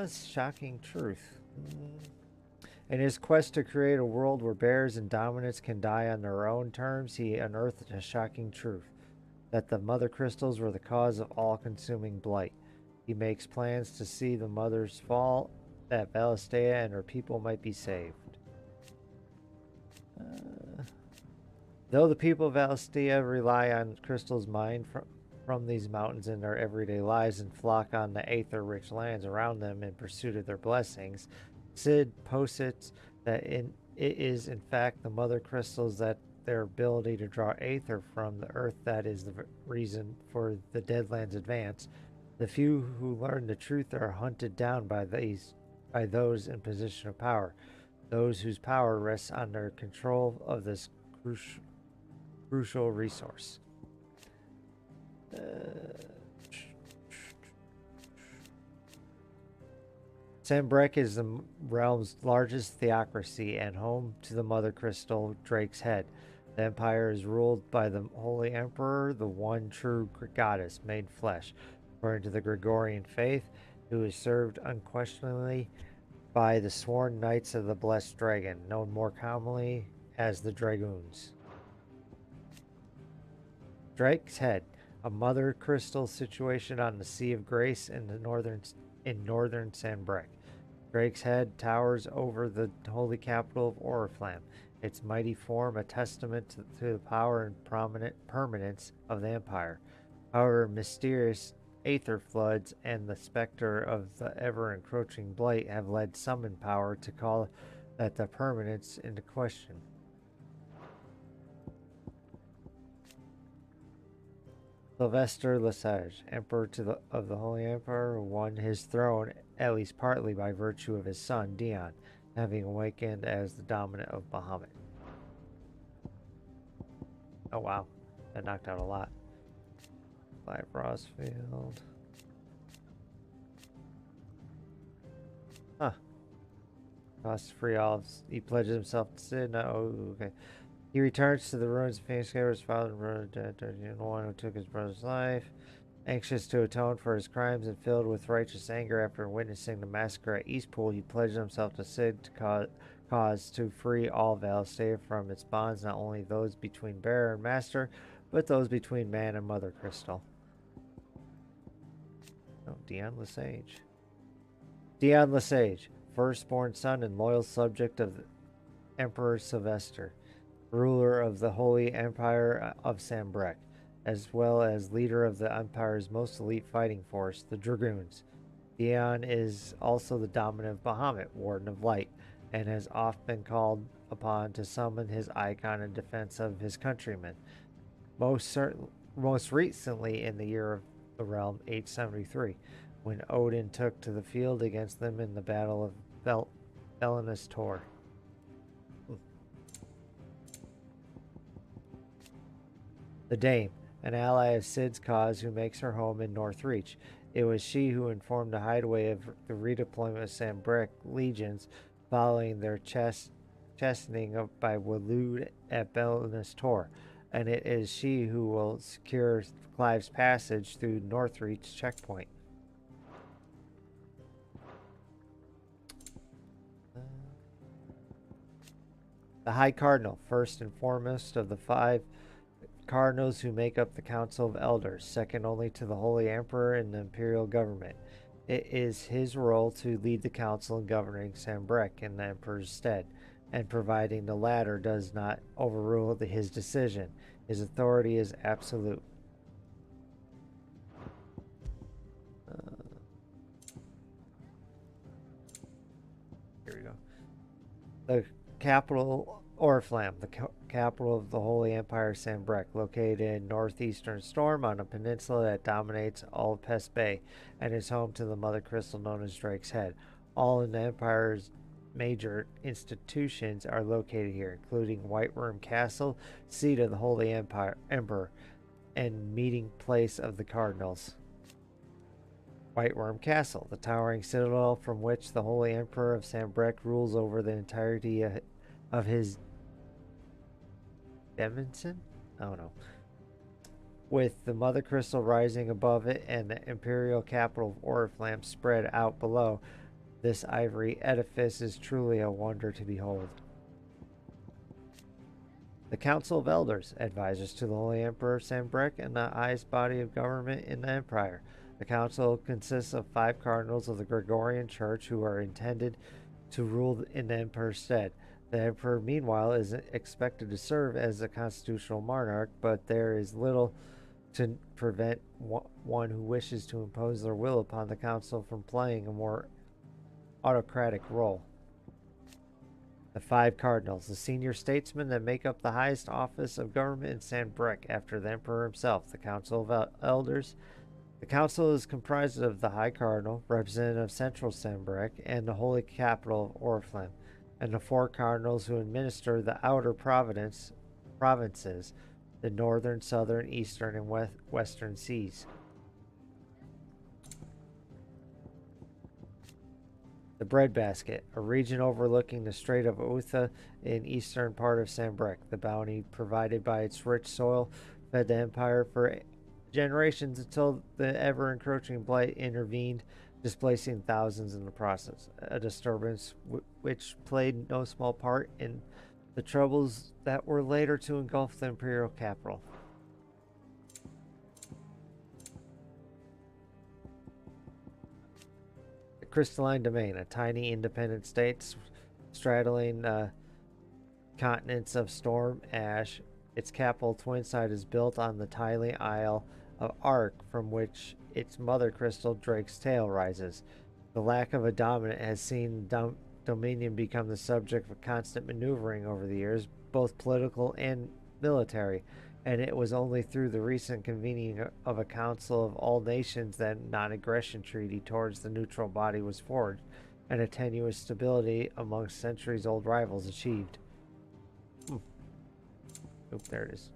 Shocking truth. In his quest to create a world where bears and dominants can die on their own terms, he unearthed a shocking truth, that the mother crystals were the cause of all-consuming blight. He makes plans to see the mothers fall, that Valisthea and her people might be saved. Though the people of Valisthea rely on crystals mined from these mountains in their everyday lives and flock on the aether-rich lands around them in pursuit of their blessings, Sid posits that it is in fact the mother crystals that their ability to draw aether from the earth that is the reason for the Deadlands' advance. The few who learn the truth are hunted down by these by those in position of power, those whose power rests on their control of this crucial resource. Sanbreque is the realm's largest theocracy and home to the Mother Crystal Drake's Head. The empire is ruled by the Holy Emperor, the one true goddess made flesh, according to the Gregorian faith, who is served unquestioningly by the sworn Knights of the Blessed Dragon, known more commonly as the Dragoons. Drake's Head, a mother crystal situated on the Sea of Grace in northern Sanbreque. Drake's Head towers over the holy capital of Oriflamme, its mighty form a testament to the power and permanence of the empire. However, mysterious aether floods and the specter of the ever-encroaching blight have led some in power to call that the permanence into question. Sylvester Lesage, Emperor of the Holy Empire, won his throne at least partly by virtue of his son, Dion, having awakened as the dominant of Bahamut. Oh wow, that knocked out a lot. Clive Rosfield. Huh. Cost free olives. He pledges himself to Sid. No, okay. He returns to the ruins of Phoenix Square, his father and brother dead, the one who took his brother's life. Anxious to atone for his crimes and filled with righteous anger after witnessing the massacre at Eastpool, he pledged himself to Sid to cause to free all Valisthea from its bonds, not only those between bearer and master, but those between man and Mother Crystal. Oh, Dion Lesage. Dion Lesage, firstborn son and loyal subject of Emperor Sylvester, ruler of the Holy Empire of Sanbreque, as well as leader of the Empire's most elite fighting force, the Dragoons. Dion is also the dominant of Bahamut, Warden of Light, and has often been called upon to summon his icon in defense of his countrymen. Most recently in the year of the realm 873, when Odin took to the field against them in the Battle of Belinus Tor. The Dame, an ally of Sid's cause who makes her home in Northreach. It was she who informed the hideaway of the redeployment of Sanbreque legions following their chastening by Waloed at Belinus Tor, and it is she who will secure Clive's passage through Northreach checkpoint. The High Cardinal, first and foremost of the 5 cardinals who make up the Council of Elders, second only to the Holy Emperor in the imperial government. It is his role to lead the council in governing Sanbreque in the Emperor's stead, and providing the latter does not overrule his decision. His authority is absolute. Here we go. The capital, Oriflamme, the capital of the Holy Empire Sanbreque, located in northeastern Storm on a peninsula that dominates all of Pest Bay and is home to the Mother Crystal known as Drake's Head. All in the Empire's major institutions are located here, including White Worm Castle, seat of the Holy Emperor, and meeting place of the Cardinals. White Worm Castle, the towering citadel from which the Holy Emperor of Sanbreque rules over the entirety of his Demonson? I don't know. With the Mother Crystal rising above it and the imperial capital of Oriflamme spread out below, this ivory edifice is truly a wonder to behold. The Council of Elders, advisors to the Holy Emperor of Sanbreque and the highest body of government in the Empire. The Council consists of 5 cardinals of the Gregorian Church who are intended to rule in the Emperor's stead. The Emperor, meanwhile, is expected to serve as a constitutional monarch, but there is little to prevent one who wishes to impose their will upon the Council from playing a more autocratic role. The 5 cardinals, the senior statesmen that make up the highest office of government in Sanbreque after the Emperor himself. The Council of Elders The council is comprised of the High Cardinal, representative of Central Sembrek, and the Holy Capital of Oriflame, and the 4 cardinals who administer the outer provinces, the northern, southern, eastern, and western seas. The Breadbasket, a region overlooking the Strait of Utha in eastern part of Sambrek. The bounty provided by its rich soil fed the empire for generations until the ever-encroaching blight intervened, displacing thousands in the process. A disturbance which played no small part in the troubles that were later to engulf the imperial capital. The Crystalline Domain, a tiny independent state straddling continents of storm ash. Its capital Twinside is built on the tiny isle of Ark, from which its mother crystal Drake's Tail rises. The lack of a dominant has seen Dominion become the subject of constant maneuvering over the years, both political and military, and it was only through the recent convening of a Council of All Nations that non-aggression treaty towards the neutral body was forged, and a tenuous stability amongst centuries-old rivals achieved. Oop, there it is.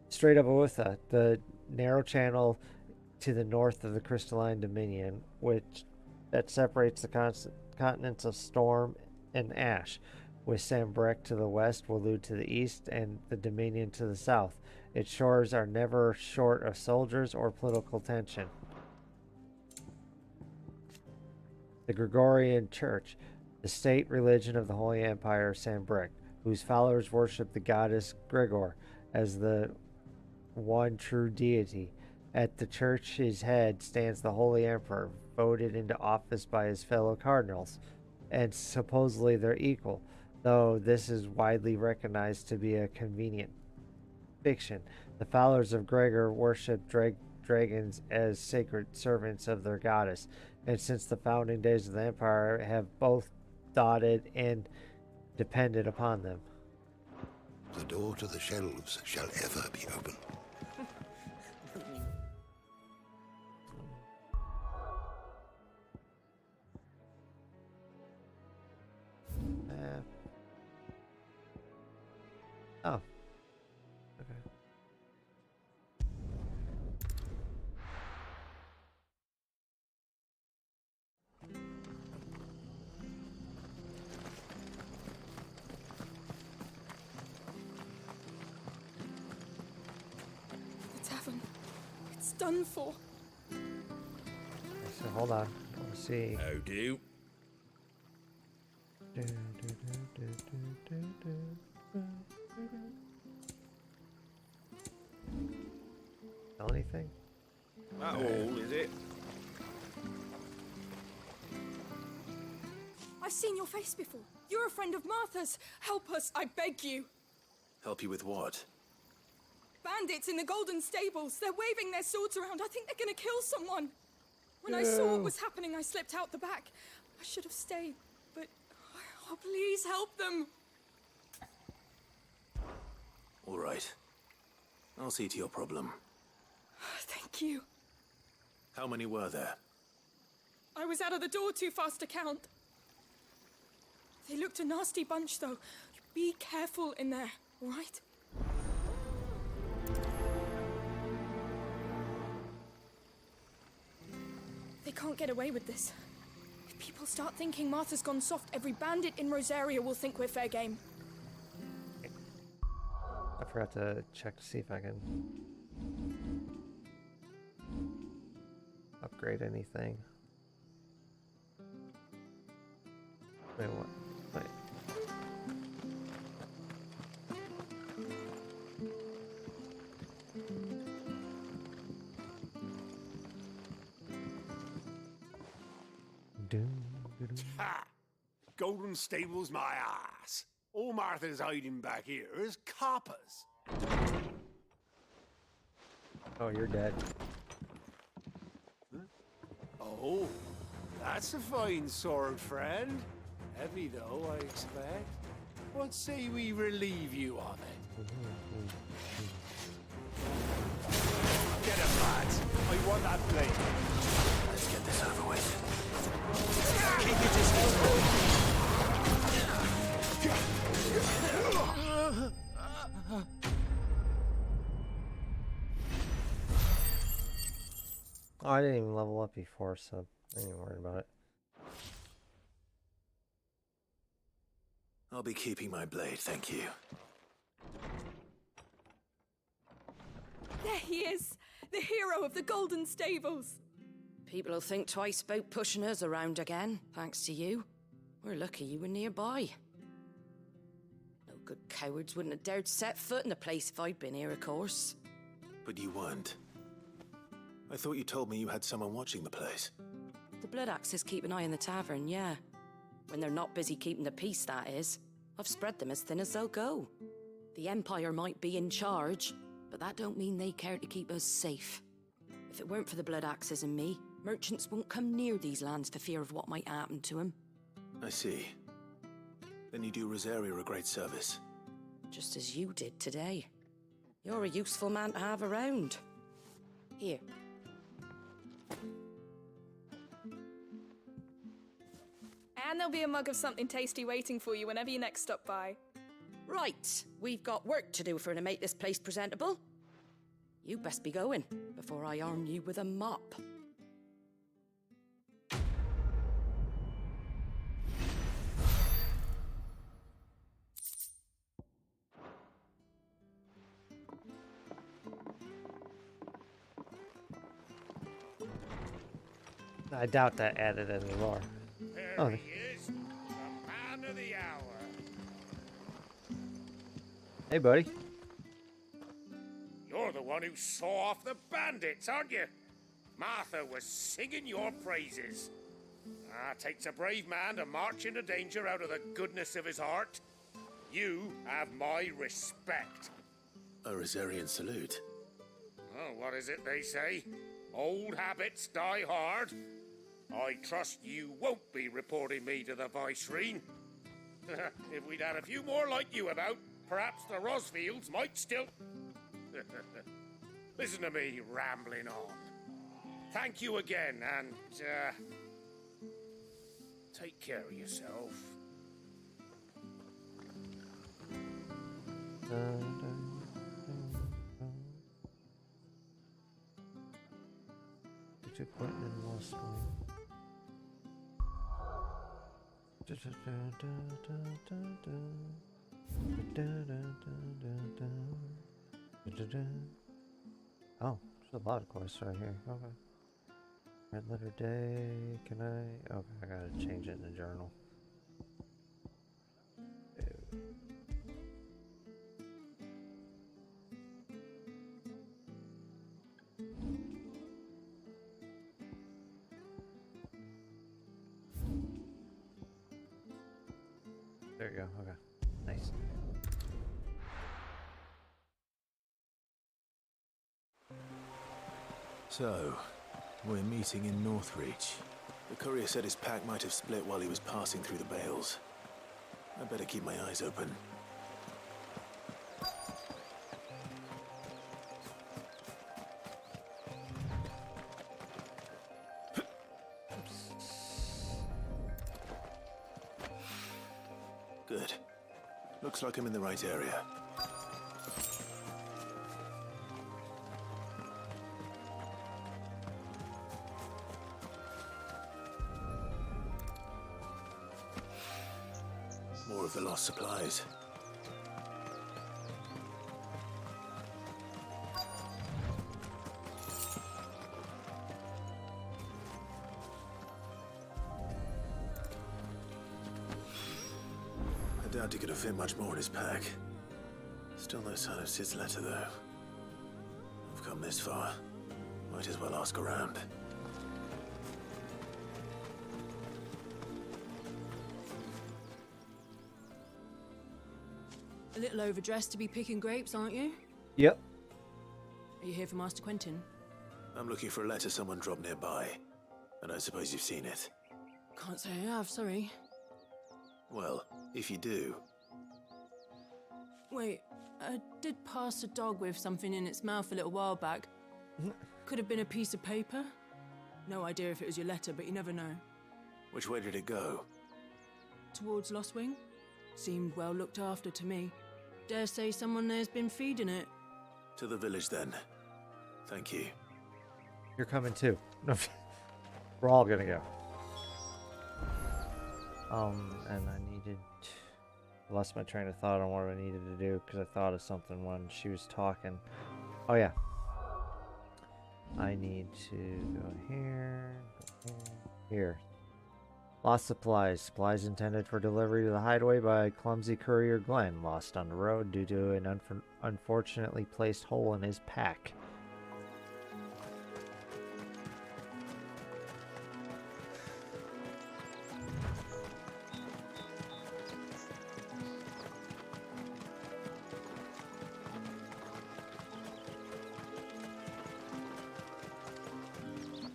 Strait of Utha, the narrow channel to the north of the Crystalline Dominion, that separates the continents of Storm and Ash, with Sambrek to the west, Waloed to the east, and the Dominion to the south. Its shores are never short of soldiers or political tension. The Gregorian Church, the state religion of the Holy Empire of Sambrek, whose followers worship the goddess Gregor as the one true deity. At the church's head stands the Holy Emperor, voted into office by his fellow cardinals, and supposedly their equal, though this is widely recognized to be a convenient fiction. The followers of Gregor worship dragons as sacred servants of their goddess, and since the founding days of the empire have both dotted and depended upon them. The door to the shelves shall ever be open. Oh. Okay. The tavern. It's done for. So hold on. Let's see. How do? Anything? That all, is it? I've seen your face before. You're a friend of Martha's. Help us, I beg you. Help you with what? Bandits in the Golden Stables. They're waving their swords around. I think they're gonna kill someone. When I saw what was happening, I slipped out the back. I should have stayed, but... Oh, please help them. All right. I'll see to your problem. Thank you. How many were there? I was out of the door too fast to count. They looked a nasty bunch, though. Be careful in there, all right? They can't get away with this. If people start thinking Martha's gone soft, every bandit in Rosaria will think we're fair game. I forgot to check to see if I can upgrade anything. Wait, what? Wait. Ha! Golden Stables my ass. All Martha's hiding back here is coppers. Oh, you're dead. Oh, that's a fine sword, friend. Heavy, though, I expect. What say we relieve you of it? Get I want that blade. Let's get this over with. Keep your distance. Oh, I didn't even level up before, so I ain't even worried about it. I'll be keeping my blade, thank you. There he is! The hero of the Golden Stables! People will think twice about pushing us around again, thanks to you. We're lucky you were nearby. No good cowards wouldn't have dared set foot in the place if I'd been here, of course. But you weren't. I thought you told me you had someone watching the place. The Blood Axes keep an eye on the tavern, yeah. When they're not busy keeping the peace, that is. I've spread them as thin as they'll go. The Empire might be in charge, but that don't mean they care to keep us safe. If it weren't for the Blood Axes and me, merchants won't come near these lands for fear of what might happen to them. I see. Then you do Rosaria a great service. Just as you did today. You're a useful man to have around. Here. And there'll be a mug of something tasty waiting for you whenever you next stop by. Right, we've got work to do for to make this place presentable. You best be going, before I arm you with a mop. I doubt that added any lore. There he is, the man of the hour. Hey, buddy. You're the one who saw off the bandits, aren't you? Martha was singing your praises. Takes a brave man to march into danger out of the goodness of his heart. You have my respect. A Rosarian salute. Oh, what is it they say? Old habits die hard. I trust you won't be reporting me to the Viceroy. If we'd had a few more like you about, perhaps the Rosfields might still... Listen to me rambling on. Thank you again, and, take care of yourself. Quentin and Lost Oh, there's a lot of quests right here. Okay. Red letter day. Can I? Okay, I gotta change it in the journal. There you go. Okay. Nice. So, we're meeting in Northreach. The courier said his pack might have split while he was passing through the bales. I better keep my eyes open. Good. Looks like I'm in the right area. More of the lost supplies. I doubt he could have fit much more in his pack. Still no sign of Sid's letter, though. I've come this far. Might as well ask around. A little overdressed to be picking grapes, aren't you? Yep. Are you here for Master Quentin? I'm looking for a letter someone dropped nearby. And I suppose you've seen it. Can't say I have, sorry. Well, if you do... Wait, I did pass a dog with something in its mouth a little while back. Could have been a piece of paper. No idea if it was your letter, but you never know. Which way did it go? Towards Lostwing? Seemed well looked after to me. Dare say someone there's been feeding it. To the village, then. Thank you. You're coming too. We're all gonna go. And I needed... lost my train of thought on what I needed to do because I thought of something when she was talking. Oh yeah. I need to go here, here. Lost supplies. Supplies intended for delivery to the hideaway by clumsy courier Glenn. Lost on the road due to an unfortunately placed hole in his pack.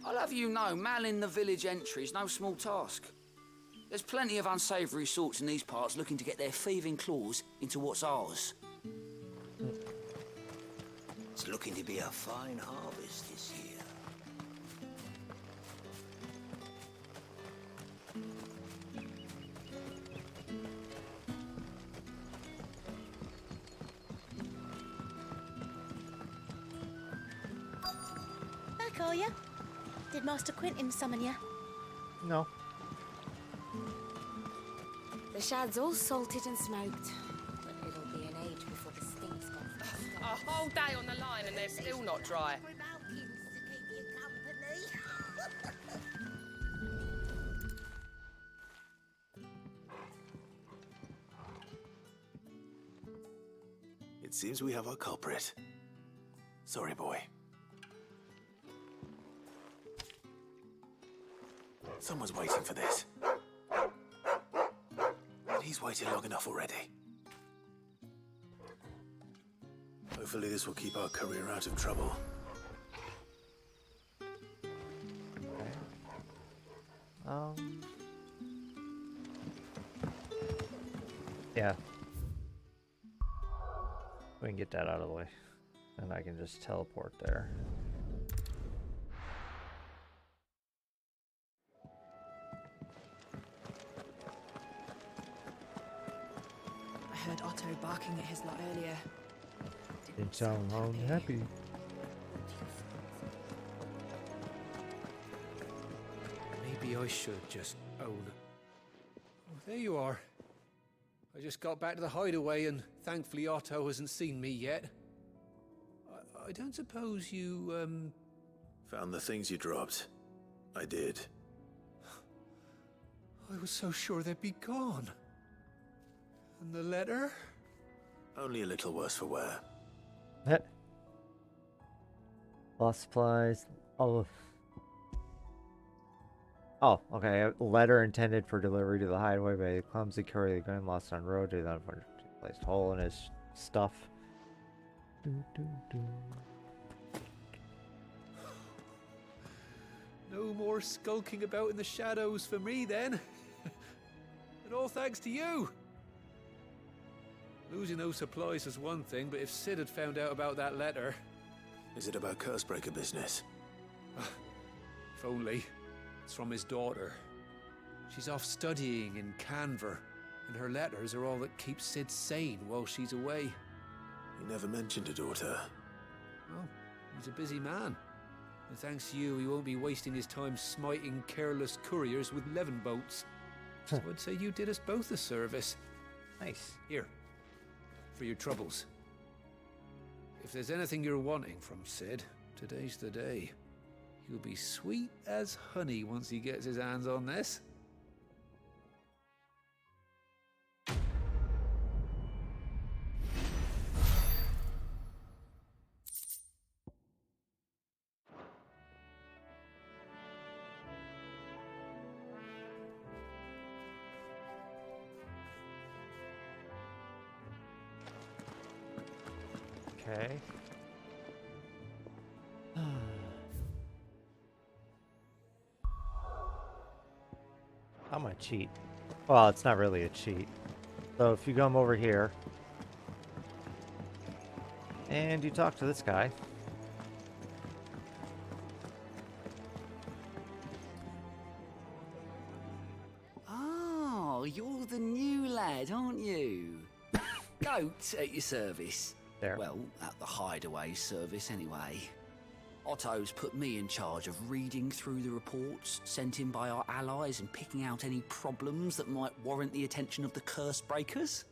I'll have you know, manning the village entry is no small task. There's plenty of unsavoury sorts in these parts looking to get their thieving claws into what's ours. It's looking to be a fine harvest this year. Back, are you? Did Master Quentin summon you? No. The shad's all salted and smoked, but it'll be an age before the stink's gone. A whole day on the line and they're still not dry. It seems we have our culprit. Sorry, boy. Someone's waiting for this. And he's waited long enough already. Hopefully this will keep our career out of trouble. Yeah. We can get that out of the way. And I can just teleport there. I heard Otto barking at his lot earlier. Didn't sound unhappy. Maybe I should just own it. Oh, there you are. I just got back to the hideaway and thankfully Otto hasn't seen me yet. I don't suppose you, Found the things you dropped. I did. I was so sure they'd be gone. And the letter? Only a little worse for wear. Lost supplies. Oh, okay. A letter intended for delivery to the hideaway by a clumsy courier gun lost on road to the unfortunately placed hole in his stuff. No more skulking about in the shadows for me then. And all thanks to you. Losing those supplies is one thing, but if Sid had found out about that letter... Is it about Cursebreaker business? If only. It's from his daughter. She's off studying in Canver, and her letters are all that keeps Sid sane while she's away. You never mentioned a daughter. Well, he's a busy man. And thanks to you, he won't be wasting his time smiting careless couriers with levin boats. So I'd say you did us both a service. Nice. Here, for your troubles. If there's anything you're wanting from Sid, today's the day. He'll be sweet as honey once he gets his hands on this. Okay. I'm gonna cheat. Well, it's not really a cheat. So if you come over here and you talk to this guy, you're the new lad, aren't you? Goat at your service. There. Well, at the hideaway service anyway. Otto's put me in charge of reading through the reports sent in by our allies and picking out any problems that might warrant the attention of the curse breakers.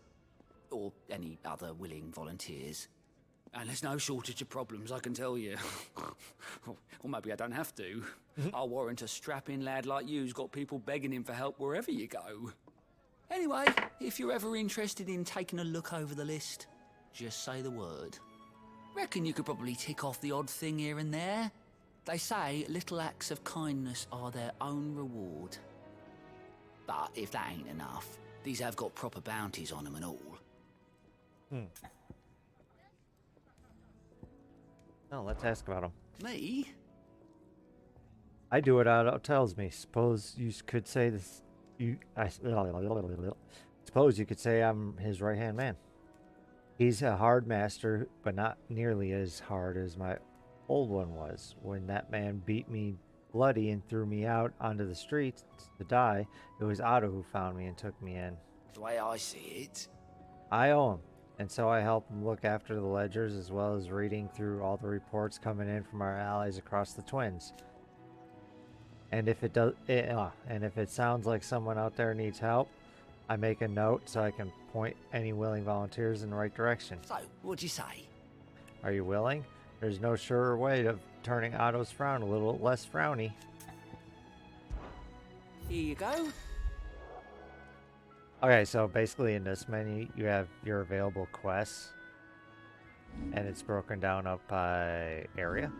Or any other willing volunteers. And there's no shortage of problems, I can tell you. Or maybe I don't have to. I'll warrant a strapping lad like you's got people begging him for help wherever you go. Anyway, if you're ever interested in taking a look over the list, just say the word. Reckon you could probably tick off the odd thing here and there. They say little acts of kindness are their own reward. But if that ain't enough, these have got proper bounties on them and all. Oh, let's ask about him. Me? I do what Otto tells me. Suppose you could say this. Suppose you could say I'm his right-hand man. He's a hard master, but not nearly as hard as my old one was. When that man beat me bloody and threw me out onto the streets to die, it was Otto who found me and took me in. The way I see it. I owe him, and so I help him look after the ledgers as well as reading through all the reports coming in from our allies across the Twins. And if it sounds like someone out there needs help, I make a note so I can point any willing volunteers in the right direction. So, what'd you say? Are you willing? There's no surer way of turning Otto's frown a little less frowny. Here you go. Okay, so basically in this menu, you have your available quests, and it's broken down up by area.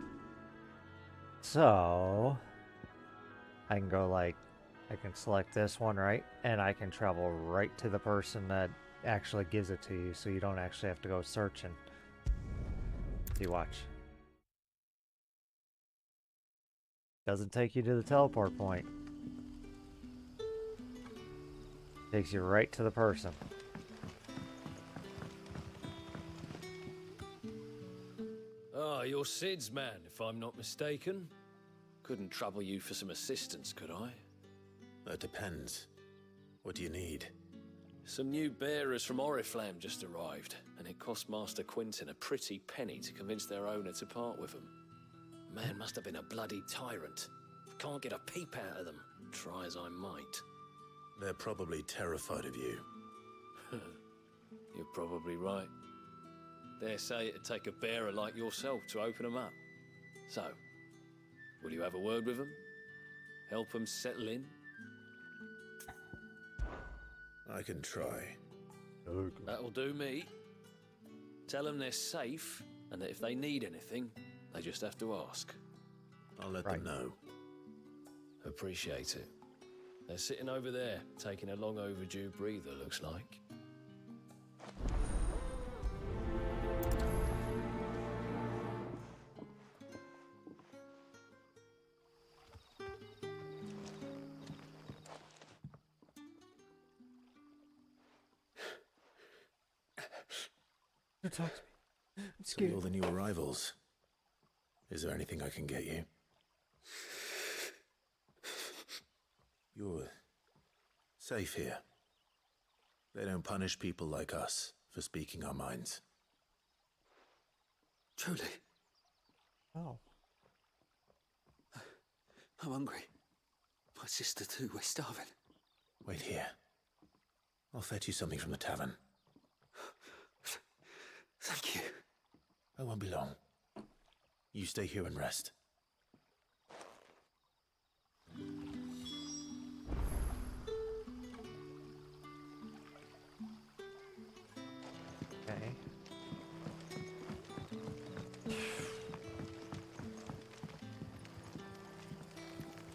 So, I can go I can select this one, right? And I can travel right to the person that actually gives it to you, so you don't actually have to go searching. You watch. Doesn't take you to the teleport point. Takes you right to the person. Ah, you're Sid's man, if I'm not mistaken. Couldn't trouble you for some assistance, could I? That depends. What do you need? Some new bearers from Oriflamme just arrived, and it cost Master Quintin a pretty penny to convince their owner to part with them. Man must have been a bloody tyrant. Can't get a peep out of them, try as I might. They're probably terrified of you. You're probably right. Dare say it'd take a bearer like yourself to open them up. So, will you have a word with them? Help them settle in? I can try. That'll do me. Tell them they're safe, and that if they need anything, they just have to ask. I'll let them know. Appreciate it. They're sitting over there, taking a long overdue breather, looks like. Don't talk to me. I'm So scared. you're the new arrivals. Is there anything I can get you? You're safe here. They don't punish people like us for speaking our minds. Truly. Oh. I'm hungry. My sister too, we're starving. Wait here. I'll fetch you something from the tavern. Thank you. I won't be long. You stay here and rest. Okay.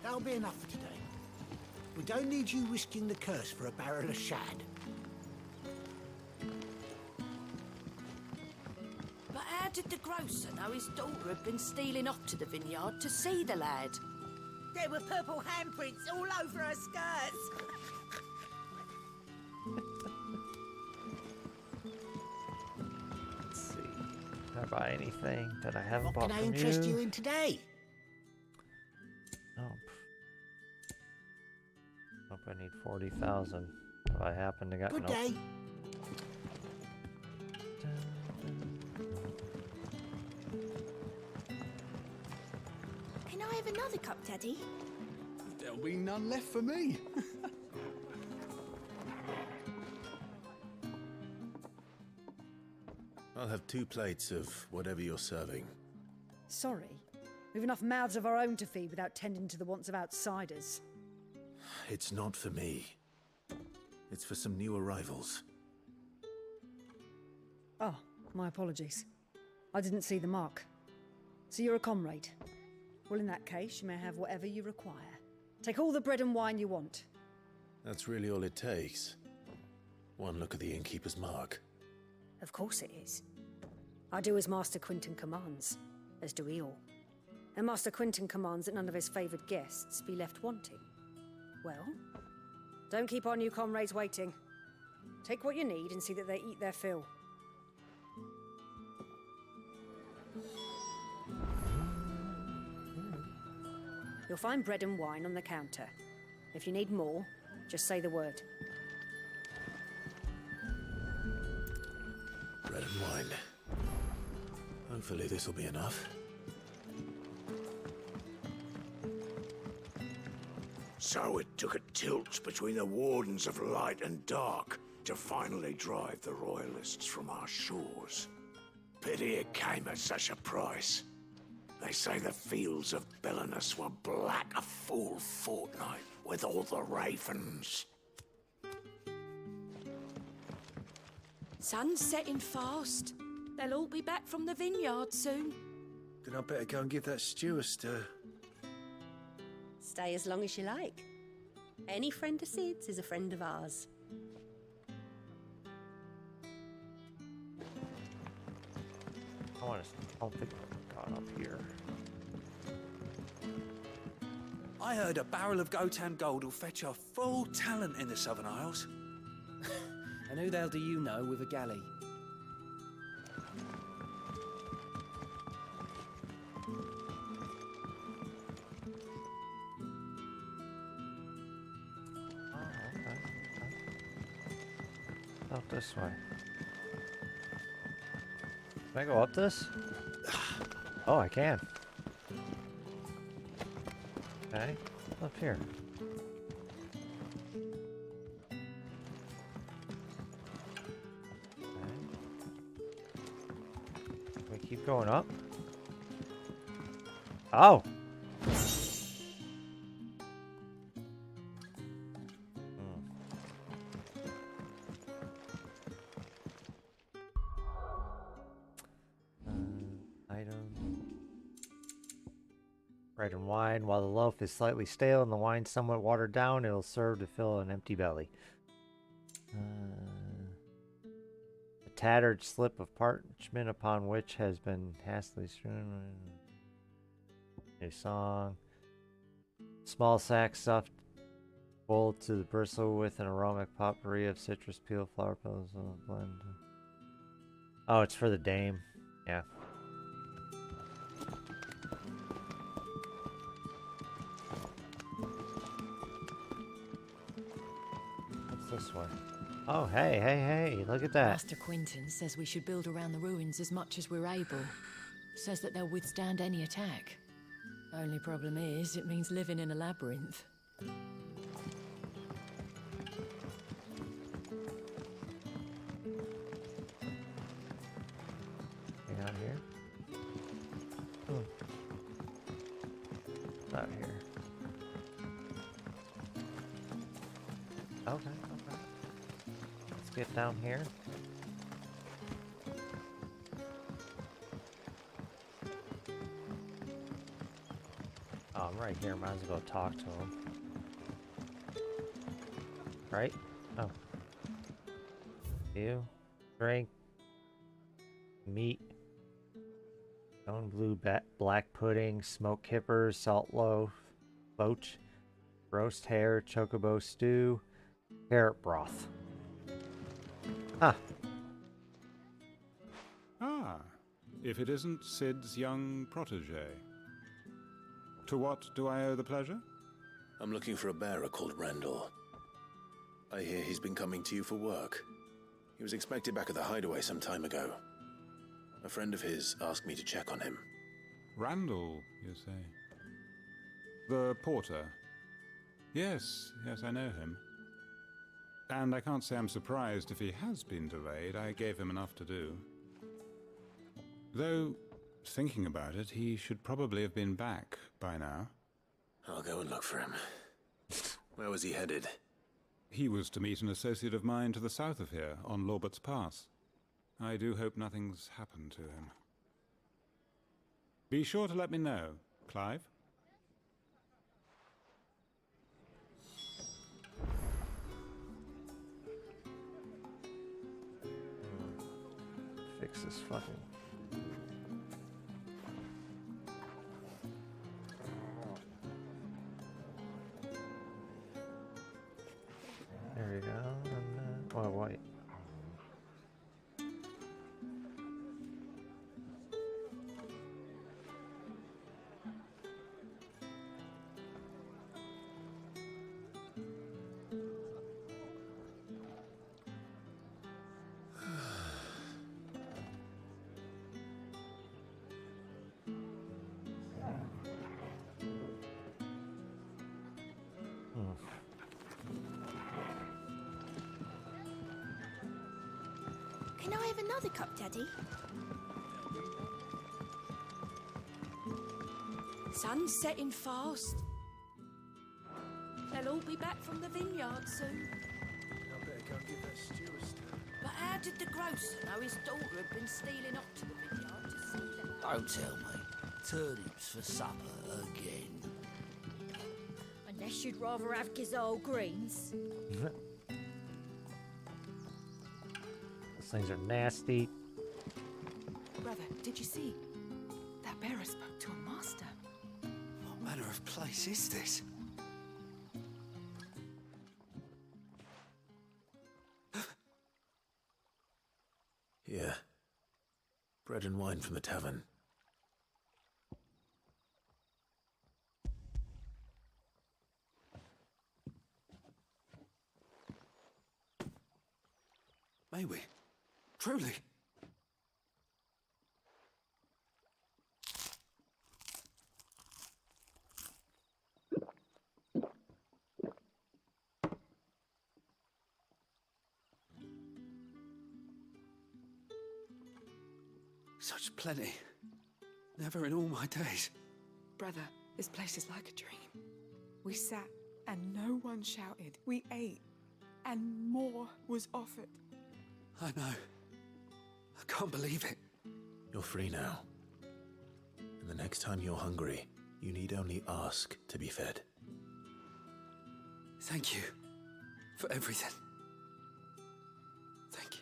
That'll be enough for today. We don't need you risking the curse for a barrel of shad. But how did the grocer know his daughter had been stealing off to the vineyard to see the lad? There were purple handprints all over her skirts. Let's see. Can I buy anything that I haven't What bought can I from interest you? you in today? Oh. Hope I need 40,000. If I happen to get Good nope. day. Can I have another cup, Daddy? There'll be none left for me. I'll have 2 plates of whatever you're serving. Sorry. We've enough mouths of our own to feed without tending to the wants of outsiders. It's not for me. It's for some new arrivals. Oh, my apologies. I didn't see the mark. So you're a comrade. Well, in that case, you may have whatever you require. Take all the bread and wine you want. That's really all it takes. One look at the innkeeper's mark. Of course it is. I do as Master Quinton commands, as do we all. And Master Quinton commands that none of his favoured guests be left wanting. Well, don't keep our new comrades waiting. Take what you need and see that they eat their fill. You'll find bread and wine on the counter. If you need more, just say the word. Bread and wine. Hopefully this'll be enough. So it took a tilt between the Wardens of Light and Dark to finally drive the Royalists from our shores. Pity it came at such a price. They say the fields of Belenus were black a full fortnight with all the ravens. Sun's setting fast. They'll all be back from the vineyard soon. Then I better go and give that stew a stir. Stay as long as you like. Any friend of Sid's is a friend of ours. I don't think I've gone up here. I heard a barrel of Gotan gold will fetch a full talent in the Southern Isles. And who the hell do you know with a galley? Up this way. Can I go up this? Oh, I can. Okay, up here. Okay. Can we keep going up? Oh! Bread and wine. While the loaf is slightly stale and the wine somewhat watered down, it'll serve to fill an empty belly. A tattered slip of parchment upon which has been hastily strewn. A song. Small sack stuffed full to the bristle with an aromatic potpourri of citrus peel, flower petals, blend. Oh, it's for the dame. Yeah. This way. Oh, hey, look at that. Master Quinton says we should build around the ruins as much as we're able. Says that they'll withstand any attack. Only problem is, it means living in a labyrinth. Hang out here. Not here. Okay. Let's get down here. Oh, I'm right here. Might as well go talk to him. Right? Oh. You. Drink. Meat. Stone blue black pudding. Smoked kippers. Salt loaf. Loach. Roast hare. Chocobo stew. Carrot broth. Huh. Ah, if it isn't Sid's young protege. To what do I owe the pleasure? I'm looking for a bearer called Randall. I hear he's been coming to you for work. He was expected back at the hideaway some time ago. A friend of his asked me to check on him. Randall, you say? The porter? Yes, I know him. And I can't say I'm surprised if he has been delayed. I gave him enough to do. Though, thinking about it, he should probably have been back by now. I'll go and look for him. Where was he headed? He was to meet an associate of mine to the south of here, on Lorbert's Pass. I do hope nothing's happened to him. Be sure to let me know, Clive. Fix this fucking... There we go. And, oh, wait. Can I have another cup, Daddy? Sun's setting fast. They'll all be back from the vineyard soon. I better go and give that stew a stir. But how did the grocer know his daughter had been stealing up to the vineyard to see them? Don't tell me. Turnips for supper again. Unless you'd rather have gazelle greens. Those things are nasty. Brother, did you see? That bearer spoke to a master. What manner of place is this? Yeah. Bread and wine from the tavern. May we? Truly? Such plenty. Never in all my days. Brother, this place is like a dream. We sat and no one shouted. We ate and more was offered. I know. I can't believe it. You're free now. And the next time you're hungry, you need only ask to be fed. Thank you for everything. Thank you.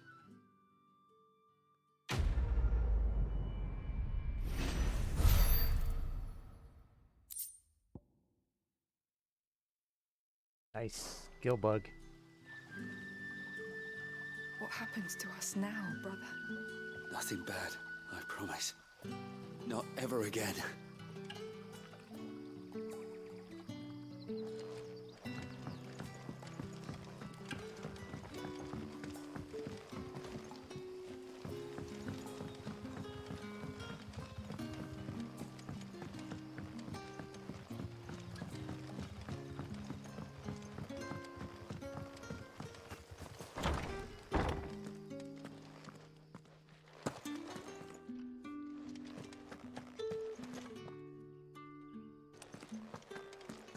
Nice. Gill bug. What happens to us now, brother? Nothing bad, I promise. Not ever again.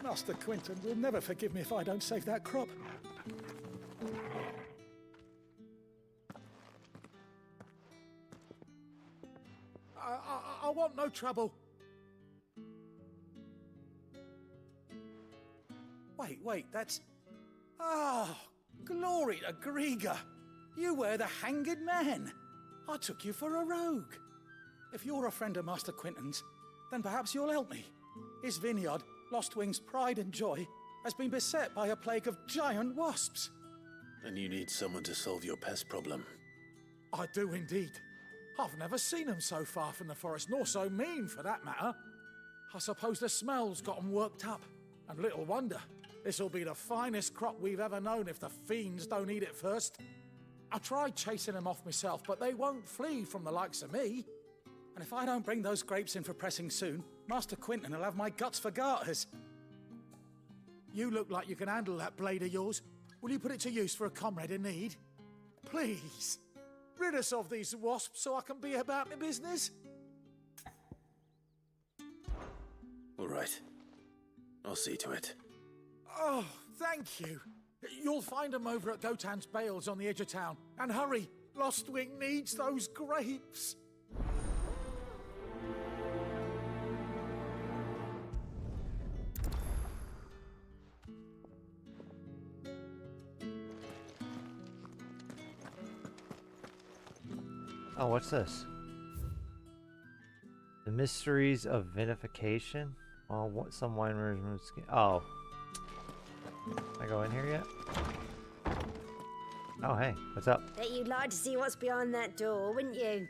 Master Quinton will never forgive me if I don't save that crop. I want no trouble. Wait, that's... Ah, glory to Griga. You were the hanged man. I took you for a rogue. If you're a friend of Master Quinton's, then perhaps you'll help me. His vineyard, Lostwing's pride and joy, has been beset by a plague of giant wasps. And you need someone to solve your pest problem. I do indeed. I've never seen them so far from the forest, nor so mean, for that matter. I suppose the smell's got them worked up, and little wonder. This'll be the finest crop we've ever known if the fiends don't eat it first. I tried chasing them off myself, but they won't flee from the likes of me. And if I don't bring those grapes in for pressing soon, Master Quinton will have my guts for garters. You look like you can handle that blade of yours. Will you put it to use for a comrade in need? Please, rid us of these wasps so I can be about my business. All right. I'll see to it. Oh, thank you. You'll find them over at Gotan's bales on the edge of town. And hurry, Lostwing needs those grapes. Oh, what's this? The mysteries of vinification? Oh, what some wine remove skin. Oh. Can I go in here yet? Oh, hey, what's up? Bet you'd like to see what's behind that door, wouldn't you?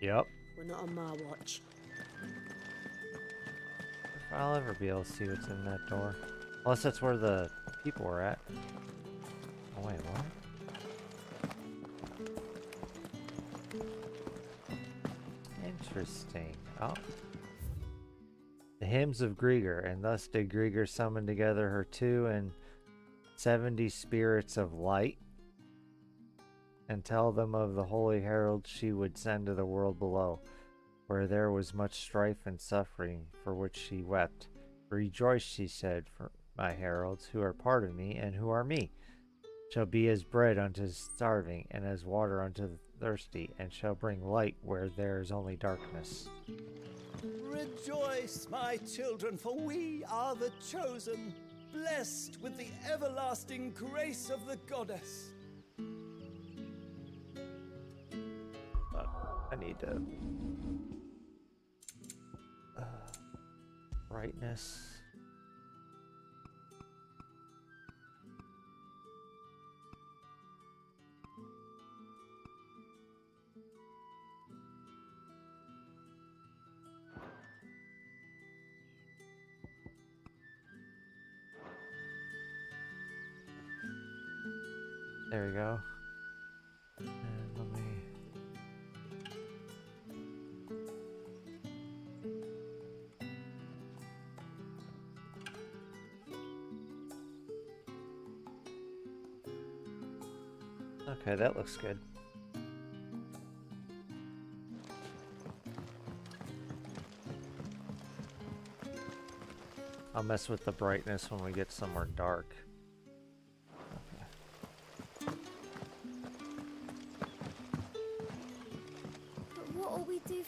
Yep. Well, not on my watch. If I'll ever be able to see what's in that door. Unless that's where the people were at. Oh, wait, what? Interesting. Oh. The hymns of Grieger, and thus did Grieger summon together her 72 spirits of light, and tell them of the holy herald she would send to the world below, where there was much strife and suffering, for which she wept. Rejoice, she said, for my heralds, who are part of me, and who are me, shall be as bread unto the starving, and as water unto the thirsty, and shall bring light where there is only darkness. Rejoice, my children, for we are the chosen, blessed with the everlasting grace of the goddess. I need to... brightness... There we go. And let me... Okay, that looks good. I'll mess with the brightness when we get somewhere dark.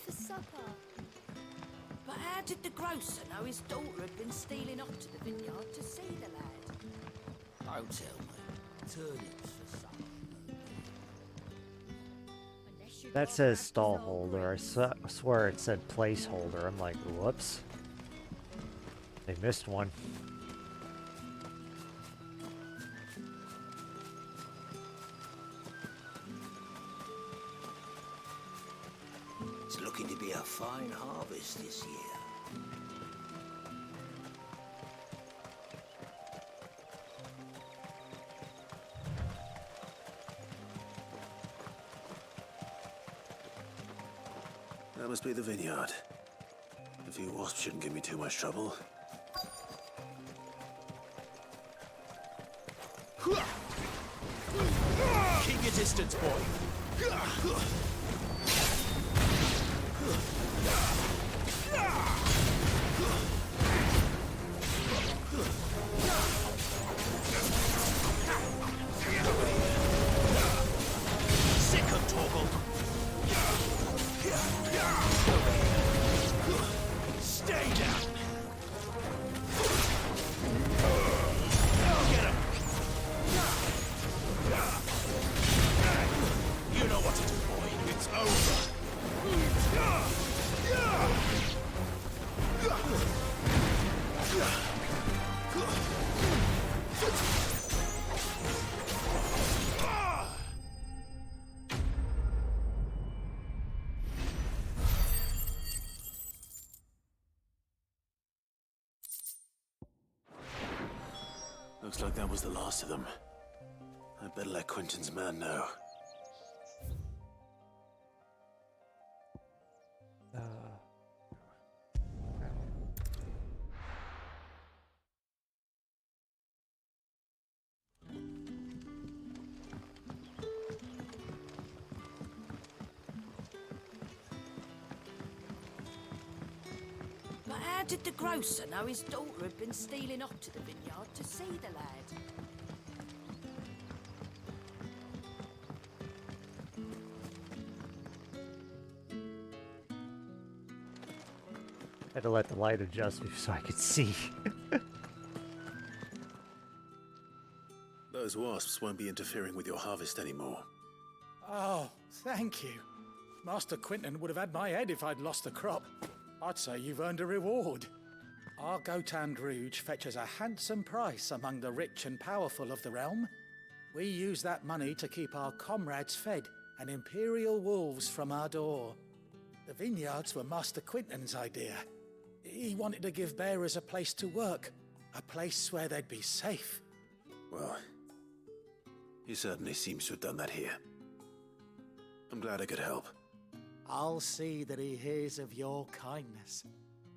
For supper. But how did the grocer know his daughter had been stealing off to the vineyard to see the lad? Don't tell me. Turnips for supper. That says stall holder. I swear it said placeholder. I'm like, whoops. They missed one. It's looking to be a fine harvest this year. That must be the vineyard. A few wasps shouldn't give me too much trouble. Keep your distance, boy. Sick of Torgal. Stay down. Get him. You know what to do, boy. It's over. like that was the last of them. I'd better let Quentin's man know. But how did the grocer know his daughter had been stealing off to the vineyard to see the lad? Had to let the light adjust so I could see. Those wasps won't be interfering with your harvest anymore. Oh, thank you. Master Quentin would have had my head if I'd lost the crop. I'd say you've earned a reward. Our Gotan Rouge fetches a handsome price among the rich and powerful of the realm. We use that money to keep our comrades fed and imperial wolves from our door. The vineyards were Master Quentin's idea. He wanted to give bearers a place to work, a place where they'd be safe. Well, he certainly seems to have done that here. I'm glad I could help. I'll see that he hears of your kindness.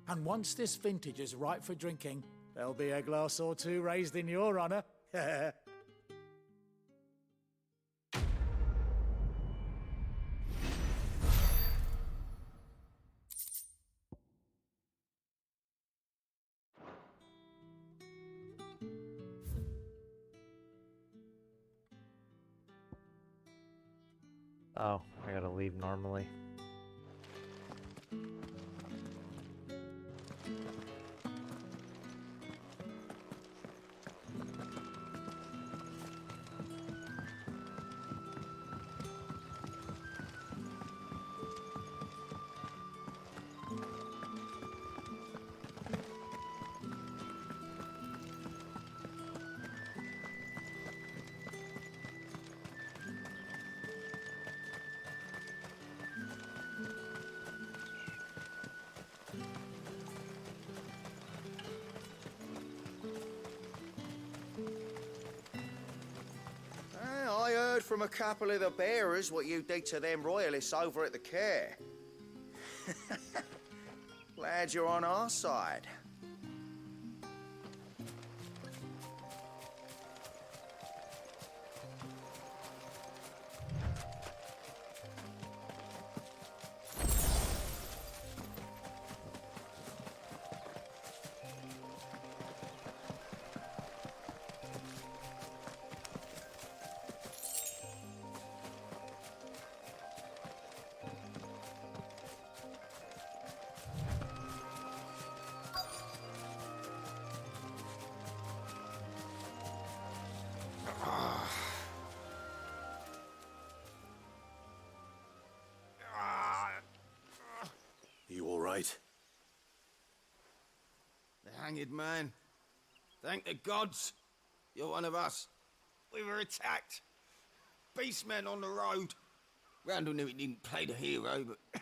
And once this vintage is ripe for drinking, there'll be a glass or two raised in your honor. Oh, I gotta leave normally. I heard from a couple of the bearers what you did to them royalists over at the care. Glad you're on our side. You all right? The hanged man. Thank the gods. You're one of us. We were attacked. Beastmen on the road. Randall knew he didn't play the hero, but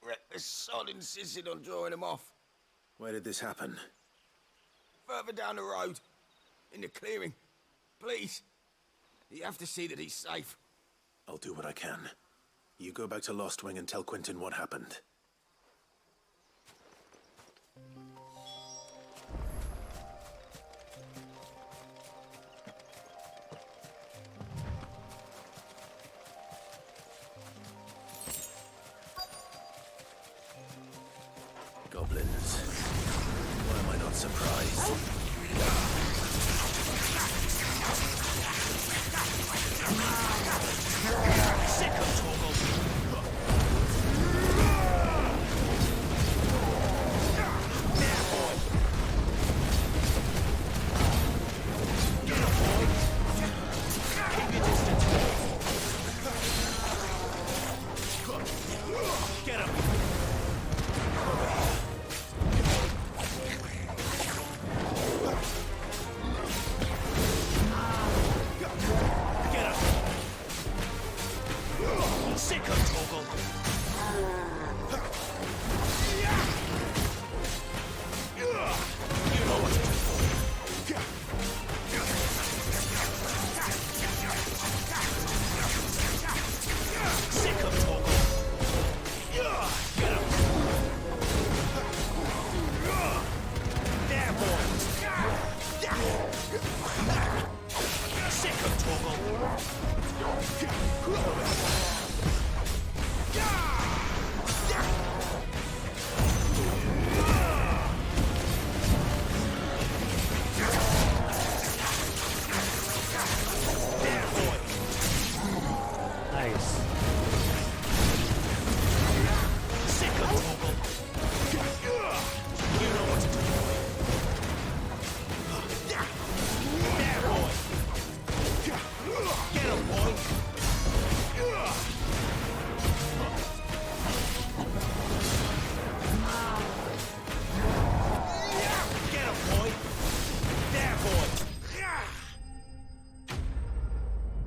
reckless sod insisted on drawing him off. Where did this happen? Further down the road. In the clearing. Please. You have to see that he's safe. I'll do what I can. You go back to Lost Wing and tell Quentin what happened. Goblins. Why am I not surprised? Sick of Torgal!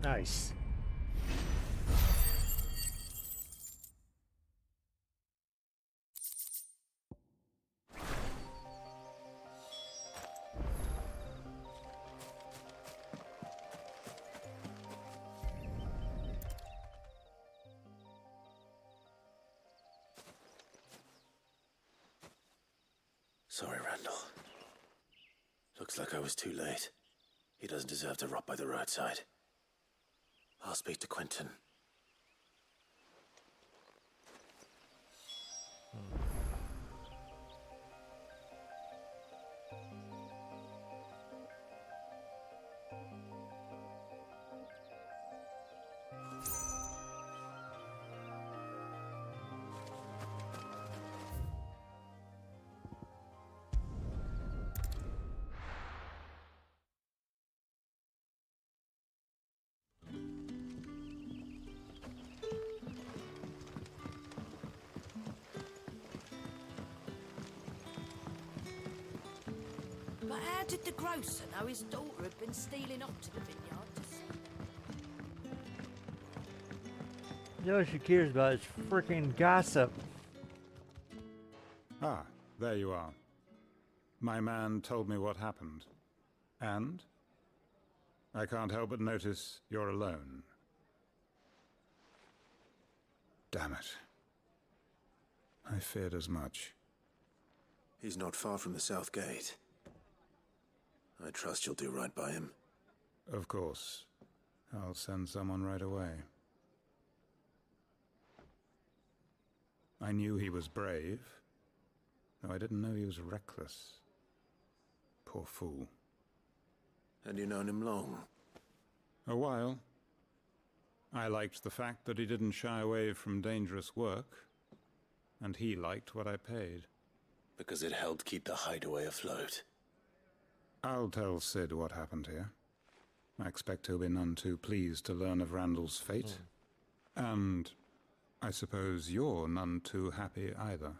Nice. Nice. Sorry, Randall. Looks like I was too late. He doesn't deserve to rot by the roadside. I'll speak to Quentin. But how did the grocer know his daughter had been stealing off to the vineyard to see? All she cares about is freaking gossip. Ah, there you are. My man told me what happened. And? I can't help but notice you're alone. Damn it. I feared as much. He's not far from the south gate. I trust you'll do right by him. Of course. I'll send someone right away. I knew he was brave, though I didn't know he was reckless. Poor fool. And you known him long? A while. I liked the fact that he didn't shy away from dangerous work, and he liked what I paid. Because it helped keep the hideaway afloat. I'll tell Sid what happened here. I expect he'll be none too pleased to learn of Randall's fate. And I suppose you're none too happy either.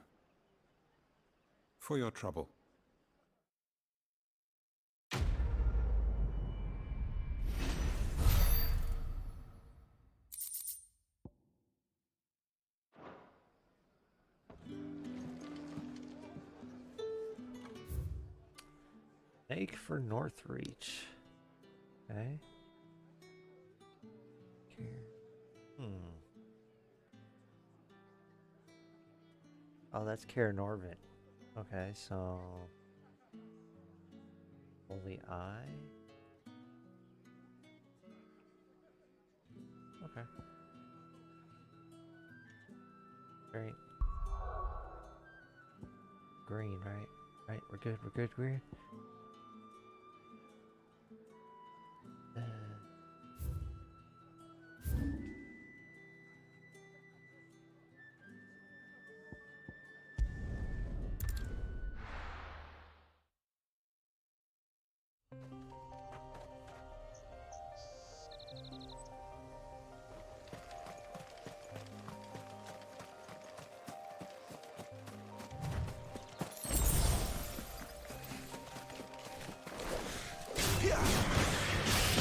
For your trouble. Make for Northreach. Okay. Oh, that's Care Norvin. Okay, so Holy Eye. Okay. Great. Green, right? Right, we're good, we're good, we're good.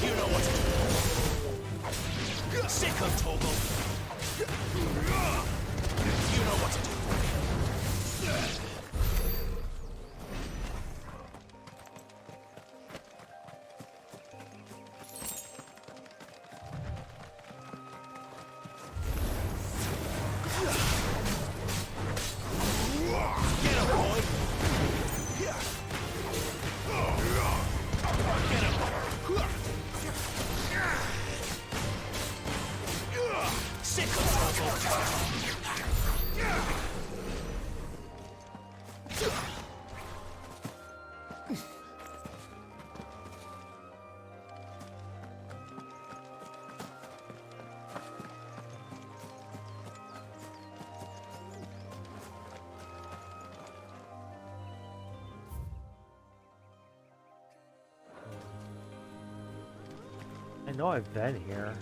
You know what to do. Sick of Toggle. You know what to do. Get him, boy. Get him. Sick of I know I've been here.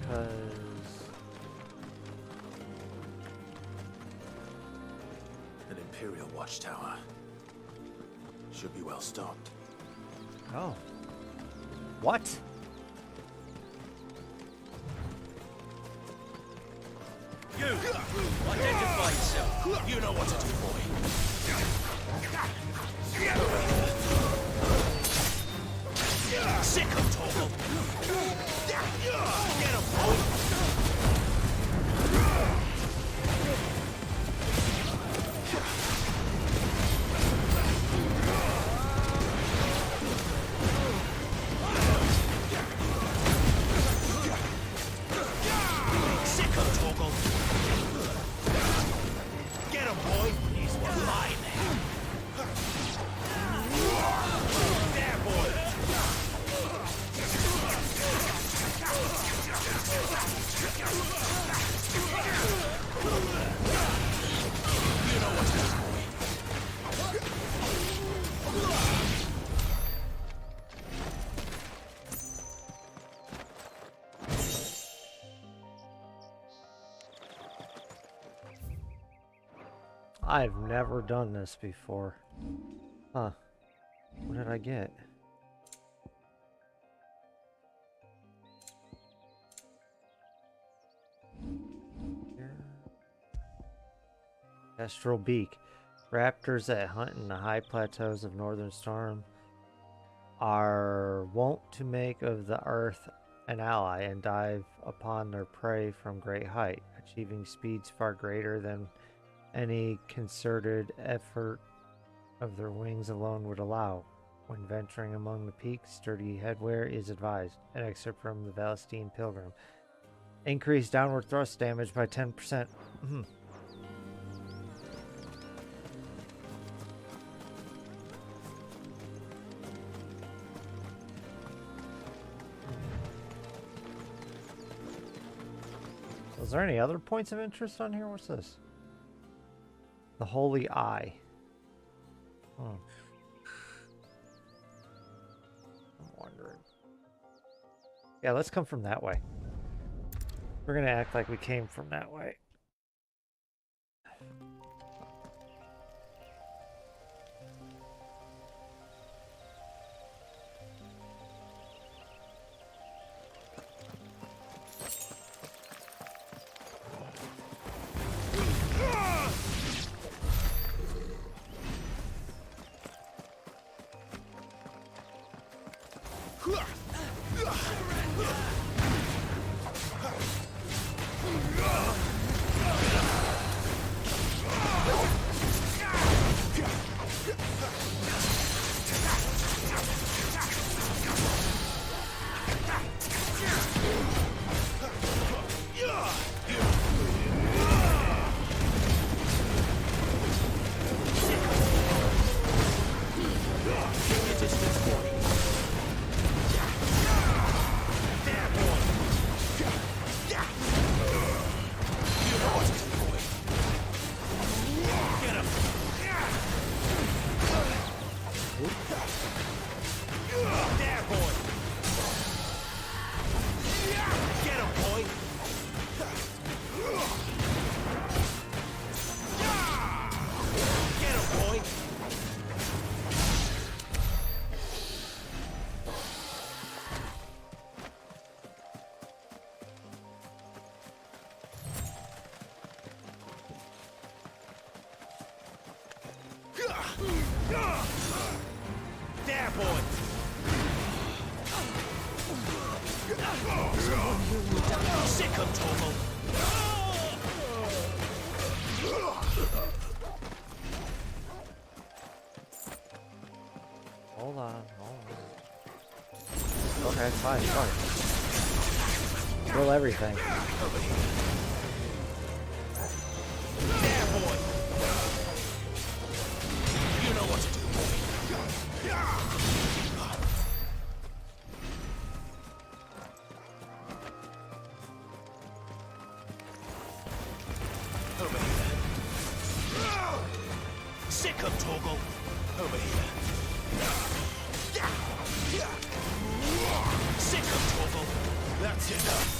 Because... An Imperial watchtower. Should be well stocked. Oh. What? you! Identify yourself. You know what to do, boy. Sick of talking. Get him, boy. Sick of Toggle. Get him, boy. He's one mine. There, boy. You know what's up, boy. I've never done this before. Huh. What did I get? Astral Beak. Raptors that hunt in the high plateaus of Northern Storm are wont to make of the earth an ally and dive upon their prey from great height, achieving speeds far greater than any concerted effort of their wings alone would allow. When venturing among the peaks, sturdy headwear is advised. An excerpt from the Valisthea Pilgrim. Increase downward thrust damage by 10%. Is there any other points of interest on here? What's this? The Holy Eye. I'm wondering. Yeah, let's come from that way. We're gonna act like we came from that way. There, boy. Sick of Tomo. Hold on, hold on. Okay, fine, fine. Kill everything. There, boy. You know what to do, boy. Over here. Sick of Torgal. Over here. Sick of Torgal. That's enough.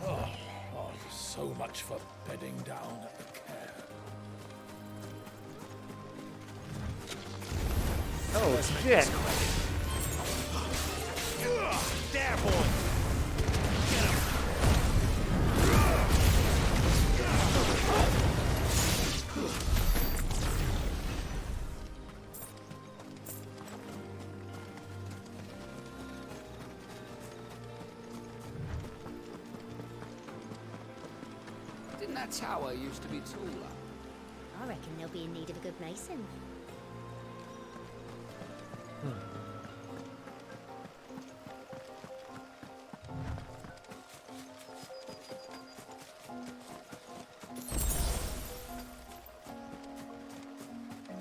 Oh, so much for bedding down at the camp. Oh, shit. There, boy. Get him. Didn't that tower used to be taller? I reckon they'll be in need of a good mason.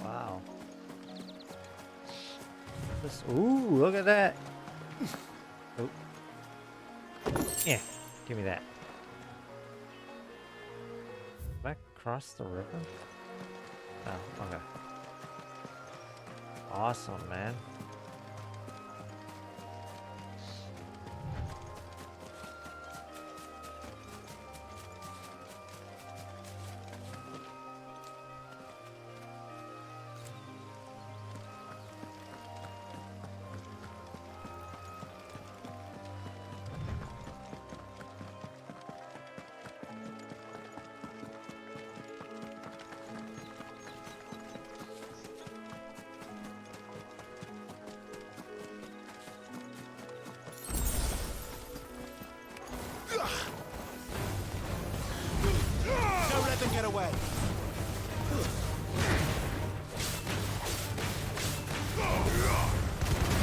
Wow. Ooh, look at that. Oh. Yeah, give me that. Back across the river? Oh, okay. Awesome, man. Don't let them get away.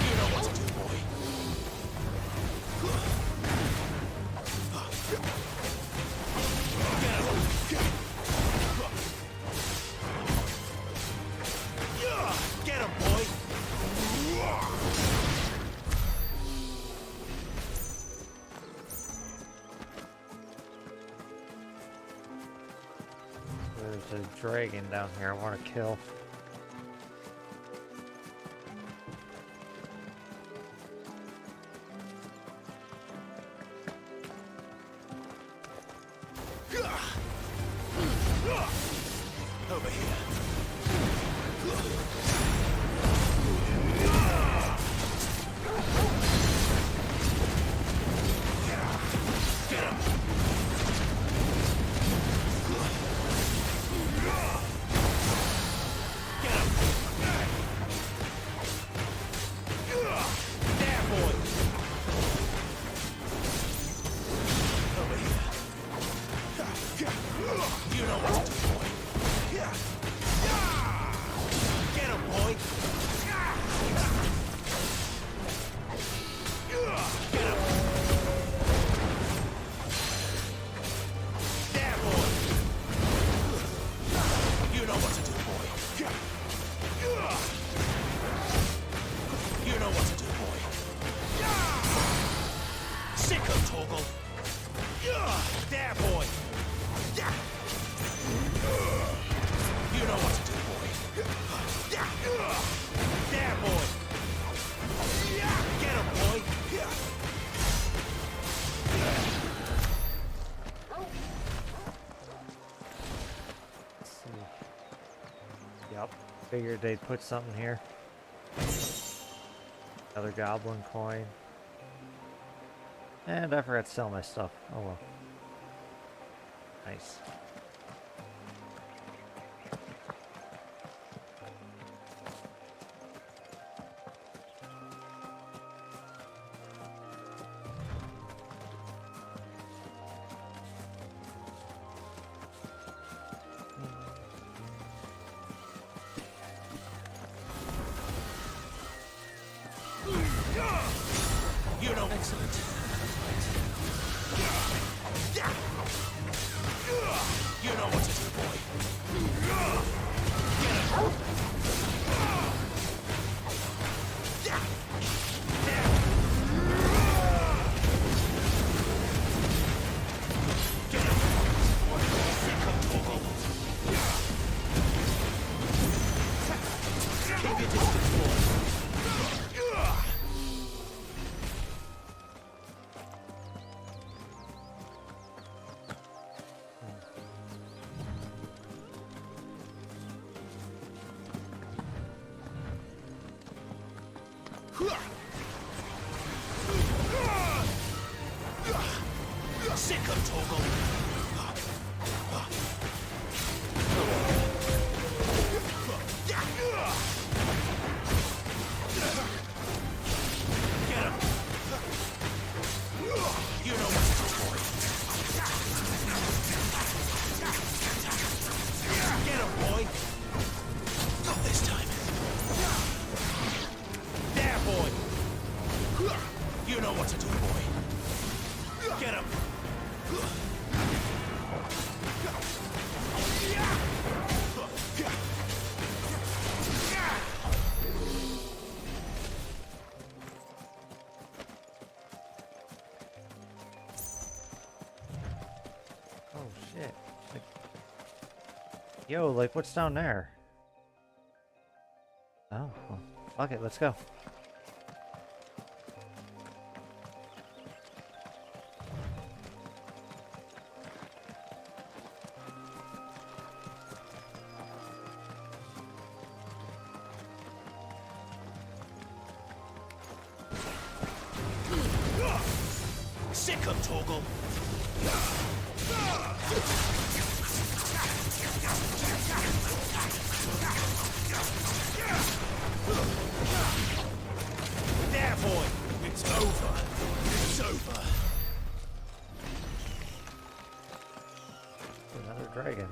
You know what to do, boy. Get him, boy. There's a dragon down here I want to kill. Over here. Get him. There, boy. Over here. You know what to do, boy. Get him, boy. Get him. There, boy. You know what to do, boy. You know what to do, boy. Sick of Torgal. There, boy. You know what to do, boy. There, boy. Get him, boy. Let's see. Yep. Figured they'd put something here. Another goblin coin. And I forgot to sell my stuff. Oh well. Nice. Torgal. Get him. You know what to do, boy. Get him, boy. Not this time. There, boy. You know what to do, boy. Get him. Oh shit. Like, yo, like what's down there? Oh, well, fuck it, let's go. Sick him, Torgal. There, boy. It's over. It's over. Another dragon.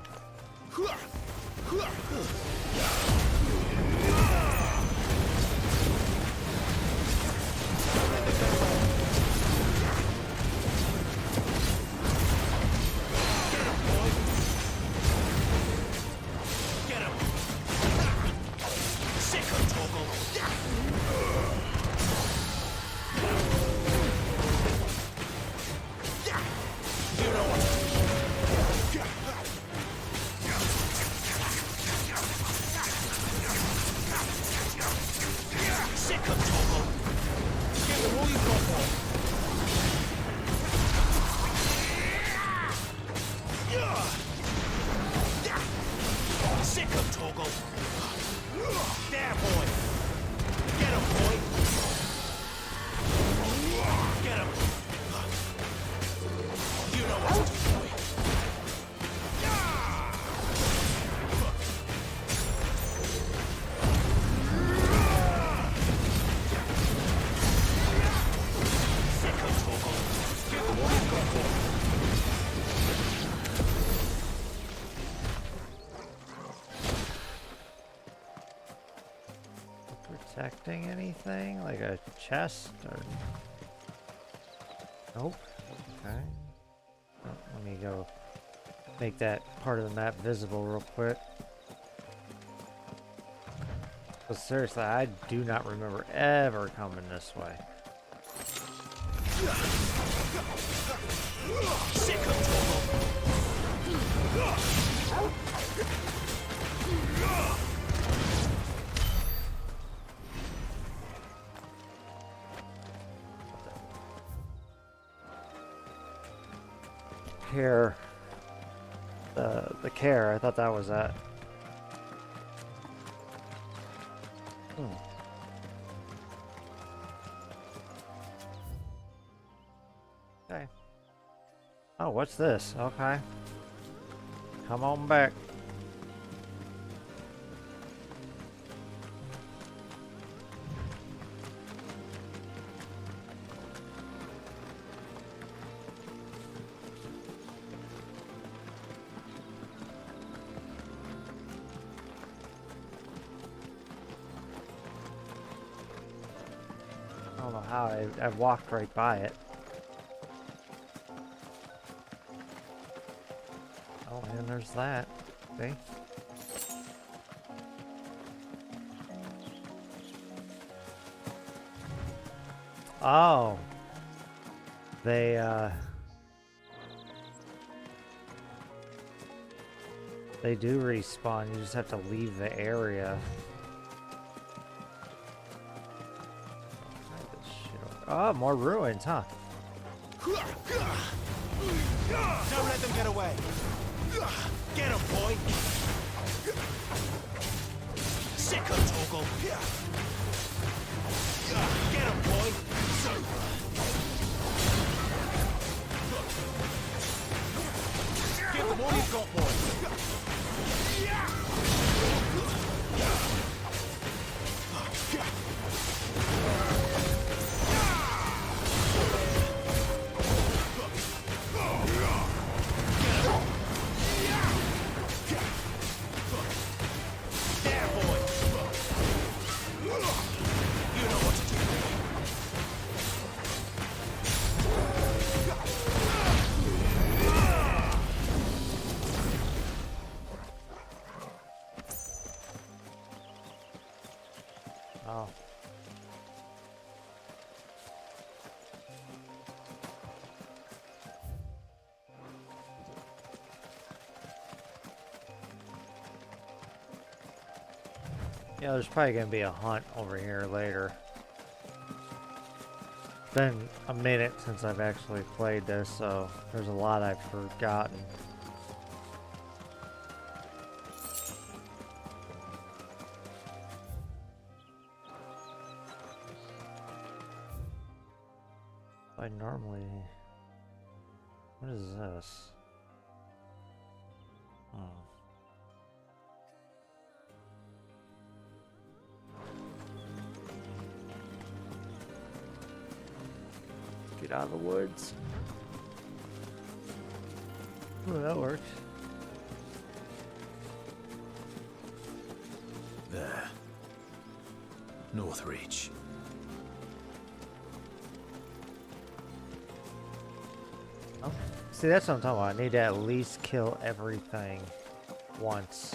Protecting anything? Like a chest or... Nope. Okay. Oh, let me go make that part of the map visible real quick. But seriously, I do not remember ever coming this way. Care. The care, I thought that was that. Okay. Oh, what's this? Okay. Come on back. I don't know how I walked right by it. Oh, and there's that. See? Oh. They do respawn. You just have to leave the area. Oh, more ruins, huh? Don't let them get away. Get him, boy. Sick him, Torgal. Get him, boy. Yeah, there's probably gonna be a hunt over here later. It's been a minute since I've actually played this, so there's a lot I've forgotten. I normally... What is this? Oh. Get out of the woods. Oh, that works. There. North Reach. Oh. See, that's what I'm talking about. I need to at least kill everything once.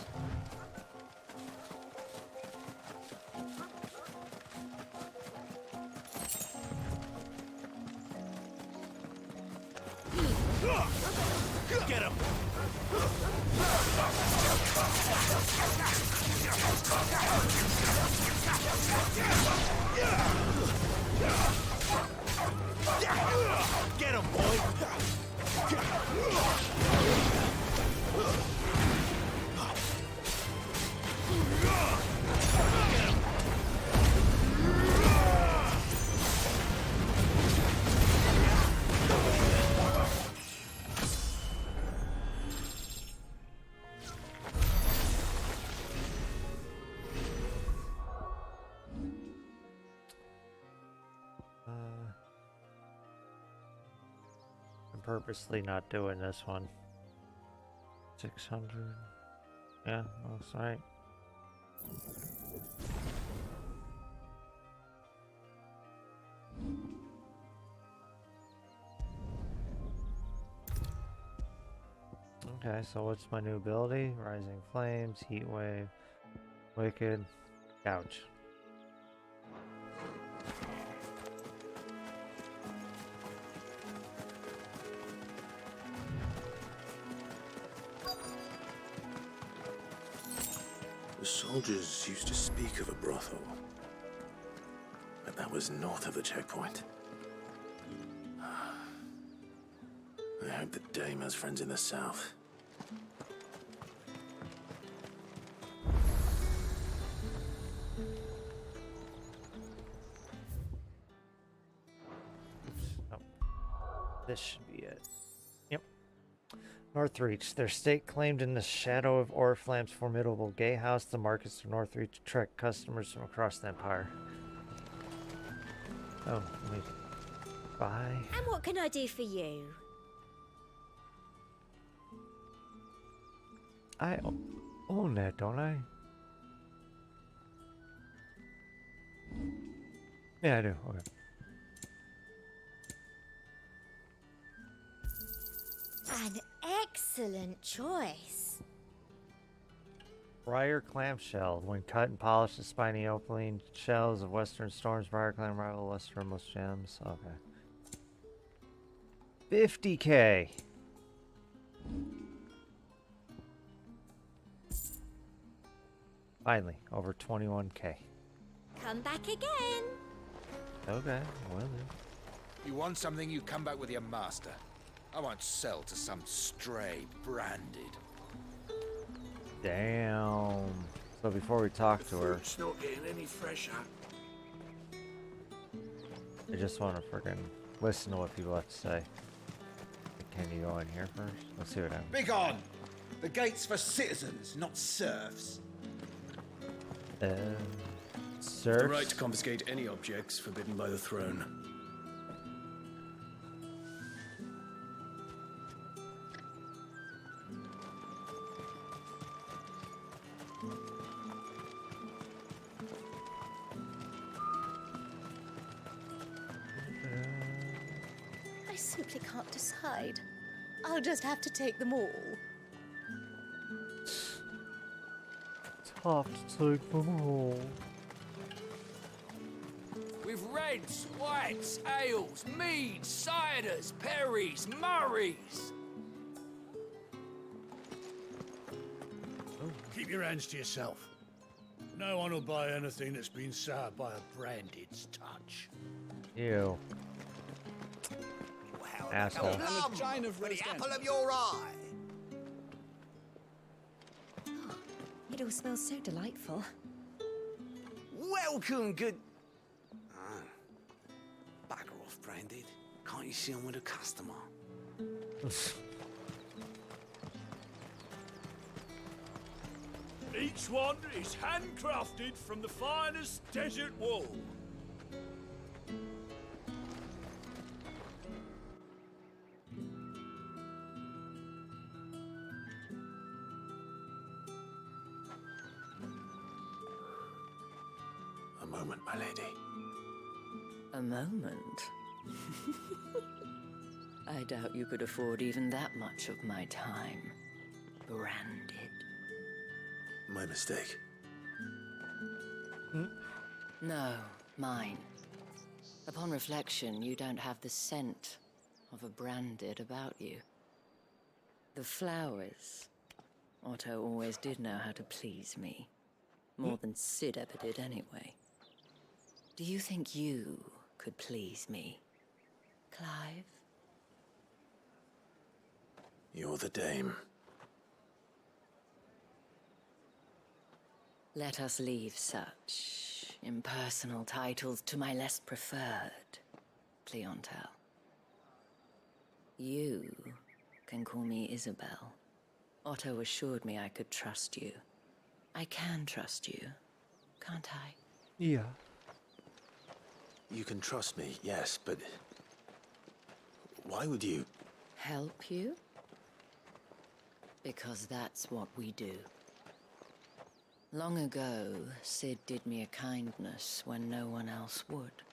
Get him! Get him, boy! I'm purposely not doing this one. 600. Yeah, that's right. Okay, so what's my new ability? Rising Flames, Heat Wave, Wicked, Gouge. The soldiers used to speak of a brothel, but that was north of the checkpoint. I hope that Dame has friends in the south. Oh. This should be it. Yep. Northreach. Their stake claimed in the shadow of Oriflamme's formidable gatehouse. The markets of Northreach attract customers from across the Empire. Oh, let me buy. And what can I do for you? I own that, don't I? Yeah, I do. Okay. An excellent choice. Briar clamshell. When cut and polished, the spiny opaline shells of Western Storm's briar clam rival westernmost gems. Okay. 50k. Finally, over 21k. Come back again. Okay, well then. You want something, you come back with your master. I won't sell to some stray branded. Damn. So before we talk to her, It's not getting any fresher. I just want to freaking listen to what people have to say. Can you go in here first? Let's see what happens. Big on! The gate's for citizens, not serfs. Serfs? The right to confiscate any objects forbidden by the throne. I simply can't decide. I'll just have to take them all. Tough to take them all. With reds, whites, ales, meads, ciders, perries, murrays. Keep your hands to yourself. No one will buy anything that's been soured by a branded's touch. Ew. Asshole. And a giant of For the roast apple ends. of your eye. It all smells so delightful. Welcome, good... Ah. Bugger off, Branded. Can't you see I'm with a customer? Each one is handcrafted from the finest desert wool. A moment, my lady. A moment? I doubt you could afford even that much of my time. Branded. My mistake. No, mine. Upon reflection, you don't have the scent of a branded about you. The flowers. Otto always did know how to please me. More than Sid ever did anyway. Do you think you could please me, Clive? You're the dame. Let us leave such impersonal titles to my less preferred clientele. You can call me Isabel. Otto assured me I could trust you. I can trust you, can't I? Yeah. You can trust me, yes, but... why would you? Help you? Because that's what we do. Long ago, Sid did me a kindness when no one else would.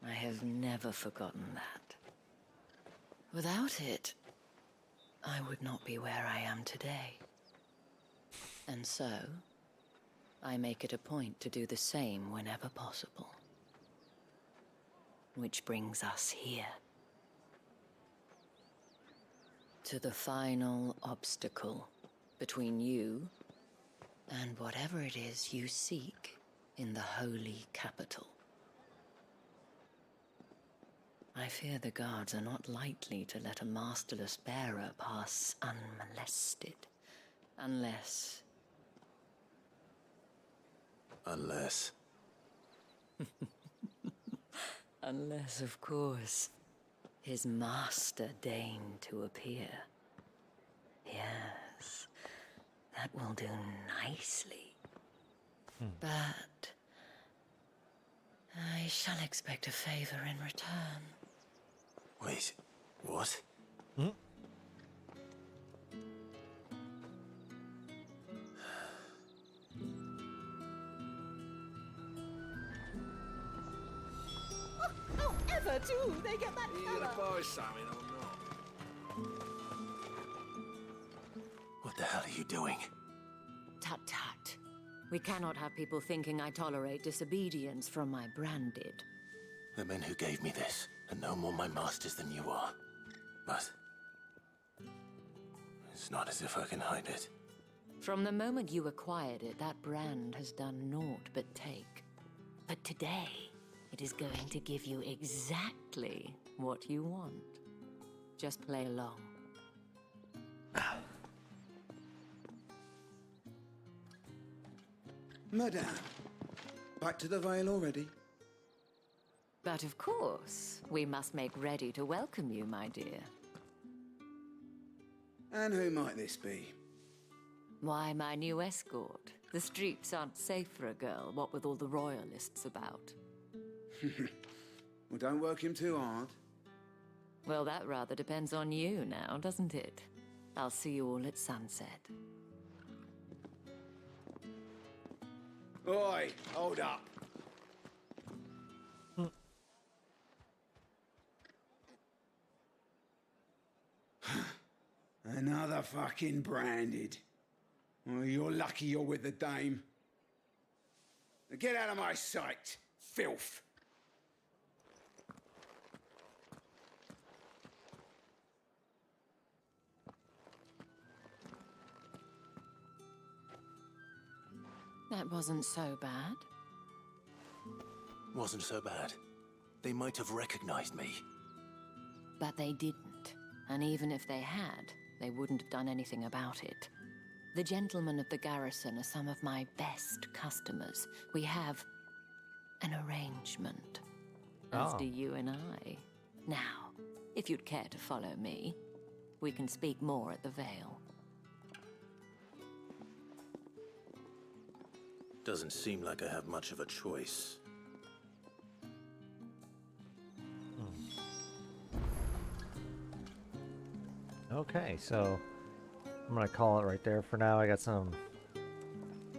I have never forgotten that. Without it, I would not be where I am today. And so, I make it a point to do the same whenever possible. Which brings us here. To the final obstacle between you and whatever it is you seek in the holy capital. I fear the guards are not likely to let a masterless bearer pass unmolested. Unless... Unless... Unless, of course, his master deigned to appear. Yes, that will do nicely. But I shall expect a favor in return. Wait, what? Oh, ever too! They get that You colour. gonna buy something or not? What the hell are you doing? Tut tut. We cannot have people thinking I tolerate disobedience from my branded. The men who gave me this are no more my masters than you are. But... it's not as if I can hide it. From the moment you acquired it, that brand has done naught but take. But today, it is going to give you exactly what you want. Just play along. Madame, back to the Vale already? But of course, we must make ready to welcome you, my dear. And who might this be? Why, my new escort. The streets aren't safe for a girl, what with all the royalists about. Well, don't work him too hard. Well, that rather depends on you now, doesn't it? I'll see you all at sunset. Oi, hold up. Another fucking branded. Well, you're lucky you're with the dame. Now get out of my sight, filth. That wasn't so bad. Wasn't so bad. They might have recognized me. But they didn't. And even if they had, they wouldn't have done anything about it. The gentlemen of the garrison are some of my best customers. We have an arrangement. As Oh. do you and I. Now, if you'd care to follow me, we can speak more at the Vale. Doesn't seem like I have much of a choice. Okay, so I'm gonna call it right there for now. I got some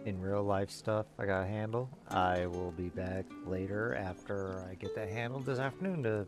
in real life stuff I gotta handle. I will be back later after I get that handled this afternoon to